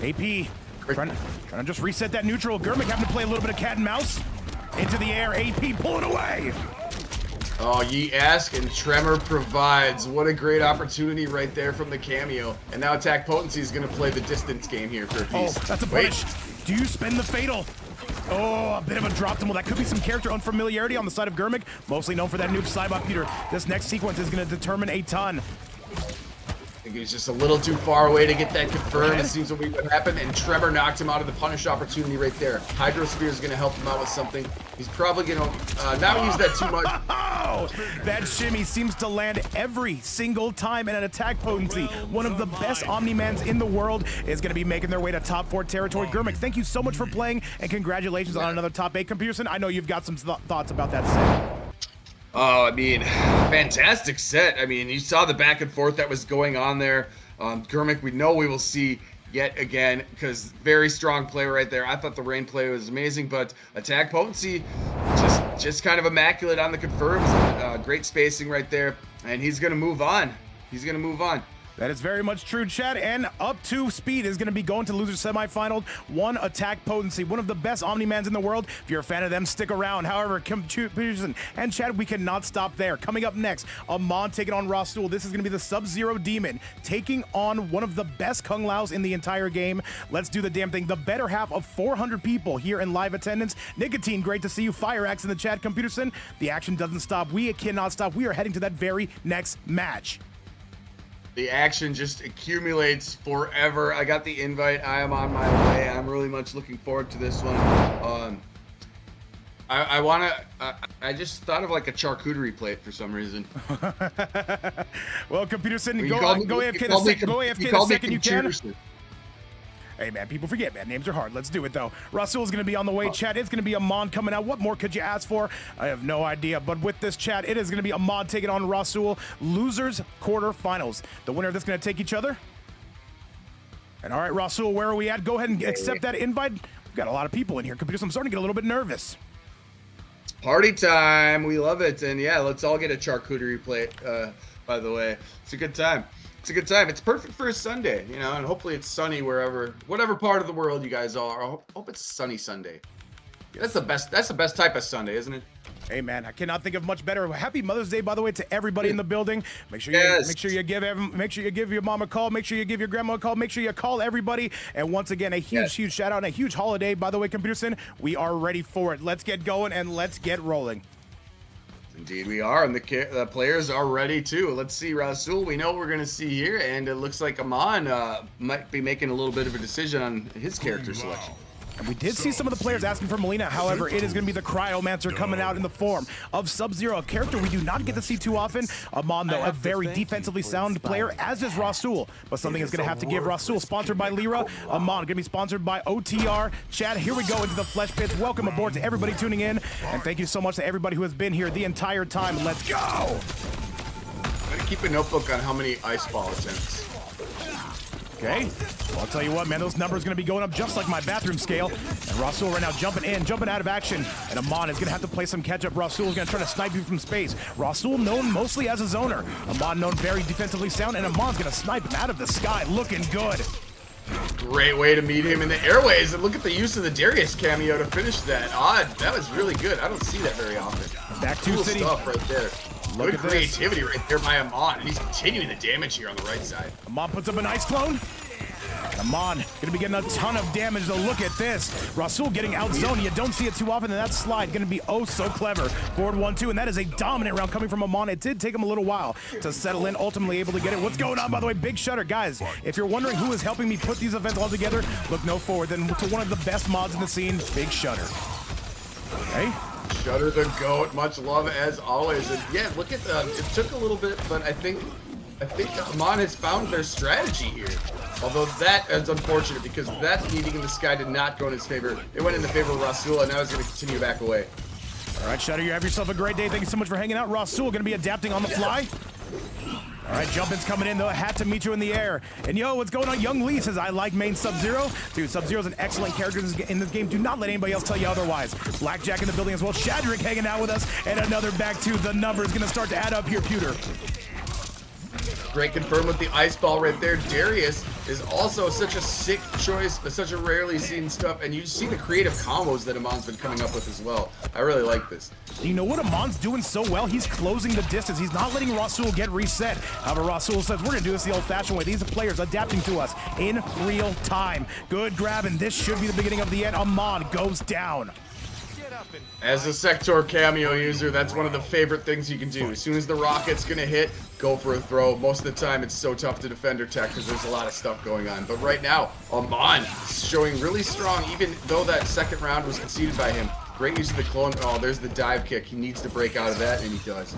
AP trying to just reset that neutral. Germik having to play a little bit of cat and mouse. Into the air, AP pulling away. Oh, ye ask and Tremor provides. What a great opportunity right there from the cameo. And now AttackPotency is going to play the distance game here for a piece. Oh, that's a punish. Do you spend the fatal? Oh, a bit of a drop. Well, that could be some character unfamiliarity on the side of Germik. Mostly known for that noob Cybot, Peter. This next sequence is going to determine a ton. I think he was just a little too far away to get that confirmed. It seems to be what happened, and Tremor knocked him out of the punish opportunity right there. Hydrosphere is going to help him out with something. He's probably going to not use that too much. Oh, that shimmy seems to land every single time, and an AttackPotency, one of the best Omni-Mans in the world, is going to be making their way to top 4 territory. Germik, thank you so much for playing, and congratulations on another top 8. Peterson, I know you've got some thoughts about that set. Oh, I mean, fantastic set. I mean, you saw the back and forth that was going on there. Germik, we know we will see yet again, because very strong play right there. I thought the Rain play was amazing, but AttackPotency just kind of immaculate on the confirms. Great spacing right there, and he's going to move on. He's going to move on. That is very much true, Chad, and up to speed is going to be going to loser semifinal. 1 AttackPotency, one of the best Omni-Mans in the world. If you're a fan of them, stick around. However, Peterson and Chad, we cannot stop there. Coming up next, Aman taking on Rassul. This is going to be the Sub-Zero Demon taking on one of the best Kung Laos in the entire game. Let's do the damn thing. The better half of 400 people here in live attendance. Nicotine, great to see you. FireAxe in the chat. Peterson, the action doesn't stop. We cannot stop. We are heading to that very next match. The action just accumulates forever. I got the invite. I am on my way. I'm really much looking forward to this one. I just thought of like a charcuterie plate for some reason. Well, Peterson, go AFK the second you can. Hey, man, people forget, man. Names are hard. Let's do it, though. Rasul is going to be on the way, chat. It's going to be Aman coming out. What more could you ask for? I have no idea. But with this, chat, it is going to be Aman taking on Rasul. Losers quarterfinals. The winner of this is going to take each other. And all right, Rasul, where are we at? Go ahead and accept that invite. We've got a lot of people in here. Computer, I'm starting to get a little bit nervous. Party time. We love it. And yeah, let's all get a charcuterie plate, by the way. It's a good time. It's a good time. It's perfect for a Sunday, you know, and hopefully it's sunny whatever part of the world you guys are. I hope it's a sunny Sunday. That's the best type of Sunday, isn't it? Hey man, I cannot think of much better. Happy Mother's Day, by the way, to everybody in the building. Make sure you give your mom a call. Make sure you give your grandma a call. Make sure you call everybody. And once again, a huge shout out and a huge holiday. By the way, Peterson, we are ready for it. Let's get going and let's get rolling. Indeed we are, and the players are ready too. Let's see, Rasul, we know what we're going to see here, and it looks like Aman might be making a little bit of a decision on his character selection. And we did see some of the players asking for Melina. However, it is going to be the Cryomancer coming out in the form of Sub-Zero, a character we do not get to see too often. Aman, though, a very defensively sound player, as is Rasul. But something is going to have to give. Rasul, sponsored by Lyra. Aman, going to be sponsored by OTR. Chad, here we go into the Flesh Pits. Welcome aboard to everybody tuning in. And thank you so much to everybody who has been here the entire time. Let's go! I'm going to keep a notebook on how many ice ball attempts. Okay, well, I'll tell you what, man, those numbers are going to be going up just like my bathroom scale. And Rasul right now jumping in, jumping out of action. And Aman is going to have to play some catch-up. Rasul is going to try to snipe you from space. Rasul known mostly as a zoner. Aman known very defensively sound, and Aman's going to snipe him out of the sky. Looking good. Great way to meet him in the airways. And look at the use of the Darius cameo to finish that. Odd, that was really good. I don't see that very often. Back to cool City. Stuff right there. Look Good at creativity right there by Aman, and he's continuing the damage here on the right side. Aman puts up an ice clone. Aman gonna be getting a ton of damage, though. Look at this. Rasul getting outzoned. You don't see it too often, and that slide gonna be oh so clever. Forward 1-2, and that is a dominant round coming from Aman. It did take him a little while to settle in, ultimately able to get it. What's going on, by the way? Big Shutter. Guys, if you're wondering who is helping me put these events all together, look no forward than to one of the best mods in the scene, Big Shutter. Okay. Shutter the GOAT, much love as always. And yeah, look at it took a little bit, but I think Aman has found their strategy here. Although that is unfortunate because that meeting in the sky did not go in his favor. It went in the favor of Rasul, and now he's going to continue to back away. All right, Shutter, you have yourself a great day. Thank you so much for hanging out. Rasul going to be adapting on the fly. All right, Jumpin's coming in, though. I had to meet you in the air. And yo, what's going on? Young Lee says, I like main Sub-Zero. Dude, Sub-Zero's an excellent character in this game. Do not let anybody else tell you otherwise. Blackjack in the building as well. Shadrick hanging out with us. And another back to the numbers going to start to add up here, Pewter. Great confirm with the ice ball right there. Darius is also such a sick choice, but such a rarely seen stuff. And you see the creative combos that Aman's been coming up with as well. I really like this. You know what Aman's doing so well? He's closing the distance. He's not letting Rasul get reset. However, Rasul says, we're going to do this the old-fashioned way. These are players adapting to us in real time. Good grab, and this should be the beginning of the end. Aman goes down. As a Sector cameo user, that's one of the favorite things you can do. As soon as the rocket's gonna hit, go for a throw. Most of the time, it's so tough to defend or tech because there's a lot of stuff going on. But right now, Aman is showing really strong, even though that second round was conceded by him. Great use of the clone. Oh, there's the dive kick. He needs to break out of that, and he does.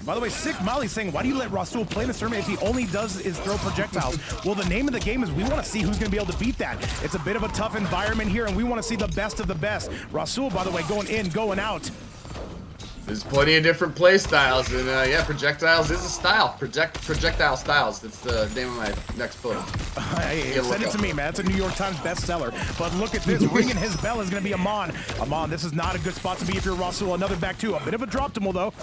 By the way, Sick Molly's saying, why do you let Rasul play in this tournament if he only does is throw projectiles? Well, the name of the game is we want to see who's going to be able to beat that. It's a bit of a tough environment here, and we want to see the best of the best. Rasul, by the way, going in, going out. There's plenty of different play styles, and yeah, projectiles is a style. Projectile styles. That's the name of my next book. Hey, send it to me, man. That's a New York Times bestseller. But look at this. Ringing his bell is going to be Aman. Aman, this is not a good spot to be if you're Rasul. Another back two. A bit of a drop to him, though.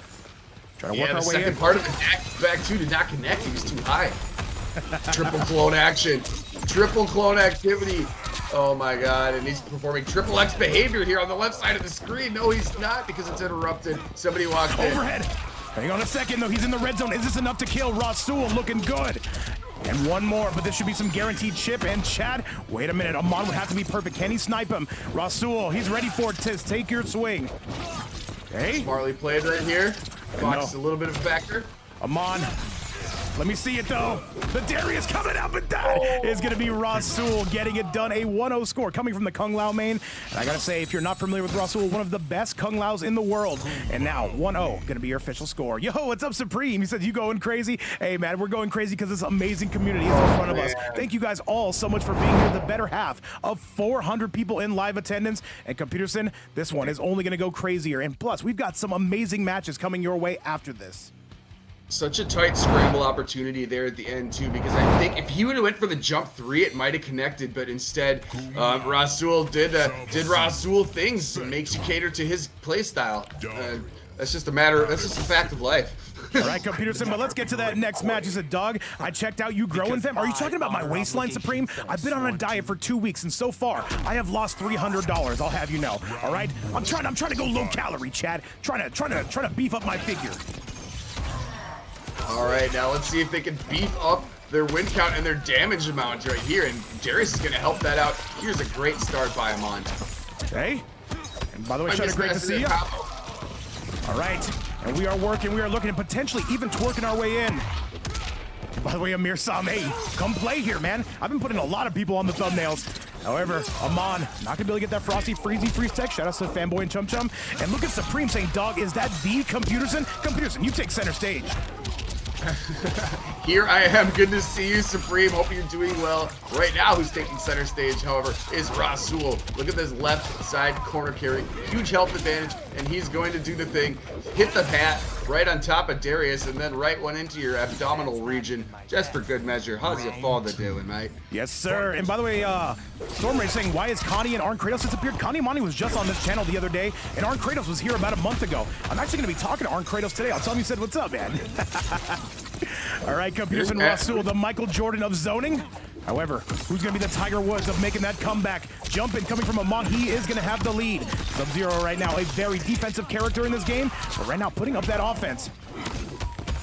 Trying to work our way in. The second part of the back two did not connect. He was too high. Triple clone action. Triple clone activity. Oh my god, and he's performing triple X behavior here on the left side of the screen. No, he's not because it's interrupted. Somebody walked in. Overhead. Hang on a second, though. He's in the red zone. Is this enough to kill? Rasul looking good. And one more, but this should be some guaranteed chip. And Chad, wait a minute. Aman would have to be perfect. Can he snipe him? Rasul, he's ready for it. Tiz, take your swing. Okay. Smartly played right here. Fox a little bit of a factor. Aman. Let me see it, though. The Darius coming up, and that is going to be Rasul getting it done. A 1-0 score coming from the Kung Lao main. And I got to say, if you're not familiar with Rasul, one of the best Kung Laos in the world. And now, 1-0 going to be your official score. Yo, what's up, Supreme? He said, you going crazy? Hey, man, we're going crazy because this amazing community is in front of us. Thank you guys all so much for being here. The better half of 400 people in live attendance. And Computerson, this one is only going to go crazier. And plus, we've got some amazing matches coming your way after this. Such a tight scramble opportunity there at the end too, because I think if he would have went for the jump three, it might have connected, but instead, Rasul did Rasul things. It makes you cater to his play style. That's just a fact of life. All right, Computerson, but let's get to that next match. He said, Doug, I checked out you growing them. Are you talking about my waistline, Supreme? I've been on a diet for 2 weeks, and so far, I have lost $300. I'll have you know. All right, I'm trying to go low calorie, Chad. Trying to beef up my figure. All right, now let's see if they can beef up their win count and their damage amount right here. And Darius is going to help that out. Here's a great start by Aman. Okay. And by the way, Shutter, great to see you. All right. And we are working. We are looking at potentially even twerking our way in. By the way, Amir Sam, hey, come play here, man. I've been putting a lot of people on the thumbnails. However, Aman not gonna be able to get that Frosty Freezy freeze tech. Shout out to Fanboy and Chum Chum. And look at Supreme saying, dog, is that the Computerson? Computerson, you take center stage. Here I am. Good to see you, Supreme. Hope you're doing well. Right now, who's taking center stage, however, is Rasul. Look at this left side corner carry. Huge health advantage, and he's going to do the thing. Hit the hat right on top of Darius, and then right one into your abdominal region, just for good measure. How's your father doing, mate? Yes, sir. And by the way, Stormray saying, why is Connie and Arn Kratos disappeared? Connie Amani was just on this channel the other day, and Arn Kratos was here about a month ago. I'm actually going to be talking to Arn Kratos today. I'll tell him you said, what's up, man? All right, Computerson Rasul, the Michael Jordan of zoning. However, who's going to be the Tiger Woods of making that comeback? Jumping, coming from Aman, he is going to have the lead. Sub-Zero right now, a very defensive character in this game, but right now putting up that offense.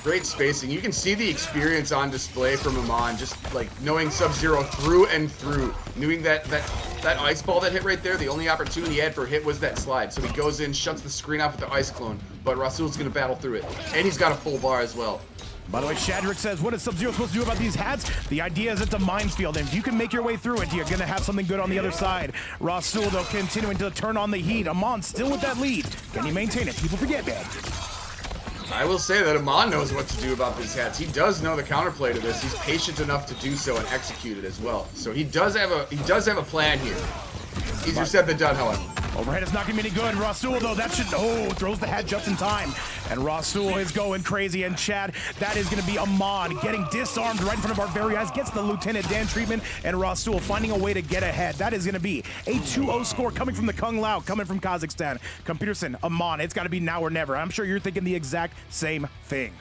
Great spacing. You can see the experience on display from Aman, just like knowing Sub-Zero through and through. Knowing that ice ball that hit right there, the only opportunity he had for a hit was that slide. So he goes in, shuts the screen off with the ice clone, but Rasul's going to battle through it. And he's got a full bar as well. By the way, Shadrick says, what is Sub-Zero supposed to do about these hats? The idea is it's a minefield, and if you can make your way through it, you're going to have something good on the other side. Rasul, though, continuing to turn on the heat. Aman still with that lead. Can he maintain it? People forget, man. I will say that Aman knows what to do about these hats. He does know the counterplay to this. He's patient enough to do so and execute it as well. So he does have a plan here. Easier said than done, however. Overhead is not going to be any good. Rasul, though, that should... Oh, throws the hat just in time. And Rasul is going crazy. And Chad, that is going to be Aman getting disarmed right in front of our very eyes. Gets the Lieutenant Dan treatment. And Rasul finding a way to get ahead. That is going to be a 2-0 score coming from the Kung Lao, coming from Kazakhstan. Computerson, Aman, it's got to be now or never. I'm sure you're thinking the exact same thing.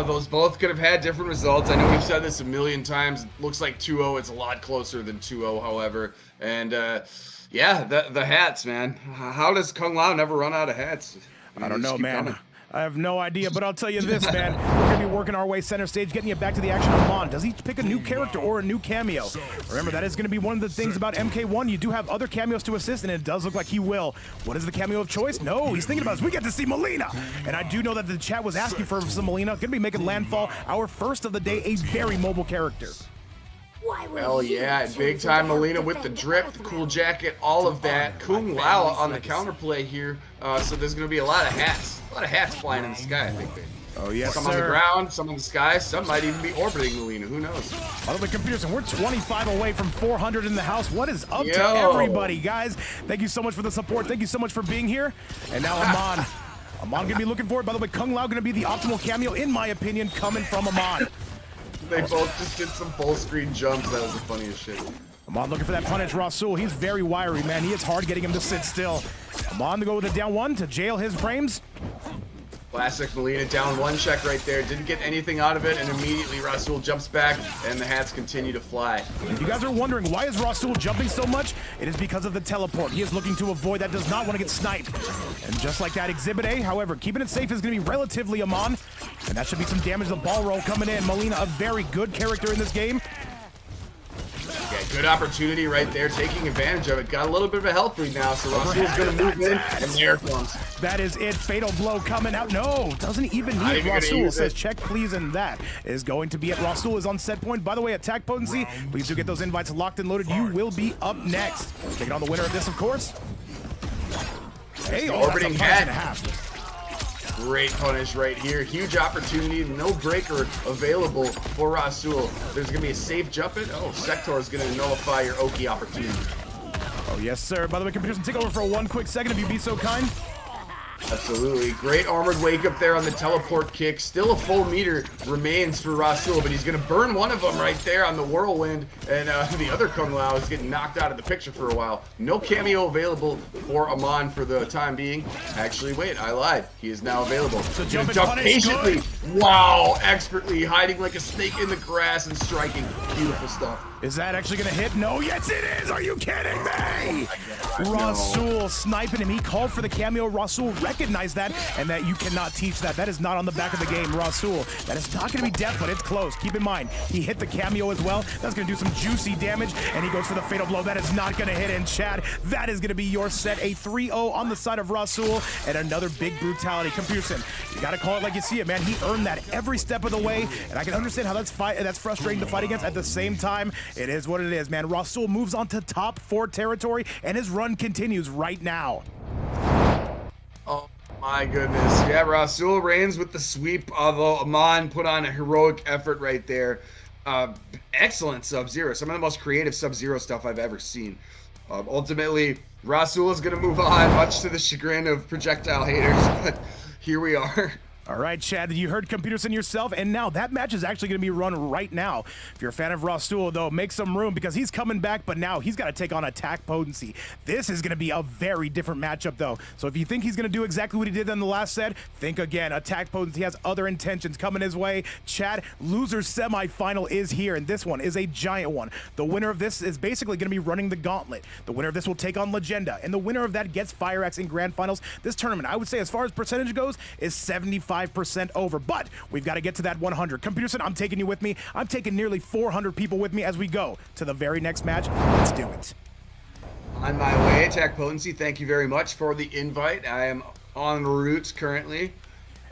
Those both could have had different results. I know we've said this a million times. Looks like 2-0. It's a lot closer than 2-0, however. And, yeah, the hats, man. How does Kung Lao never run out of hats? I don't know, man. Coming. I have no idea, but I'll tell you this, man. We're going to be working our way center stage, getting you back to the action of Aman. Does he pick a new character or a new cameo? Remember, that is going to be one of the things about MK1. You do have other cameos to assist, and it does look like he will. What is the cameo of choice? No, he's thinking about this. We get to see Melina. And I do know that the chat was asking for some Melina. Going to be making landfall, our first of the day, a very mobile character. Well, yeah, big time Melina with the drip, the cool jacket, all of that. Kung Lao on the counterplay here, so there's going to be a lot of hats. A lot of hats flying in the sky, I think. Oh, yes, some on the ground, some in the sky, some might even be orbiting Melina. Who knows? By the way, Computerson, we're 25 away from 400 in the house. What is up to everybody, guys? Thank you so much for the support. Thank you so much for being here. And now Aman. Aman going to be looking for it. By the way, Kung Lao going to be the optimal cameo, in my opinion, coming from Aman. They both just did some full screen jumps. That was the funniest shit. Aman looking for that punish. Rasul, he's very wiry, man. He is hard getting him to sit still. Aman to go with a down one to jail his frames. Classic Melina down one check right there. Didn't get anything out of it, and immediately Rasul jumps back, and the hats continue to fly. If you guys are wondering why is Rasul jumping so much, it is because of the teleport. He is looking to avoid that, does not want to get sniped. And just like that, Exhibit A, however, keeping it safe is going to be relatively Aman. And that should be some damage. The ball roll coming in. Melina, a very good character in this game. Yeah, good opportunity right there, taking advantage of it. Got a little bit of a health lead now, so Rasul's going to move in, and there it comes. That is it. Fatal blow coming out. No, doesn't even need it. Rasul says check, please, and that is going to be it. Rasul is on set point. By the way, AttackPotency, please do get those invites locked and loaded. You will be up next. Taking on the winner of this, of course. Hey, orbiting hat. Great punish right here. Huge opportunity. No breaker available for Rasul. There's going to be a safe jump in. Oh, Sector is going to nullify your Oki opportunity. Oh, yes, sir. By the way, Computerson, take over for 1 quick second if you'd be so kind. Absolutely. Great armored wake up there on the teleport kick. Still a full meter remains for Rasul, but he's going to burn one of them right there on the whirlwind. And the other Kung Lao is getting knocked out of the picture for a while. No cameo available for Aman for the time being. Actually, wait, I lied. He is now available. So jump patiently. Good. Wow, expertly hiding like a snake in the grass and striking. Beautiful stuff. Is that actually going to hit? No, yes it is. Are you kidding me? Rasul sniping him. He called for the cameo. Rasul recognize that and that you cannot teach that. That is not on the back of the game. Rasul, that is not going to be death, but it's close. Keep in mind, he hit the cameo as well. That's going to do some juicy damage, and he goes for the fatal blow. That is not going to hit in, Chad. That is going to be your set. A 3-0 on the side of Rasul, and another big brutality. Computerson, you got to call it like you see it, man. He earned that every step of the way, and I can understand how that's frustrating to fight against. At the same time, it is what it is, man. Rasul moves on to top 4 territory, and his run continues right now. Oh my goodness. Yeah, Rasul reigns with the sweep, although Aman put on a heroic effort right there. Excellent Sub-Zero. Some of the most creative Sub-Zero stuff I've ever seen. Ultimately, Rasul is going to move on, much to the chagrin of projectile haters, but here we are. All right, Chad, you heard Computerson yourself, and now that match is actually going to be run right now. If you're a fan of Rasul, though, make some room because he's coming back, but now he's got to take on AttackPotency. This is going to be a very different matchup, though. So if you think he's going to do exactly what he did in the last set, think again. AttackPotency has other intentions coming his way. Chad, loser's semifinal is here, and this one is a giant one. The winner of this is basically going to be running the gauntlet. The winner of this will take on Legenda, and the winner of that gets FireAxe in grand finals. This tournament, I would say, as far as percentage goes, is 75% over, but we've got to get to that 100. Computerson, I'm taking you with me. I'm taking nearly 400 people with me as we go to the very next match. Let's do it. On my way, AttackPotency, thank you very much for the invite. I am en route currently,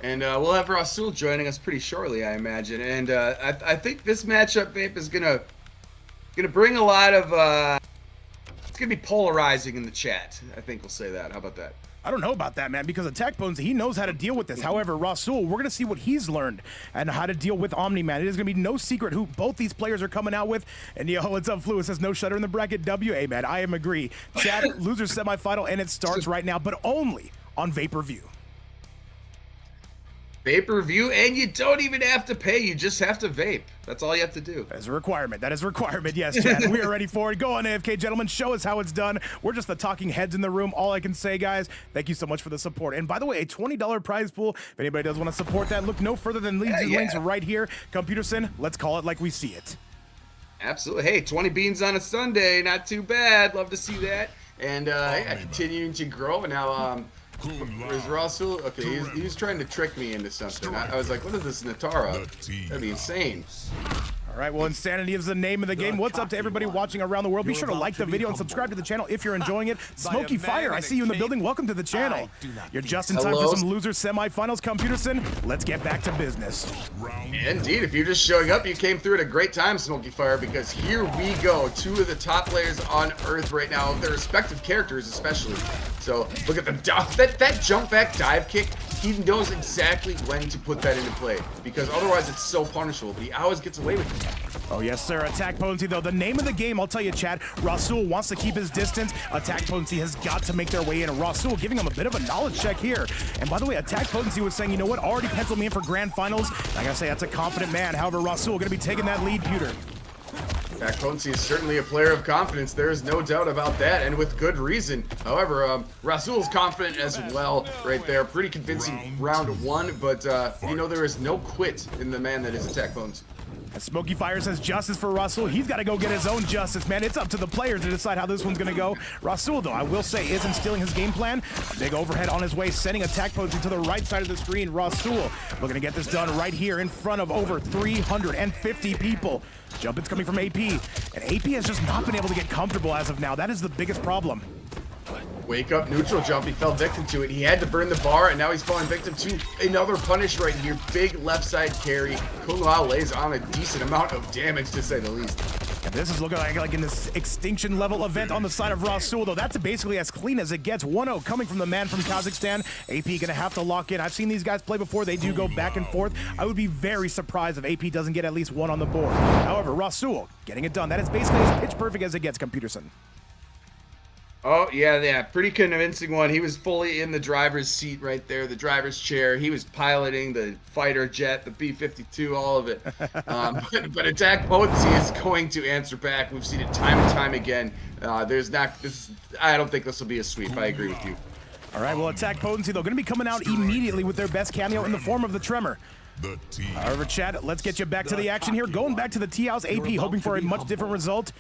and we'll have Rasul joining us pretty shortly, I imagine. And I think this matchup, Vape, is gonna bring a lot of it's gonna be polarizing in the chat. I think we'll say that. How about that? I don't know about that, man, because AttackPotency, he knows how to deal with this. However, Rasul, we're going to see what he's learned and how to deal with Omni-Man. It is going to be no secret who both these players are coming out with. And yo, what's up, Flu? It says no shutter in the bracket. WA, man, I am agree. Chad, loser semifinal, and it starts right now, but only on Vapor-View. Vapor-View, and you don't even have to pay. You just have to vape. That's all you have to do. That is a requirement. That is a requirement. Yes, Chad. We are ready for it. Go on, AFK, gentlemen. Show us how it's done. We're just the talking heads in the room. All I can say, guys, thank you so much for the support. And by the way, a $20 prize pool. If anybody does want to support that, look no further than these links right here. Computerson, let's call it like we see it. Absolutely. Hey, 20 beans on a Sunday. Not too bad. Love to see that. And yeah, continuing to grow. Now, is Rasul? Okay, he was trying to trick me into something. I was like, what is this Natara? That'd be insane. All right, well, insanity is the name of the game. What's up to everybody watching around the world? Be sure to like the video and subscribe to the channel if you're enjoying it. Smoky Fire, I see you in the building. Welcome to the channel. You're just in time for some loser semifinals. Computerson, let's get back to business. Indeed, if you're just showing up, you came through at a great time, Smoky Fire, because here we go. Two of the top players on Earth right now, their respective characters especially. So look at that jump back dive kick. He knows exactly when to put that into play because otherwise it's so punishable, but he always gets away with it. Oh, yes, sir. AttackPotency, though. The name of the game, I'll tell you, Chad, Rasul wants to keep his distance. AttackPotency has got to make their way in. Rasul giving him a bit of a knowledge check here. And by the way, AttackPotency was saying, you know what, already penciled me in for grand finals. I gotta say, that's a confident man. However, Rasul going to be taking that lead, Pewter. AttackPotency is certainly a player of confidence. There is no doubt about that, and with good reason. However, Rasul's confident as well right there. Pretty convincing round one, but you know, there is no quit in the man that is AttackPotency. As Smoky Fire says justice for Rasul, he's got to go get his own justice, man. It's up to the players to decide how this one's going to go. Rasul, though, I will say, is instilling his game plan. A big overhead on his way, sending AttackPotency to the right side of the screen. Rasul looking to get this done right here in front of over 350 people. Jumping's coming from AP, and AP has just not been able to get comfortable as of now. That is the biggest problem. Wake up, neutral jump. He fell victim to it. He had to burn the bar, and now he's falling victim to another punish right here. Big left side carry. Kung Lao lays on a decent amount of damage, to say the least. And this is looking like in this extinction level event on the side of Rasul, though. That's basically as clean as it gets. 1-0 coming from the man from Kazakhstan. AP gonna have to lock in. I've seen these guys play before. They do go back and forth. I would be very surprised if AP doesn't get at least one on the board. However, Rasul getting it done. That is basically as pitch perfect as it gets, Computerson. Oh, yeah, pretty convincing one. He was fully in the driver's seat right there, the driver's chair. He was piloting the fighter jet, the B-52, all of it. But AttackPotency is going to answer back. We've seen it time and time again. I don't think this will be a sweep. I agree with you. All right, well, AttackPotency, though, going to be coming out immediately with their best cameo in the form of the Tremor. However, Chad, let's get you back to the action here. Going back to the T House, AP hoping for a much different result.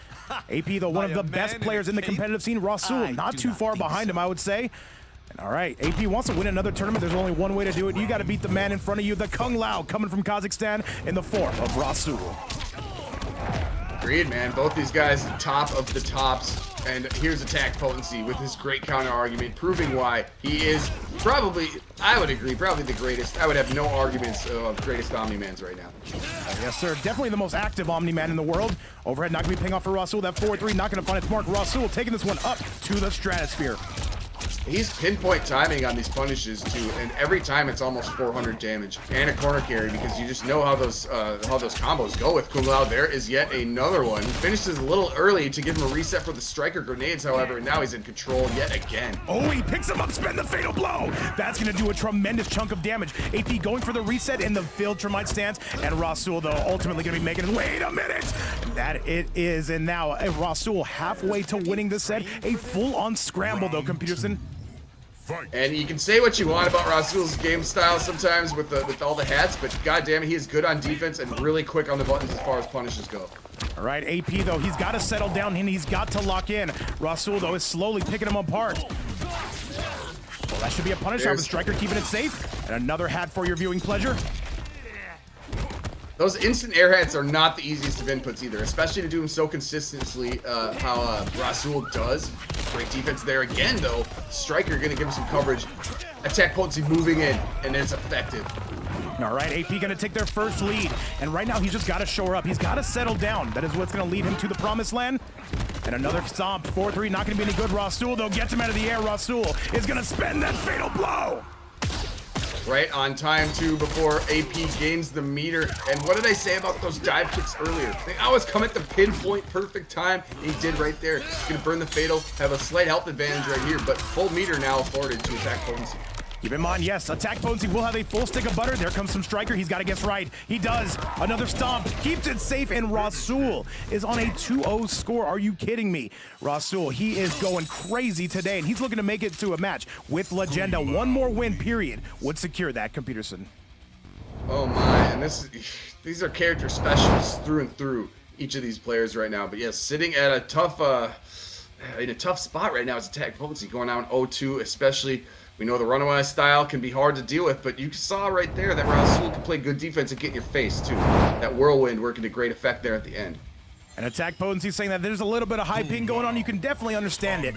AP, though, one of the best players in the competitive scene. Rasul, not too far behind him, I would say. All right, AP wants to win another tournament. There's only one way to do it. You got to beat the man in front of you, the Kung Lao, coming from Kazakhstan in the form of Rasul. Agreed, man. Both these guys, top of the tops. And here's AttackPotency with his great counter argument, proving why he is probably, I would agree, probably the greatest. I would have no arguments of greatest Omni-Mans right now. Yes, sir. Definitely the most active Omni-Man in the world. Overhead not going to be paying off for Rasul. That 4-3 not going to find its mark. Rasul taking this one up to the stratosphere. He's pinpoint timing on these punishes too, and every time it's almost 400 damage and a corner carry because you just know how those combos go with Kung Lao. There is yet another one. Finishes a little early to give him a reset for the striker grenades, however, and now he's in control yet again. Oh, he picks him up, spend the fatal blow. That's going to do a tremendous chunk of damage. AP going for the reset in the Viltrumite stance, and Rasul though ultimately going to be making it. Wait a minute, that it is, and now Rasul halfway to winning the set. A full-on scramble though, Computerson. And you can say what you want about Rasul's game style sometimes with all the hats, but goddamn it, he is good on defense and really quick on the buttons as far as punishes go. All right, AP though, he's got to settle down and he's got to lock in. Rasul though is slowly picking him apart. Well, that should be a punish on the striker, keeping it safe. And another hat for your viewing pleasure. Those instant air hats are not the easiest of inputs either, especially to do them so consistently how Rasul does. Great defense there again, though. Striker going to give him some coverage. AttackPotency moving in, and it's effective. All right, AP going to take their first lead. And right now, he's just got to shore up. He's got to settle down. That is what's going to lead him to the promised land. And another stomp. 4-3, not going to be any good. Rasul, though, gets him out of the air. Rasul is going to spend that fatal blow. Right on time, too, before AP gains the meter. And what did I say about those dive kicks earlier? They always come at the pinpoint perfect time. He did right there. He's going to burn the fatal, have a slight health advantage right here, but full meter now afforded to AttackPotency. Keep in mind, yes, AttackPotency will have a full stick of butter. There comes some striker. He's got to guess right. He does. Another stomp. Keeps it safe, and Rasul is on a 2-0 score. Are you kidding me? Rasul, he is going crazy today, and he's looking to make it to a match with Legenda. One more win, period, would secure that, Computerson. Oh, my. And these are character specialists through and through, each of these players right now. But, yes, sitting at a tough spot right now is AttackPotency, going out 0-2, especially. We know the runaway style can be hard to deal with, but you saw right there that Rasul can play good defense and get in your face, too. That whirlwind working to great effect there at the end. And AttackPotency saying that there's a little bit of high ping going on. You can definitely understand it.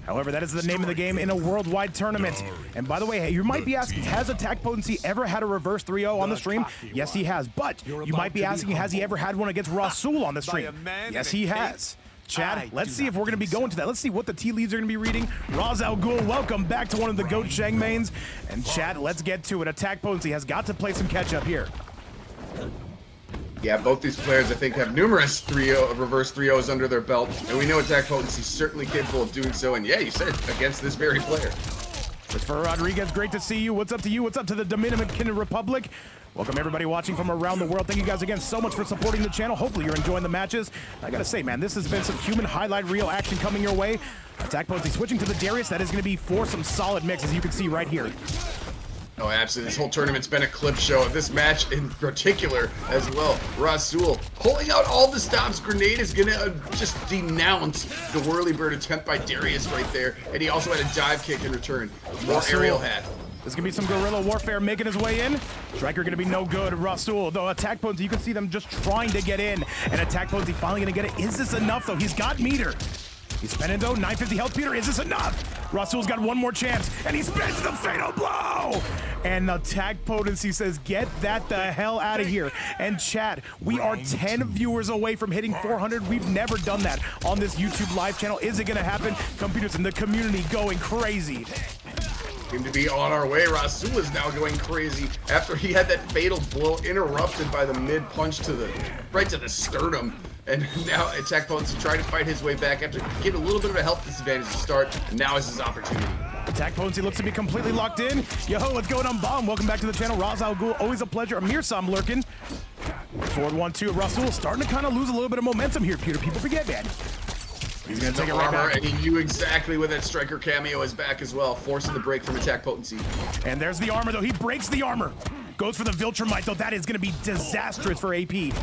However, that is the name of the game in a worldwide tournament. And by the way, hey, you might be asking, has AttackPotency ever had a reverse 3-0 on the stream? Yes, he has. But you might be asking, has he ever had one against Rasul on the stream? Yes, he has. Chad, let's see if we're going to be going to that. Let's see what the tea leaves are going to be reading. Rasul, welcome back to one of the GOAT Shang mains. And Chad, let's get to it. AttackPotency has got to play some catch up here. Yeah, both these players, I think, have numerous reverse 3-0s under their belt. And we know AttackPotency is certainly capable of doing so. And yeah, you said it, against this very player. Christopher Rodriguez, great to see you. What's up to you? What's up to the Dominican Republic? Welcome everybody watching from around the world. Thank you guys again so much for supporting the channel. Hopefully you're enjoying the matches. I gotta say, man, this has been some human highlight reel action coming your way. AttackPotency switching to the Darius. That is gonna be for some solid mix, as you can see right here. Oh, absolutely. This whole tournament's been a clip show of this match in particular as well. Rasul pulling out all the stops. Grenade is gonna just denounce the whirly bird attempt by Darius right there. And he also had a dive kick in return. More aerial hat. There's gonna be some guerrilla warfare making his way in. Striker gonna be no good. Rasul, though, AttackPotency, you can see them just trying to get in. And AttackPotency finally gonna get it. Is this enough, though? He's got meter. He's spending, though, 950 health, Peter. Is this enough? Rasul's got one more chance, and he spends the fatal blow! And AttackPotency says, get that the hell out of here. And chat, we are 10 viewers away from hitting 400. We've never done that on this YouTube live channel. Is it gonna happen? Computers in the community going crazy. Seem to be on our way. Rasul is now going crazy after he had that fatal blow interrupted by the mid punch to right to the sternum. And now AttackPotency trying to fight his way back after getting a little bit of a health disadvantage to start. And now is his opportunity. AttackPotency looks to be completely locked in. Yo, what's going on, Bomb? Welcome back to the channel. Rasul, always a pleasure. Amir Sam lurking. Forward 1-2. Rasul starting to kind of lose a little bit of momentum here, Peter. People forget, man. He's gonna take it right back. And he knew exactly when that striker cameo is back as well, forcing the break from AttackPotency. And there's the armor, though. He breaks the armor. Goes for the Viltrumite, though. That is gonna be disastrous for AP.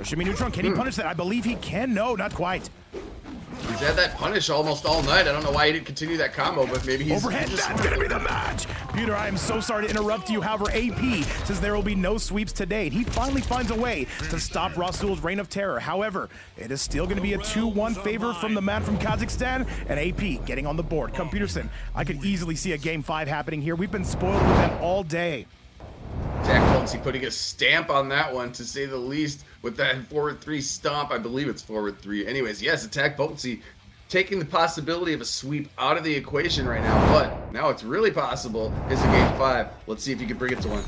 Shimmy Neutron, can he punish that? I believe he can. No, not quite. He's had that punish almost all night. I don't know why he didn't continue that combo, but maybe he's overhead. That's gonna be the match. Peter, I am so sorry to interrupt you. However, AP says there will be no sweeps today. He finally finds a way to stop Rasul's reign of terror. However, it is still gonna be a 2-1 favor from the man from Kazakhstan, and AP getting on the board. Come Peterson, I could easily see a game 5 happening here. We've been spoiled with them all day. AttackPotency putting a stamp on that one, to say the least, with that forward 3 stomp. I believe it's forward 3. Anyways, yes, AttackPotency taking the possibility of a sweep out of the equation right now, but now it's really possible is a game 5. Let's see if you can bring it to one.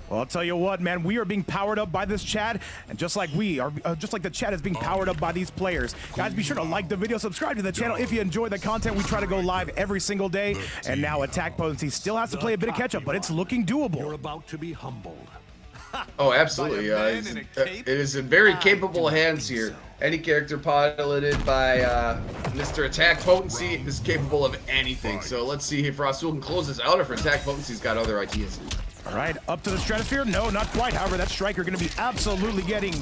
Well, I'll tell you what, man, we are being powered up by this chat, and just like we are, just like the chat is being powered up by these players. Guys, be sure to like the video, subscribe to the channel if you enjoy the content. We try to go live every single day, and now AttackPotency still has to play a bit of catch-up, but it's looking doable. You're about to be humbled. Oh, absolutely. It is in very capable hands here. Any character piloted by Mr. AttackPotency is capable of anything. So let's see if Rasul can close this out, or if AttackPotency's got other ideas. All right, up to the stratosphere? No, not quite. However, that striker going to be absolutely getting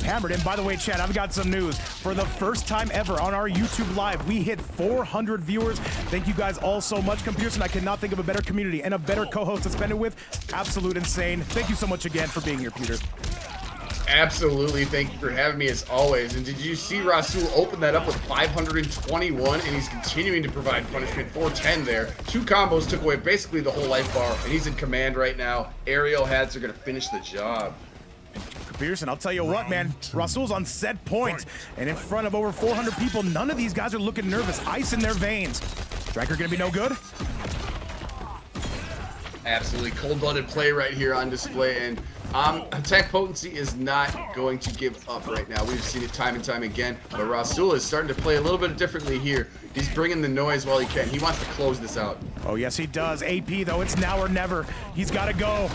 hammered. And by the way, chat, I've got some news. For the first time ever on our YouTube Live, we hit 400 viewers. Thank you guys all so much. Computerson, I cannot think of a better community and a better co-host to spend it with. Absolute insane. Thank you so much again for being here, Peter. Absolutely. Thank you for having me as always. And did you see Rasul open that up with 521, and he's continuing to provide punishment. 410 there. 2 combos took away basically the whole life bar, and he's in command right now. Aerial hats are going to finish the job. Pearson, I'll tell you what, man, Rasul's on set point, and in front of over 400 people, none of these guys are looking nervous. Ice in their veins. Striker gonna be no good? Absolutely cold-blooded play right here on display, and AttackPotency is not going to give up right now. We've seen it time and time again, but Rasul is starting to play a little bit differently here. He's bringing the noise while he can. He wants to close this out. Oh, yes, he does. AP, though, it's now or never. He's got to go.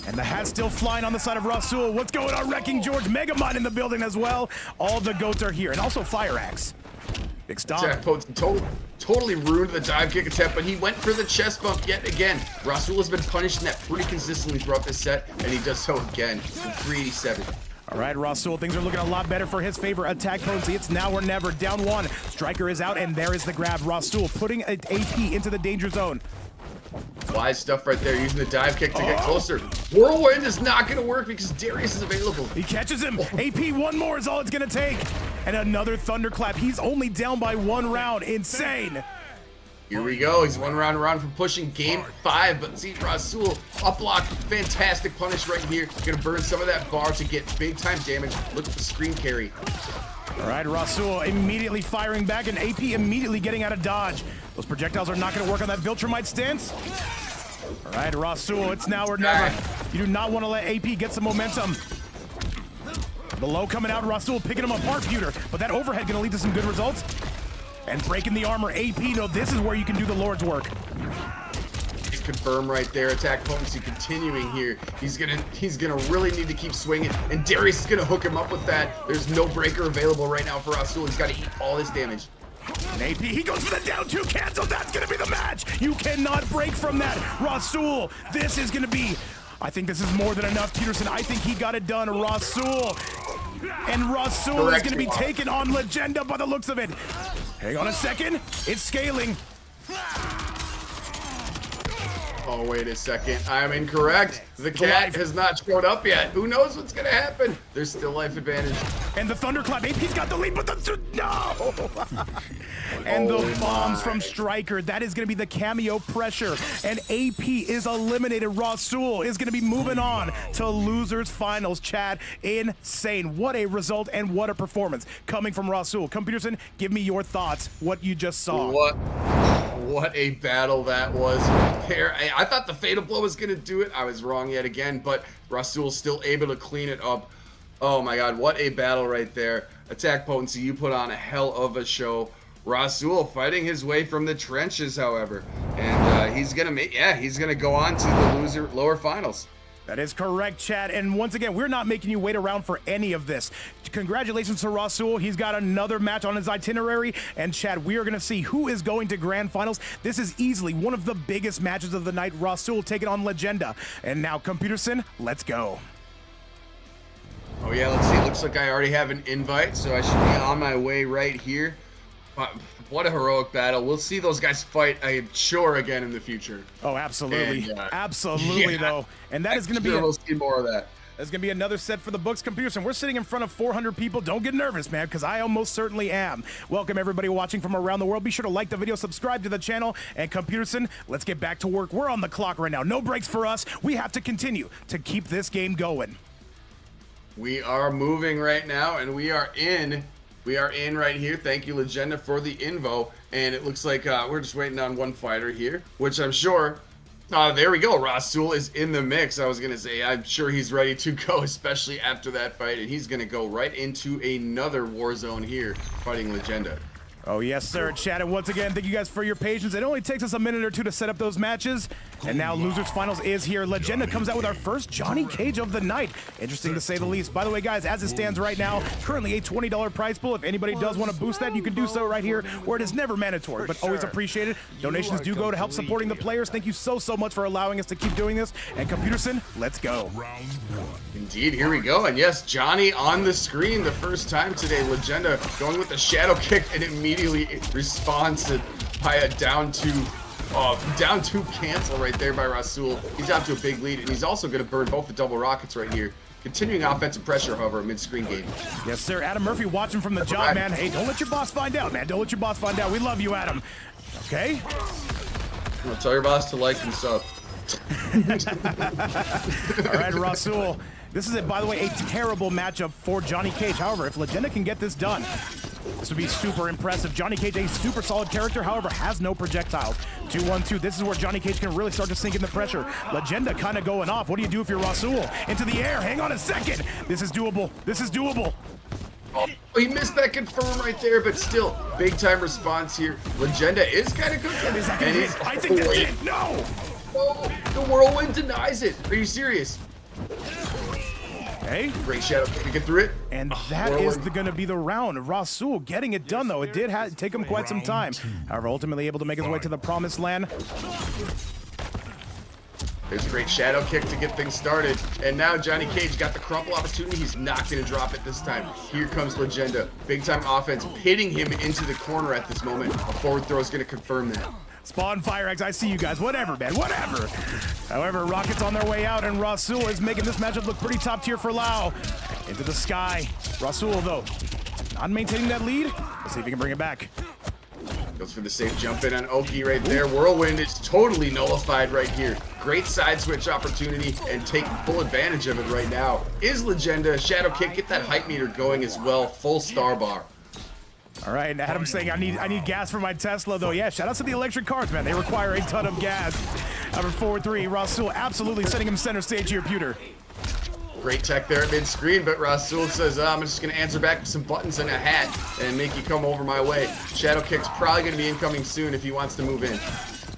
And the hat's still flying on the side of Rasul. What's going on? Wrecking George. Megamon in the building as well. All the goats are here. And also FireAxe. Big stomp. AttackPotency totally ruined the dive kick attempt, but he went for the chest bump yet again. Rasul has been punishing that pretty consistently throughout this set, and he does so again with 387. All right, Rasul, things are looking a lot better for his favor. AttackPotency, it's now or never. Down 1. Striker is out, and there is the grab. Rasul putting an AP into the danger zone. Wise stuff right there, using the dive kick to get closer. Whirlwind is not going to work because Darius is available. He catches him. AP, 1 more is all it's going to take. And another thunderclap. He's only down by 1 round. Insane. Here we go. He's 1 round around from pushing game 5, but see Rasul up block, fantastic punish right here. Gonna burn some of that bar to get big time damage. Look at the screen carry. All right, Rasul immediately firing back, and AP immediately getting out of dodge. Those projectiles are not gonna work on that Viltrumite stance. All right, Rasul, it's now or never. You do not want to let AP get some momentum. The low coming out, Rasul picking him apart, Pewter, but that overhead gonna lead to some good results. And breaking the armor. AP, no, this is where you can do the Lord's work. Confirm right there. AttackPotency continuing here. He's gonna really need to keep swinging, and Darius is gonna hook him up with that. There's no breaker available right now for Rasul. He's got to eat all his damage. And AP, he goes for the down 2 cancel. That's gonna be the match. You cannot break from that. Rasul, this is gonna be, I think this is more than enough, Peterson. I think he got it done. Rasul. And Rasul is gonna be taken on Legenda by the looks of it. Hang on a second. It's scaling. Oh, wait a second. I'm incorrect. The cat has not showed up yet. Who knows what's going to happen? There's still life advantage. And the thunderclap. AP's got the lead, but no! And the bombs from Striker. That is going to be the cameo pressure. And AP is eliminated. Rasul is going to be moving on to losers finals. Chad, insane. What a result and what a performance coming from Rasul. Come, Peterson, give me your thoughts. What you just saw. What a battle that was. I thought the fatal blow was going to do it. I was wrong yet again, but Rasul still able to clean it up. Oh my god, what a battle right there. AttackPotency, you put on a hell of a show. Rasul fighting his way from the trenches, however. And he's going to go on to the lower finals. That is correct, Chad. And once again, we're not making you wait around for any of this. Congratulations to Rasul. He's got another match on his itinerary. And Chad, we are going to see who is going to grand finals. This is easily one of the biggest matches of the night. Rasul taking on Legenda. And now, Computerson, let's go. Oh yeah, let's see. Looks like I already have an invite, so I should be on my way right here. What a heroic battle. We'll see those guys fight, I'm sure, again in the future. Oh, absolutely. And, absolutely, yeah, though. And that is going to be... We'll see more of that. That's going to be another set for the books, Computerson. We're sitting in front of 400 people. Don't get nervous, man, because I almost certainly am. Welcome, everybody watching from around the world. Be sure to like the video, subscribe to the channel, and Computerson, let's get back to work. We're on the clock right now. No breaks for us. We have to continue to keep this game going. We are moving right now, and we are in right here. Thank you, Legenda, for the info. And it looks like we're just waiting on one fighter here, which I'm sure... there we go. Rasul is in the mix. I was going to say, I'm sure he's ready to go, especially after that fight. And he's going to go right into another war zone here, fighting Legenda. Oh, yes, sir. Chat, and once again, thank you guys for your patience. It only takes us a minute or two to set up those matches. And now Losers Finals is here. Legenda comes out with our first Johnny Cage of the night. Interesting to say the least. By the way, guys, as it stands right now, currently a $20 prize pool. If anybody does want to boost that, you can do so right here, where it is never mandatory, but always appreciated. Donations do go to help supporting the players. Thank you so much for allowing us to keep doing this. And Computerson, let's go. Indeed, here we go. And yes, Johnny on the screen the first time today. Legenda going with the shadow kick and immediately responds to by a down two cancel right there by Rasul. He's out to a big lead, and he's also going to burn both the double rockets right here. Continuing offensive pressure, however, mid-screen game. Yes, sir. Adam Murphy watching from the job, man. Hey, don't let your boss find out, man. Don't let your boss find out. We love you, Adam. Okay? Well, tell your boss to like and sub. All right, Rasul. This is, by the way, a terrible matchup for Johnny Cage. However, if Legenda can get this done, this would be super impressive. Johnny Cage, a super solid character, however, has no projectiles. 2-1-2. This is where Johnny Cage can really start to sink in the pressure. Legenda kind of going off. What do you do if you're Rasul? Into the air. Hang on a second. This is doable. This is doable. Oh, he missed that confirm right there, but still, big time response here. Legenda is kind of cooking. Is that gonna hit? I think that's it. No. Oh, the whirlwind denies it. Are you serious? Okay. Great shadow to get through it. And that is going to be the round. Rasul getting it done, though. It did take him quite some time. However, ultimately able to make his way to the promised land. There's a great shadow kick to get things started. And now Johnny Cage got the crumple opportunity. He's not going to drop it this time. Here comes Legenda. Big time offense, pitting him into the corner at this moment. A forward throw is going to confirm that. Spawn, FireAxe, I see you guys. Whatever, man, whatever. However, Rockets on their way out, and Rasul is making this matchup look pretty top tier for Lau. Into the sky. Rasul, though, not maintaining that lead. Let's see if he can bring it back. Goes for the safe jump in on Oki right there. Whirlwind is totally nullified right here. Great side switch opportunity and taking full advantage of it right now. Is Legenda. Shadow kick, get that hype meter going as well. Full star bar. All right, Adam's saying I need gas for my Tesla, though. Yeah, shout out to the electric cars, man. They require a ton of gas. Number 4-3, Rasul absolutely setting him center stage here, Pewter. Great tech there at mid-screen, but Rasul says, I'm just going to answer back with some buttons and a hat and make you come over my way. Shadow kick's probably going to be incoming soon if he wants to move in.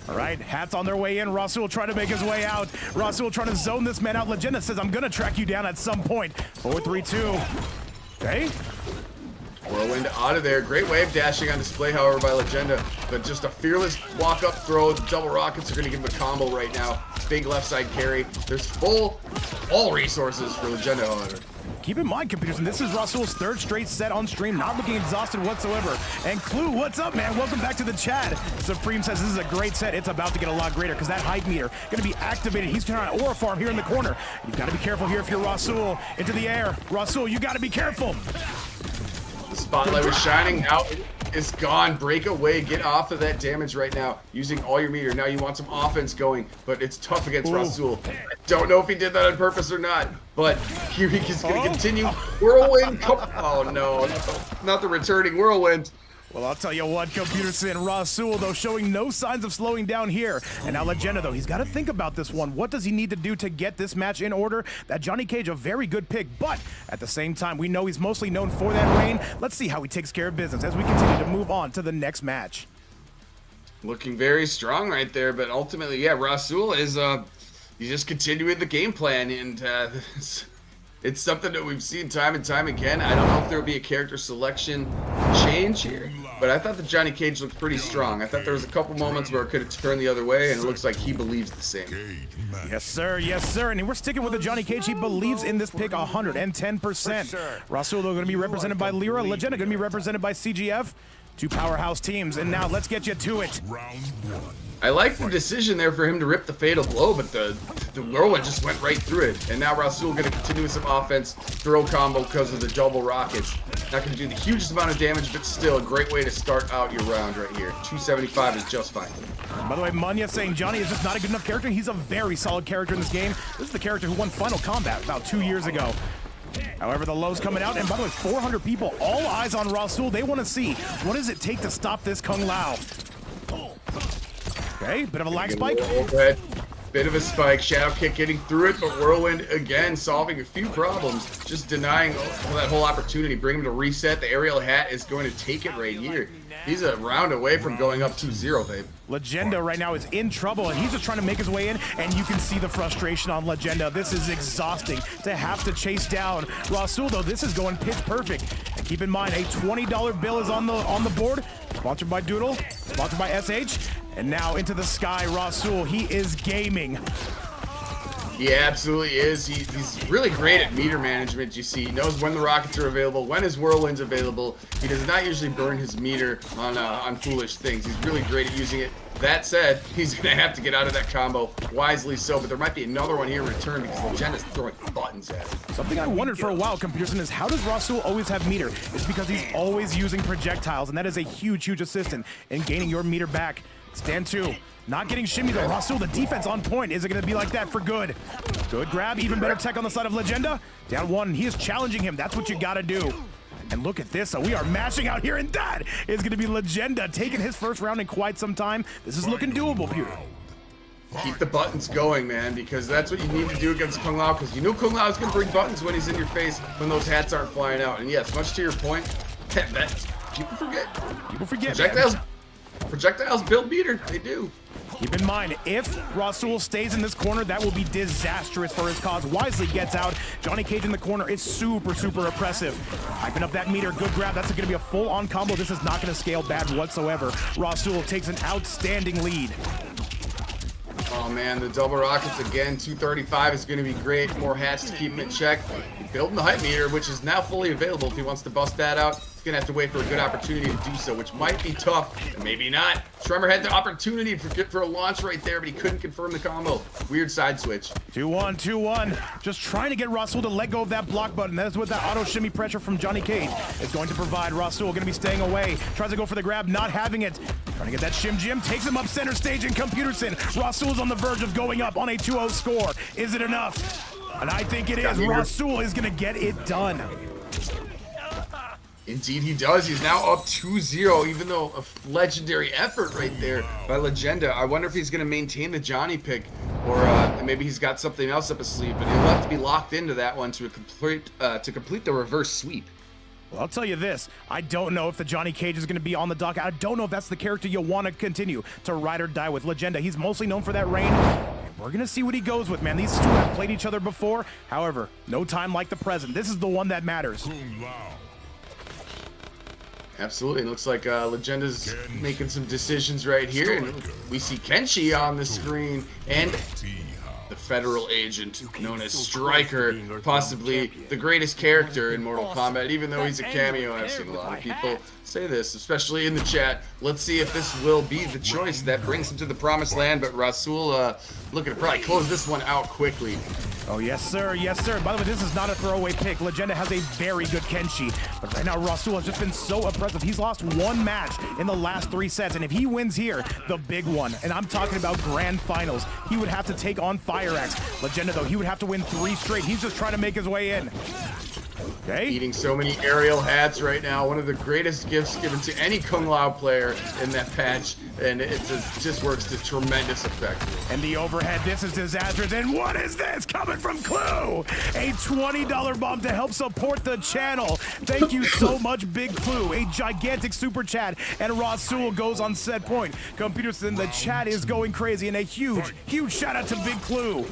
All right, hats on their way in. Rasul trying to make his way out. Rasul trying to zone this man out. Legenda says, I'm going to track you down at some point. 4-3-2. Okay. Whirlwind out of there. Great wave dashing on display, however, by Legenda. But just a fearless walk-up throw. The double rockets are going to give him a combo right now. Big left side carry. There's all resources for Legenda, however. Keep in mind, Computerson, this is Rasul's third straight set on stream, not looking exhausted whatsoever. And Clue, what's up, man? Welcome back to the chat. Supreme says this is a great set. It's about to get a lot greater because that hype meter going to be activated. He's trying to aura farm here in the corner. You've got to be careful here if you're Rasul. Into the air. Rasul, you got to be careful. The spotlight was shining. Now it's gone. Break away. Get off of that damage right now. Using all your meter. Now you want some offense going, but it's tough against Rasul. I don't know if he did that on purpose or not, but here he is going to continue. Whirlwind. Oh, no. Not the returning Whirlwind. Well, I'll tell you what, Computerson, Rasul, though, showing no signs of slowing down here. And now Legenda, though, he's got to think about this one. What does he need to do to get this match in order? That Johnny Cage, a very good pick, but at the same time, we know he's mostly known for that rain. Let's see how he takes care of business as we continue to move on to the next match. Looking very strong right there, but ultimately, yeah, Rasul is he's just continuing the game plan, and it's something that we've seen time and time again. I don't know if there will be a character selection change here, but I thought that Johnny Cage looked pretty strong. I thought there was a couple moments where it could have turned the other way, and it looks like he believes the same. Yes, sir. Yes, sir. And we're sticking with the Johnny Cage. He believes in this pick 110%. Rasul, though, going to be represented by Lyra. Legenda going to be represented by CGF. Two powerhouse teams, and now let's get you to it. I like the decision there for him to rip the fatal blow, but the whirlwind just went right through it. And now Rasul going to continue with some offense, throw combo because of the double rockets. Not going to do the hugest amount of damage, but still a great way to start out your round right here. 275 is just fine. By the way, Munya saying Johnny is just not a good enough character. He's a very solid character in this game. This is the character who won Final Kombat about 2 years ago. However, the low's coming out, and by the way, 400 people, all eyes on Rasul. They want to see, what does it take to stop this Kung Lao? Okay, bit of a lag spike. Bit of a spike, shadow kick getting through it, but whirlwind again solving a few problems, just denying that whole opportunity, bring him to reset. The aerial hat is going to take it right here. He's a round away from going up 2-0, babe. Legenda right now is in trouble, and he's just trying to make his way in, and you can see the frustration on Legenda. This is exhausting to have to chase down Rasul, though. This is going pitch perfect. And keep in mind, a $20 bill is on the board, sponsored by Doodle, sponsored by SH, and now into the sky, Rasul. He is gaming. He absolutely is. He's really great at meter management, you see. He knows when the rockets are available, when his whirlwind's available. He does not usually burn his meter on foolish things. He's really great at using it. That said, he's going to have to get out of that combo, wisely so, but there might be another one here in return because Legenda's throwing buttons at him. Something I wondered for a while, Computerson, is how does Rasul always have meter? It's because he's always using projectiles, and that is a huge, huge assistant in gaining your meter back. Stand 2. Not getting shimmy though. Rasul, the defense on point. Is it going to be like that for good? Good grab. Even better tech on the side of Legenda. Down 1. He is challenging him. That's what you got to do. And look at this. So we are mashing out here, and that is going to be Legenda taking his first round in quite some time. This is looking doable, Pewter. Keep the buttons going, man, because that's what you need to do against Kung Lao, because you know Kung Lao is going to bring buttons when he's in your face when those hats aren't flying out. And yes, much to your point, that people forget. People forget. Projectiles build meter. They do. Keep in mind, if Rasul stays in this corner, that will be disastrous for his cause. Wisely gets out. Johnny Cage in the corner is super, super oppressive. Hyping up that meter. Good grab. That's going to be a full-on combo. This is not going to scale bad whatsoever. Rasul takes an outstanding lead. Oh, man, the double rockets again. 235 is going to be great. More hats to keep him in check. Building the hype meter, which is now fully available. If he wants to bust that out, he's going to have to wait for a good opportunity to do so, which might be tough, and maybe not. Tremor had the opportunity for a launch right there, but he couldn't confirm the combo. Weird side switch. 2-1, 2-1. Just trying to get Rasul to let go of that block button. That is what that auto shimmy pressure from Johnny Cage is going to provide. Rasul going to be staying away. Tries to go for the grab, not having it. Trying to get that shim jim. Takes him up center stage in Computerson. Rasul is on the verge of going up on a 2-0 score. Is it enough? And I think it is. Rasul is going to get it done. Indeed he does. He's now up 2-0, even though a legendary effort right there by Legenda. I wonder if he's going to maintain the Johnny pick, or maybe he's got something else up his sleeve, but he'll have to be locked into that one to complete the reverse sweep. Well, I'll tell you this. I don't know if the Johnny Cage is going to be on the dock. I don't know if that's the character you want to continue to ride or die with. Legenda, he's mostly known for that rain. We're going to see what he goes with, man. These two have played each other before. However, no time like the present. This is the one that matters. Absolutely. It looks like Legenda's making some decisions right here. And we see Kenshi on the screen and the federal agent known as Stryker, possibly the greatest character in Mortal Kombat, even though he's a cameo. I've seen a lot of people say this, especially in the chat. Let's see if this will be the choice that brings him to the promised land, but Rasul looking to probably close this one out quickly. Oh, yes, sir. Yes, sir. By the way, this is not a throwaway pick. Legenda has a very good Kenshi, but right now Rasul has just been so oppressive. He's lost one match in the last 3 sets, and if he wins here, the big one, and I'm talking about grand finals, he would have to take on FireAxe. Legenda, though, he would have to win 3 straight. He's just trying to make his way in. Okay. Eating so many aerial hats right now. One of the greatest gifts given to any Kung Lao player in that patch, and it just works to tremendous effect. And the overhead, this is disastrous. And what is this coming from Clue? A $20 bomb to help support the channel. Thank you so much, Big Clue. A gigantic super chat, and Rasul goes on set point. Computerson, the chat is going crazy, and a huge, huge shout out to Big Clue.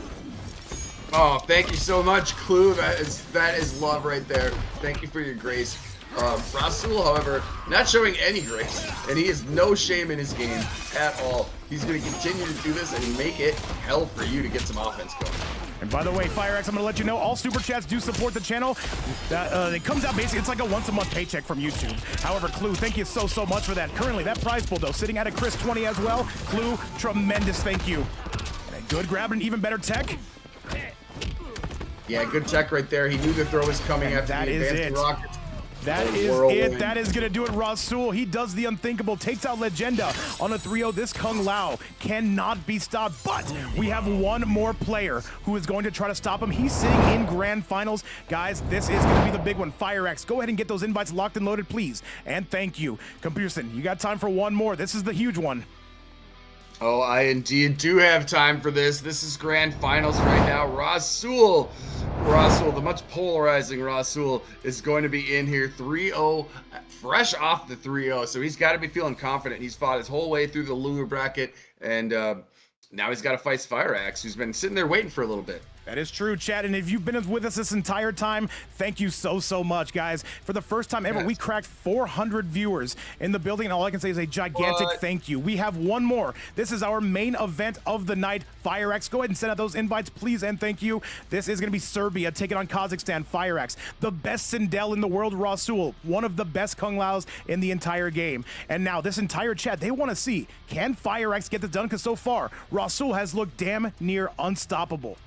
Oh, thank you so much, Clue. That is love right there. Thank you for your grace. Rassul, however, not showing any grace, and he has no shame in his game at all. He's going to continue to do this and make it hell for you to get some offense going. And by the way, FireAxe, I'm going to let you know, all super chats do support the channel. It comes out basically, it's like a once-a-month paycheck from YouTube. However, Clue, thank you so much for that. Currently, that prize pool, though, sitting at a Chris 20 as well. Clue, tremendous thank you. And a good grab and even better tech. Yeah, good tech right there. He knew the throw was coming after the advancing rocket. That is it. That is going to do it. Rasul, he does the unthinkable, takes out Legenda on a 3-0. This Kung Lao cannot be stopped, but we have one more player who is going to try to stop him. He's sitting in grand finals. Guys, this is going to be the big one. FireAxe, go ahead and get those invites locked and loaded, please. And thank you. Computerson, you got time for one more. This is the huge one. Oh, I indeed do have time for this. This is grand finals right now. Rasul, the much polarizing Rasul, is going to be in here 3-0, fresh off the 3-0. So he's got to be feeling confident. He's fought his whole way through the loser bracket, and now he's got to fight FireAxe, who's been sitting there waiting for a little bit. That is true, chat, and if you've been with us this entire time, thank you so much, guys. For the first time ever, we cracked 400 viewers in the building, and all I can say is a gigantic thank you. We have one more. This is our main event of the night. FireAxe, go ahead and send out those invites, please, and thank you. This is going to be Serbia taking on Kazakhstan. FireAxe, the best Sindel in the world, Rasul, one of the best Kung Laos in the entire game. And now this entire chat, they want to see, can FireAxe get this done? Because so far, Rasul has looked damn near unstoppable.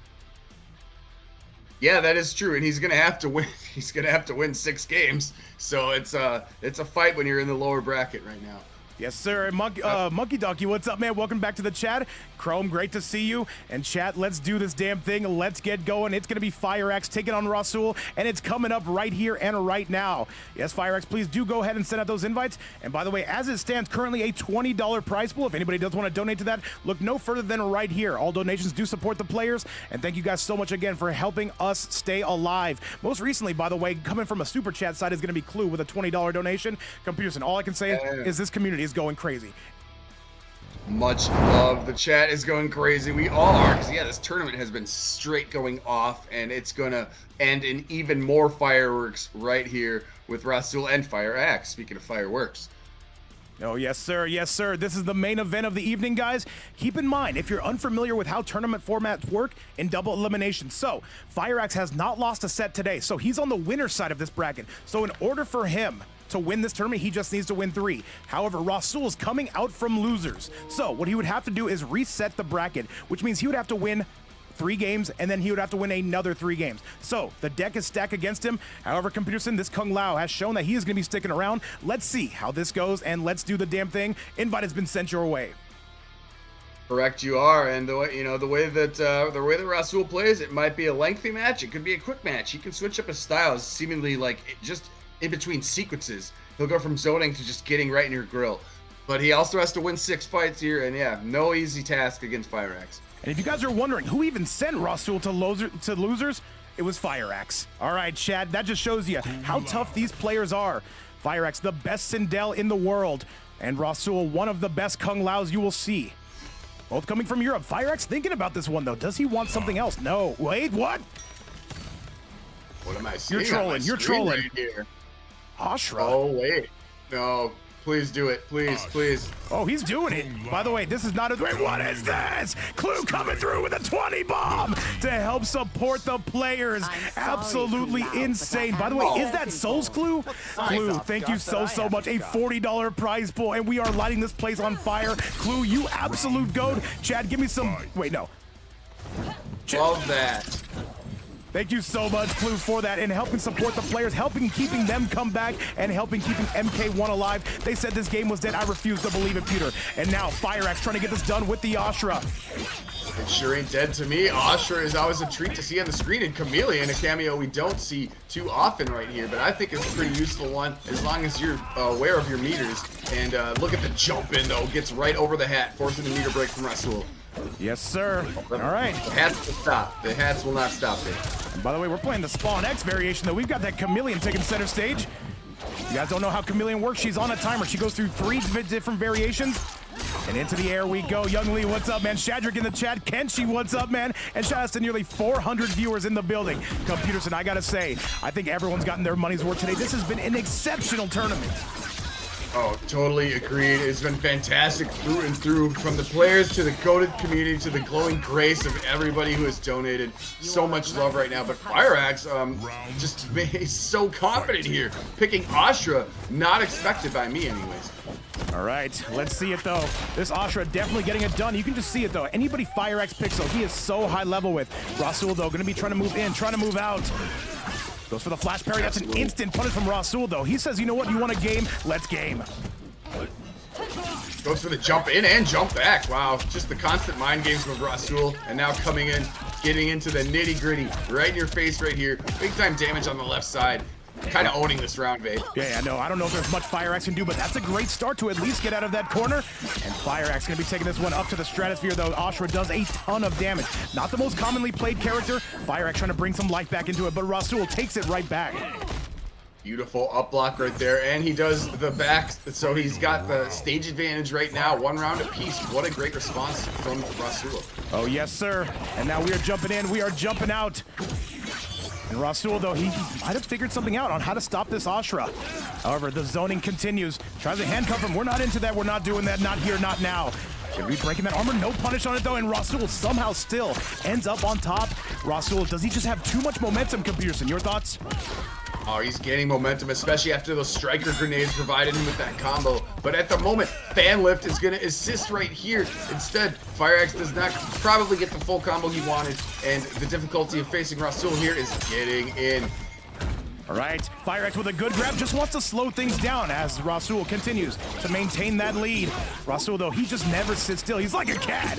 Yeah, that is true, and he's gonna have to win. He's gonna have to win 6 games. So it's a fight when you're in the lower bracket right now. Yes, sir. Monkey Donkey, what's up, man? Welcome back to the chat. Chrome, great to see you. And chat, let's do this damn thing. Let's get going. It's going to be FireAxe taking on Rasul, and it's coming up right here and right now. Yes, FireAxe, please do go ahead and send out those invites. And by the way, as it stands, currently a $20 prize pool. If anybody does want to donate to that, look no further than right here. All donations do support the players. And thank you guys so much again for helping us stay alive. Most recently, by the way, coming from a super chat side is going to be Clue with a $20 donation. Computerson, all I can say is this community is going crazy. Much love. The chat is going crazy. We all are, because yeah, this tournament has been straight going off, and it's gonna end in even more fireworks right here with Rasul and FireAxe. Speaking of fireworks. Oh, yes, sir. Yes, sir. This is the main event of the evening, guys. Keep in mind, if you're unfamiliar with how tournament formats work in double elimination, so FireAxe has not lost a set today, so he's on the winner's side of this bracket. So in order for him to win this tournament, he just needs to win 3. However, Rasul is coming out from losers. So what he would have to do is reset the bracket, which means he would have to win 3 games, and then he would have to win another 3 games. So the deck is stacked against him. However, Computerson, this Kung Lao has shown that he is going to be sticking around. Let's see how this goes, and let's do the damn thing. Invite has been sent your way. Correct, you are, and the way that Rasul plays, it might be a lengthy match. It could be a quick match. He can switch up his styles, seemingly like just in between sequences. He'll go from zoning to just getting right in your grill. But he also has to win 6 fights here, and yeah, no easy task against FireAxe. And if you guys are wondering who even sent Rasul to losers, it was FireAxe. All right, Chad, that just shows you how tough these players are. FireAxe, the best Sindel in the world, and Rasul, one of the best Kung Laos you will see. Both coming from Europe. FireAxe thinking about this one, though. Does he want something else? No. Wait, what? What am I seeing? You're trolling. You're trolling. Right here. Ashra. Oh, wait. No. Please do it. Please, please. Oh, he's doing it. By the way, this is not a... Wait, what is this? Clue coming through with a 20 bomb to help support the players. Absolutely insane. By the way, is that Souls Clue? Clue, thank you so much. A $40 prize pool, and we are lighting this place on fire. Clue, you absolute goat. Chad, give me some... Wait, no. Love that. Thank you so much, Clue, for that, and helping support the players, keeping them come back, and helping keeping MK1 alive. They said this game was dead. I refuse to believe it, Peter. And now FireAxe trying to get this done with the Ashra. It sure ain't dead to me. Ashra is always a treat to see on the screen, and Chameleon, a cameo we don't see too often right here, but I think it's a pretty useful one as long as you're aware of your meters. And look at the jump in, though. Gets right over the hat, forcing the meter break from Rasul. Yes, sir. All right. The hats will stop. The hats will not stop it. And by the way, we're playing the Spawn X variation, though. We've got that Chameleon taking center stage. You guys don't know how Chameleon works. She's on a timer. She goes through 3 different variations. And into the air we go. Young Lee, what's up, man? Shadrick in the chat. Kenshi, what's up, man? And shout out to nearly 400 viewers in the building. Computerson, I gotta say, I think everyone's gotten their money's worth today. This has been an exceptional tournament. Oh, totally agreed. It's been fantastic through and through, from the players to the goated community to the glowing grace of everybody who has donated. So much love right now. But FireAxe just he's so confident here, picking Astra, not expected by me anyways. All right, let's see it though. This Astra definitely getting it done. You can just see it though. Anybody FireAxe Pixel, he is so high level with. Rasul though, gonna be trying to move in, trying to move out. Goes for the flash parry. That's an instant punish from Rasul though. He says, you know what, you want a game? Let's game. Goes for the jump in and jump back. Wow, just the constant mind games with Rasul. And now coming in, getting into the nitty gritty, right in your face right here. Big time damage on the left side. Kind of owning this round, babe. Yeah, no, I don't know if there's much FireAxe can do, but that's a great start to at least get out of that corner. And FireAxe gonna be taking this one up to the stratosphere, though. Astra does a ton of damage. Not the most commonly played character. FireAxe trying to bring some life back into it, but Rasul takes it right back. Beautiful up block right there, and he does the back, so he's got the stage advantage right now. 1 round apiece. What a great response from Rasul. Oh, yes, sir. And now we are jumping in. We are jumping out. And Rasul, though, he might have figured something out on how to stop this Astra. However, the zoning continues. Tries to handcuff him. We're not into that. We're not doing that. Not here, not now. Gonna be breaking that armor. No punish on it, though. And Rasul somehow still ends up on top. Rasul, does he just have too much momentum, Computerson? Your thoughts? Oh, he's gaining momentum, especially after those striker grenades provided him with that combo. But at the moment, Fan Lift is going to assist right here. Instead, FireAxe does not probably get the full combo he wanted, and the difficulty of facing Rasul here is getting in. All right, FireAxe with a good grab, just wants to slow things down as Rasul continues to maintain that lead. Rasul, though, he just never sits still. He's like a cat.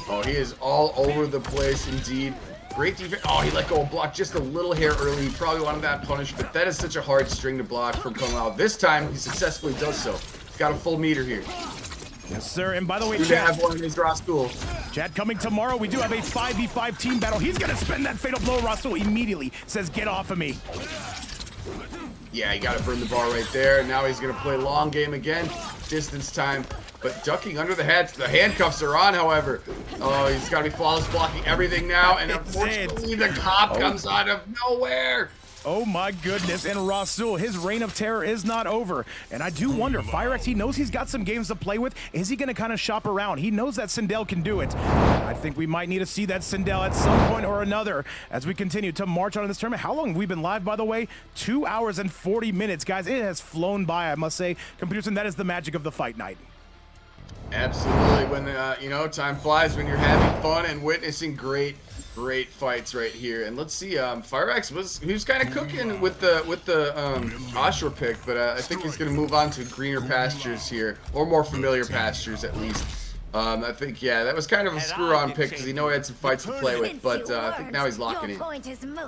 Oh, he is all over the place indeed. Great defense. Oh, he let go of block just a little hair early. He probably wanted that punish, but that is such a hard string to block from coming out. This time, he successfully does so. He's got a full meter here. Yes, sir. And by the way, Chat, have one in his Rasul. Chat, coming tomorrow, we do have a 5v5 team battle. He's going to spend that fatal blow. Rasul immediately says, get off of me. Yeah, he got to burn the bar right there. Now he's going to play long game again. Distance time. But ducking under the heads. The handcuffs are on, however. Oh, he's got to be flawless blocking everything now. And unfortunately, the cop comes out of nowhere. Oh my goodness, and Rasul, his reign of terror is not over. And I do wonder, FireAxe, he knows he's got some games to play with. Is he going to kind of shop around? He knows that Sindel can do it. I think we might need to see that Sindel at some point or another as we continue to march on in this tournament. How long have we been live, by the way? 2 hours and 40 minutes. Guys, it has flown by, I must say. Computerson, that is the magic of the fight night. Absolutely. When, you know, time flies when you're having fun and witnessing great fights right here. And let's see, FireAxe he was kind of cooking with the Astra pick, but I think he's going to move on to greener pastures here, or more familiar pastures at least. I think, yeah, that was kind of a screw-on pick because he knew he had some fights to play with, but I think now he's locking in.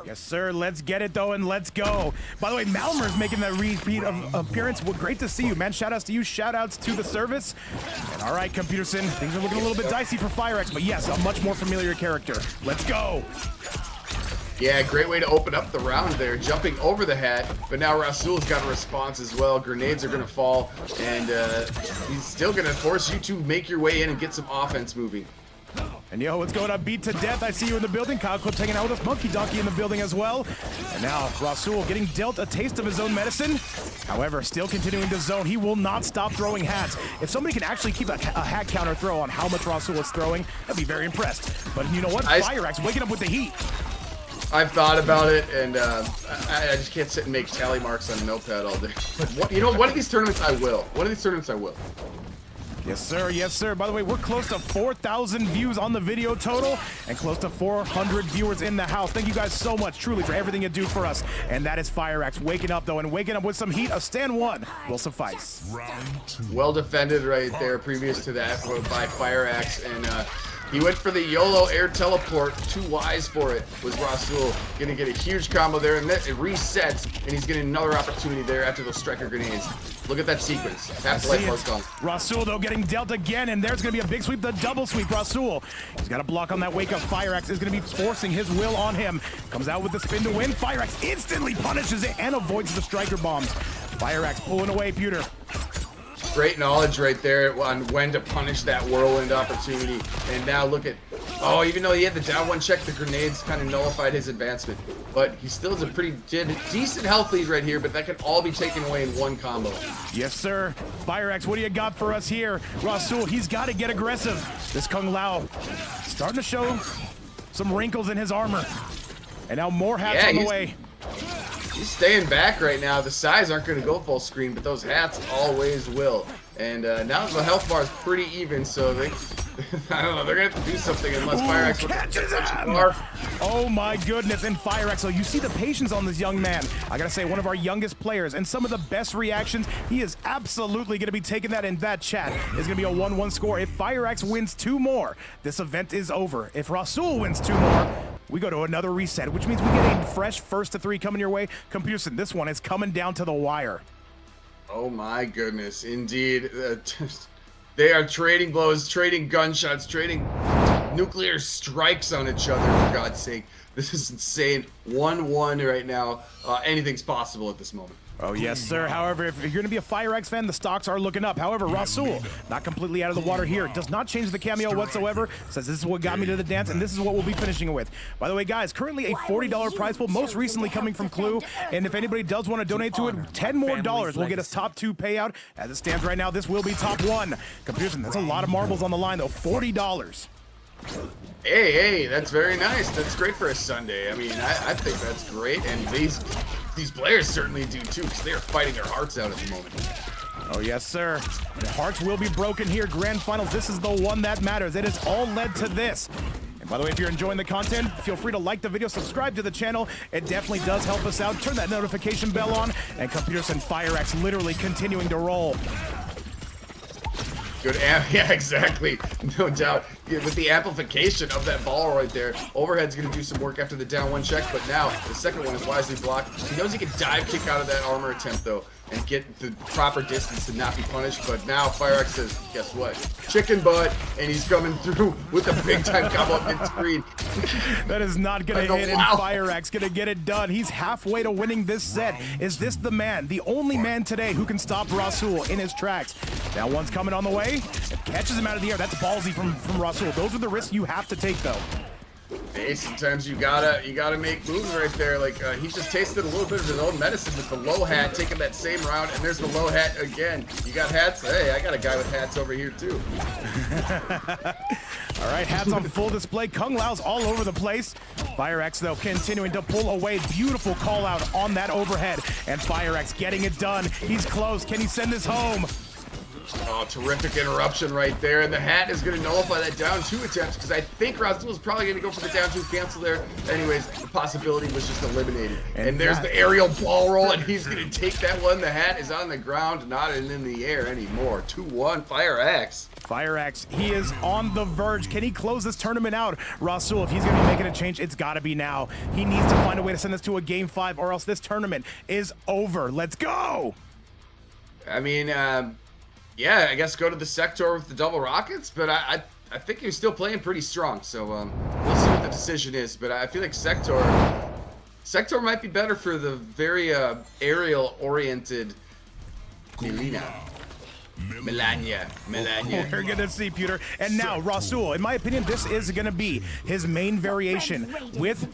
Yes, sir. Let's get it, though, and let's go. By the way, Malmer's making that repeat of appearance. Well, great to see you, man. Shout-outs to you. Shout-outs to the service. And all right, Computerson, things are looking a little bit dicey for FireAxe, but yes, a much more familiar character. Let's go. Yeah, great way to open up the round there, jumping over the hat, but now Rasul's got a response as well. Grenades are going to fall, and he's still going to force you to make your way in and get some offense moving. And yo, what's going on? Beat to death. I see you in the building. Kyle Clip's hanging out with us. Monkey Donkey in the building as well. And now Rasul getting dealt a taste of his own medicine. However, still continuing to zone. He will not stop throwing hats. If somebody can actually keep a hat counter throw on how much Rasul is throwing, I'd be very impressed. But you know what? FireAxe waking up with the heat. I've thought about it, and I just can't sit and make tally marks on a notepad all day. But what, you know, one of these tournaments I will. One of these tournaments I will. Yes, sir. Yes, sir. By the way, we're close to 4,000 views on the video total and close to 400 viewers in the house. Thank you guys so much, truly, for everything you do for us. And that is FireAxe waking up, though, and waking up with some heat. A stand one will suffice. Well defended right there previous to that by FireAxe, and he went for the YOLO air teleport. Too wise for it was Rasul. Gonna get a huge combo there, and then it resets, and he's getting another opportunity there after those striker grenades. Look at that sequence. Half the life bars gone. Rasul, though, getting dealt again, and there's gonna be a big sweep, the double sweep. Rasul, he's got a block on that wake up. FireAxe is gonna be forcing his will on him. Comes out with the spin to win. FireAxe instantly punishes it and avoids the striker bombs. FireAxe pulling away, Pewter. Great knowledge right there on when to punish that whirlwind opportunity. And now look at, oh, even though he had the down one check, the grenades kind of nullified his advancement. But he still has a pretty decent health lead right here, but that can all be taken away in one combo. Yes, sir. FireAxe, what do you got for us here? Rasul, he's got to get aggressive. This Kung Lao starting to show some wrinkles in his armor. And now more hats on the way. He's staying back right now. The sides aren't going to go full screen, but those hats always will. And now the health bar is pretty even, so they, I don't know, they're going to have to do something unless FireAxe catches him. Oh my goodness, and FireAxe, so you see the patience on this young man. I got to say, one of our youngest players, and some of the best reactions. He is absolutely going to be taking that in that chat. It's going to be a 1-1 score. If FireAxe wins 2 more, this event is over. If Rasul wins 2 more, we go to another reset, which means we get a fresh 1st to 3 coming your way. Computerson, this one is coming down to the wire. Oh my goodness, indeed. They are trading blows, trading gunshots, trading nuclear strikes on each other, for God's sake. This is insane. 1-1 right now. Anything's possible at this moment. Oh, yes, sir. However, if you're going to be a FireAxe fan, the stocks are looking up. However, Rasul, not completely out of the water here. Does not change the cameo whatsoever. Says this is what got me to the dance, and this is what we'll be finishing it with. By the way, guys, currently a $40 prize pool, most recently coming from Clue. And if anybody does want to donate to it, $10 more will get us top 2 payout. As it stands right now, this will be top 1. Computerson, that's a lot of marbles on the line, though. $40. Hey, that's very nice. That's great for a Sunday. I mean, I think that's great, and these players certainly do too, because they are fighting their hearts out at the moment. Oh, yes, sir. The hearts will be broken here. Grand Finals, this is the one that matters. It has all led to this. And by the way, if you're enjoying the content, feel free to like the video, subscribe to the channel. It definitely does help us out. Turn that notification bell on, and Computerson FireAxe literally continuing to roll. Good, yeah, exactly. No doubt. Yeah, with the amplification of that ball right there, Overhead's going to do some work after the down one check, but now the second one is wisely blocked. He knows he can dive kick out of that armor attempt, though, and get the proper distance to not be punished, but now FireAxe says, guess what? Chicken butt, and he's coming through with a big-time combo up mid-screen. That is not going to hit, and FireAxe going to get it done. He's halfway to winning this set. Is this the man, the only man today who can stop Rasul in his tracks? Now one's coming on the way. It catches him out of the air. That's ballsy from Rasul. Those are the risks you have to take, though. Hey, sometimes you gotta make moves right there. Like he just tasted a little bit of his own medicine with the low hat, taking that same round, and there's the low hat again. You got hats? Hey, I got a guy with hats over here too. All right, hats on full display. Kung Lao's all over the place. FireAxe, though, continuing to pull away. Beautiful call out on that overhead, and FireAxe getting it done. He's close. Can he send this home? Oh, terrific interruption right there. And the hat is going to nullify that down 2 attempts, because I think Rasul is probably going to go for the down 2 cancel there. Anyways, the possibility was just eliminated. And there's the aerial ball roll, and he's going to take that one. The hat is on the ground, not in the air anymore. 2-1, FireAxe. FireAxe, he is on the verge. Can he close this tournament out? Rasul, if he's going to be making a change, it's got to be now. He needs to find a way to send this to a Game 5, or else this tournament is over. Let's go! I mean, yeah, I guess go to the sector with the double rockets, but I think he's still playing pretty strong, so we'll see what the decision is. But I feel like sector might be better for the very aerial-oriented Melania. We're gonna see, Peter. And now, Rasul, in my opinion, this is gonna be his main variation with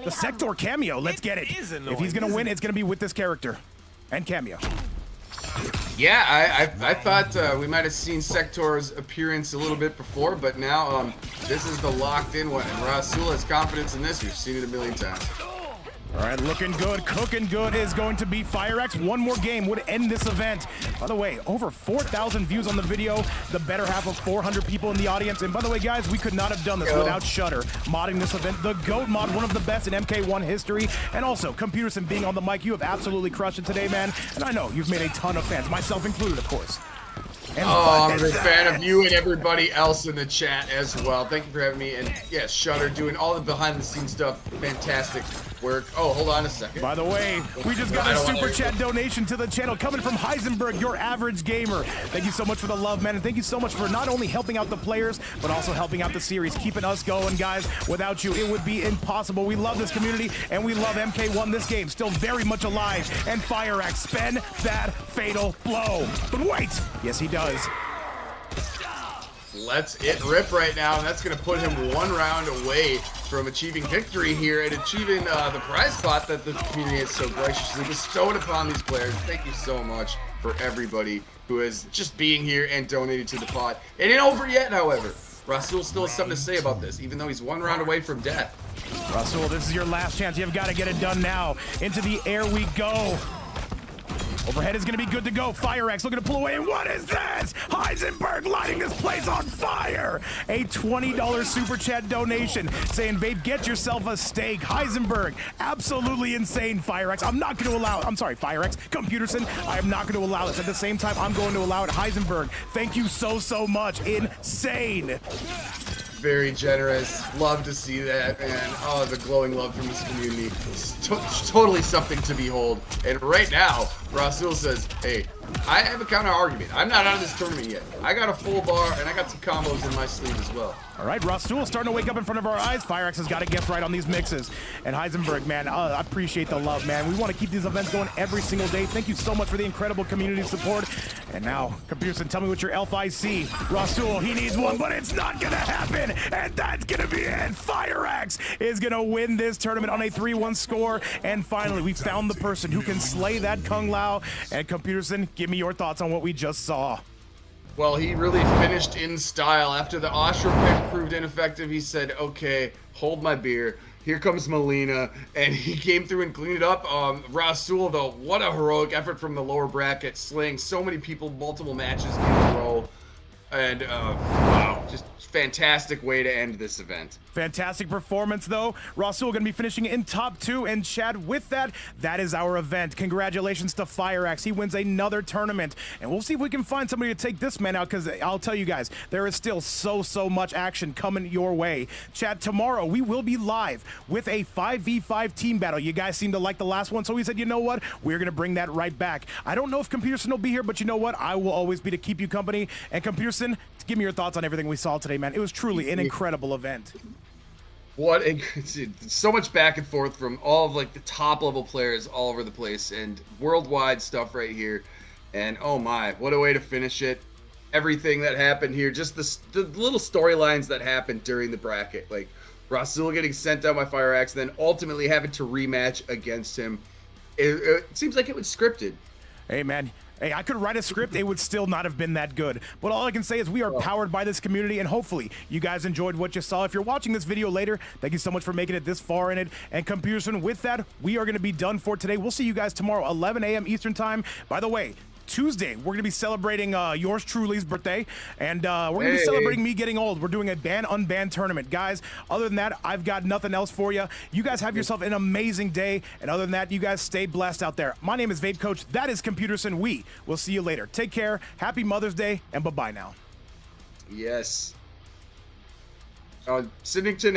the sector cameo. Let's get it. If he's gonna win, it's gonna be with this character and cameo. Yeah, I thought we might have seen Sector's appearance a little bit before, but now this is the locked-in one, and Rasul has confidence in this. We've seen it a million times. All right, looking good, cooking good is going to be FireAxe. One more game would end this event. By the way, over 4,000 views on the video, the better half of 400 people in the audience. And by the way, guys, we could not have done this without Shudder modding this event. The GOAT mod, one of the best in MK1 history. And also, Computerson being on the mic, you have absolutely crushed it today, man. And I know you've made a ton of fans, myself included, of course. And I'm a big fan of you and everybody else in the chat as well. Thank you for having me. And yes, Shudder doing all the behind-the-scenes stuff. Fantastic. work. Oh, hold on a second. By the way, we just got a super chat donation to the channel coming from Heisenberg, your average gamer. Thank you so much for the love, man, and thank you so much for not only helping out the players, but also helping out the series, keeping us going, guys. Without you, it would be impossible. We love this community, and we love MK1. This game still very much alive, and FireAxe spend that fatal blow. But wait, yes, he does. Let's it rip right now, and that's going to put him 1 round away from achieving victory here and achieving the prize pot that the community has so graciously bestowed upon these players. Thank you so much for everybody who is just being here and donating to the pot. It ain't over yet, however. Rasul still has something to say about this, even though he's 1 round away from death. Rasul, this is your last chance. You've got to get it done now. Into the air we go. Overhead is going to be good to go. FireAxe looking to pull away. And what is this? Heisenberg lighting this place on fire. A $20 super chat donation saying, Vape, get yourself a steak. Heisenberg, absolutely insane. FireAxe, I'm not going to allow it. I'm sorry, FireAxe, Computerson, I am not going to allow this. At the same time, I'm going to allow it. Heisenberg, thank you so much. Insane. Very generous. Love to see that, man. Oh, the glowing love from this community. It's totally something to behold. And right now, Rasul says, hey, I have a counter argument. I'm not out of this tournament yet. I got a full bar, and I got some combos in my sleeve as well. All right, Rasul starting to wake up in front of our eyes. FireAxe has got to guess right on these mixes. And Heisenberg, man, I appreciate the love, man. We want to keep these events going every single day. Thank you so much for the incredible community support. And now, Computerson, tell me what your elf eyes see. Rasul, he needs one, but it's not going to happen. And that's going to be it. FireAxe is going to win this tournament on a 3-1 score. And finally, we found the person who can slay that Kung Lao. And Computerson, give me your thoughts on what we just saw. Well, he really finished in style. After the Ashra pick proved ineffective, he said, okay, hold my beer. Here comes Melina, and he came through and cleaned it up. Rasul, though, what a heroic effort from the lower bracket, slaying so many people, multiple matches in a row. And, wow, just fantastic way to end this event. Fantastic performance, though. Rasul going to be finishing in top 2, and Chad, with that, that is our event. Congratulations to FireAxe. He wins another tournament, and we'll see if we can find somebody to take this man out, because I'll tell you guys, there is still so much action coming your way. Chad, tomorrow we will be live with a 5v5 team battle. You guys seem to like the last one, so we said, you know what? We're going to bring that right back. I don't know if Computerson will be here, but you know what? I will always be to keep you company. And Computerson, give me your thoughts on everything we saw today, man. It was truly an incredible event. What a, so much back and forth from all of like the top level players all over the place, and worldwide stuff right here. And oh my, what a way to finish it. Everything that happened here, just the little storylines that happened during the bracket, like Rasul getting sent down by FireAxe, then ultimately having to rematch against him. It seems like it was scripted. Hey man, hey, I could write a script, it would still not have been that good. But all I can say is we are powered by this community, and hopefully you guys enjoyed what you saw. If you're watching this video later, thank you so much for making it this far in it. And Computerson, with that, we are going to be done for today. We'll see you guys tomorrow, 11 a.m. Eastern time. By the way, Tuesday, we're going to be celebrating yours truly's birthday, and we're going to be celebrating me getting old. We're doing a ban-unbanned tournament. Guys, other than that, I've got nothing else for you. You guys have yourself an amazing day, and other than that, you guys stay blessed out there. My name is VapeCoach. That is Computerson. We will see you later. Take care. Happy Mother's Day, and bye-bye now. Yes. Sydnington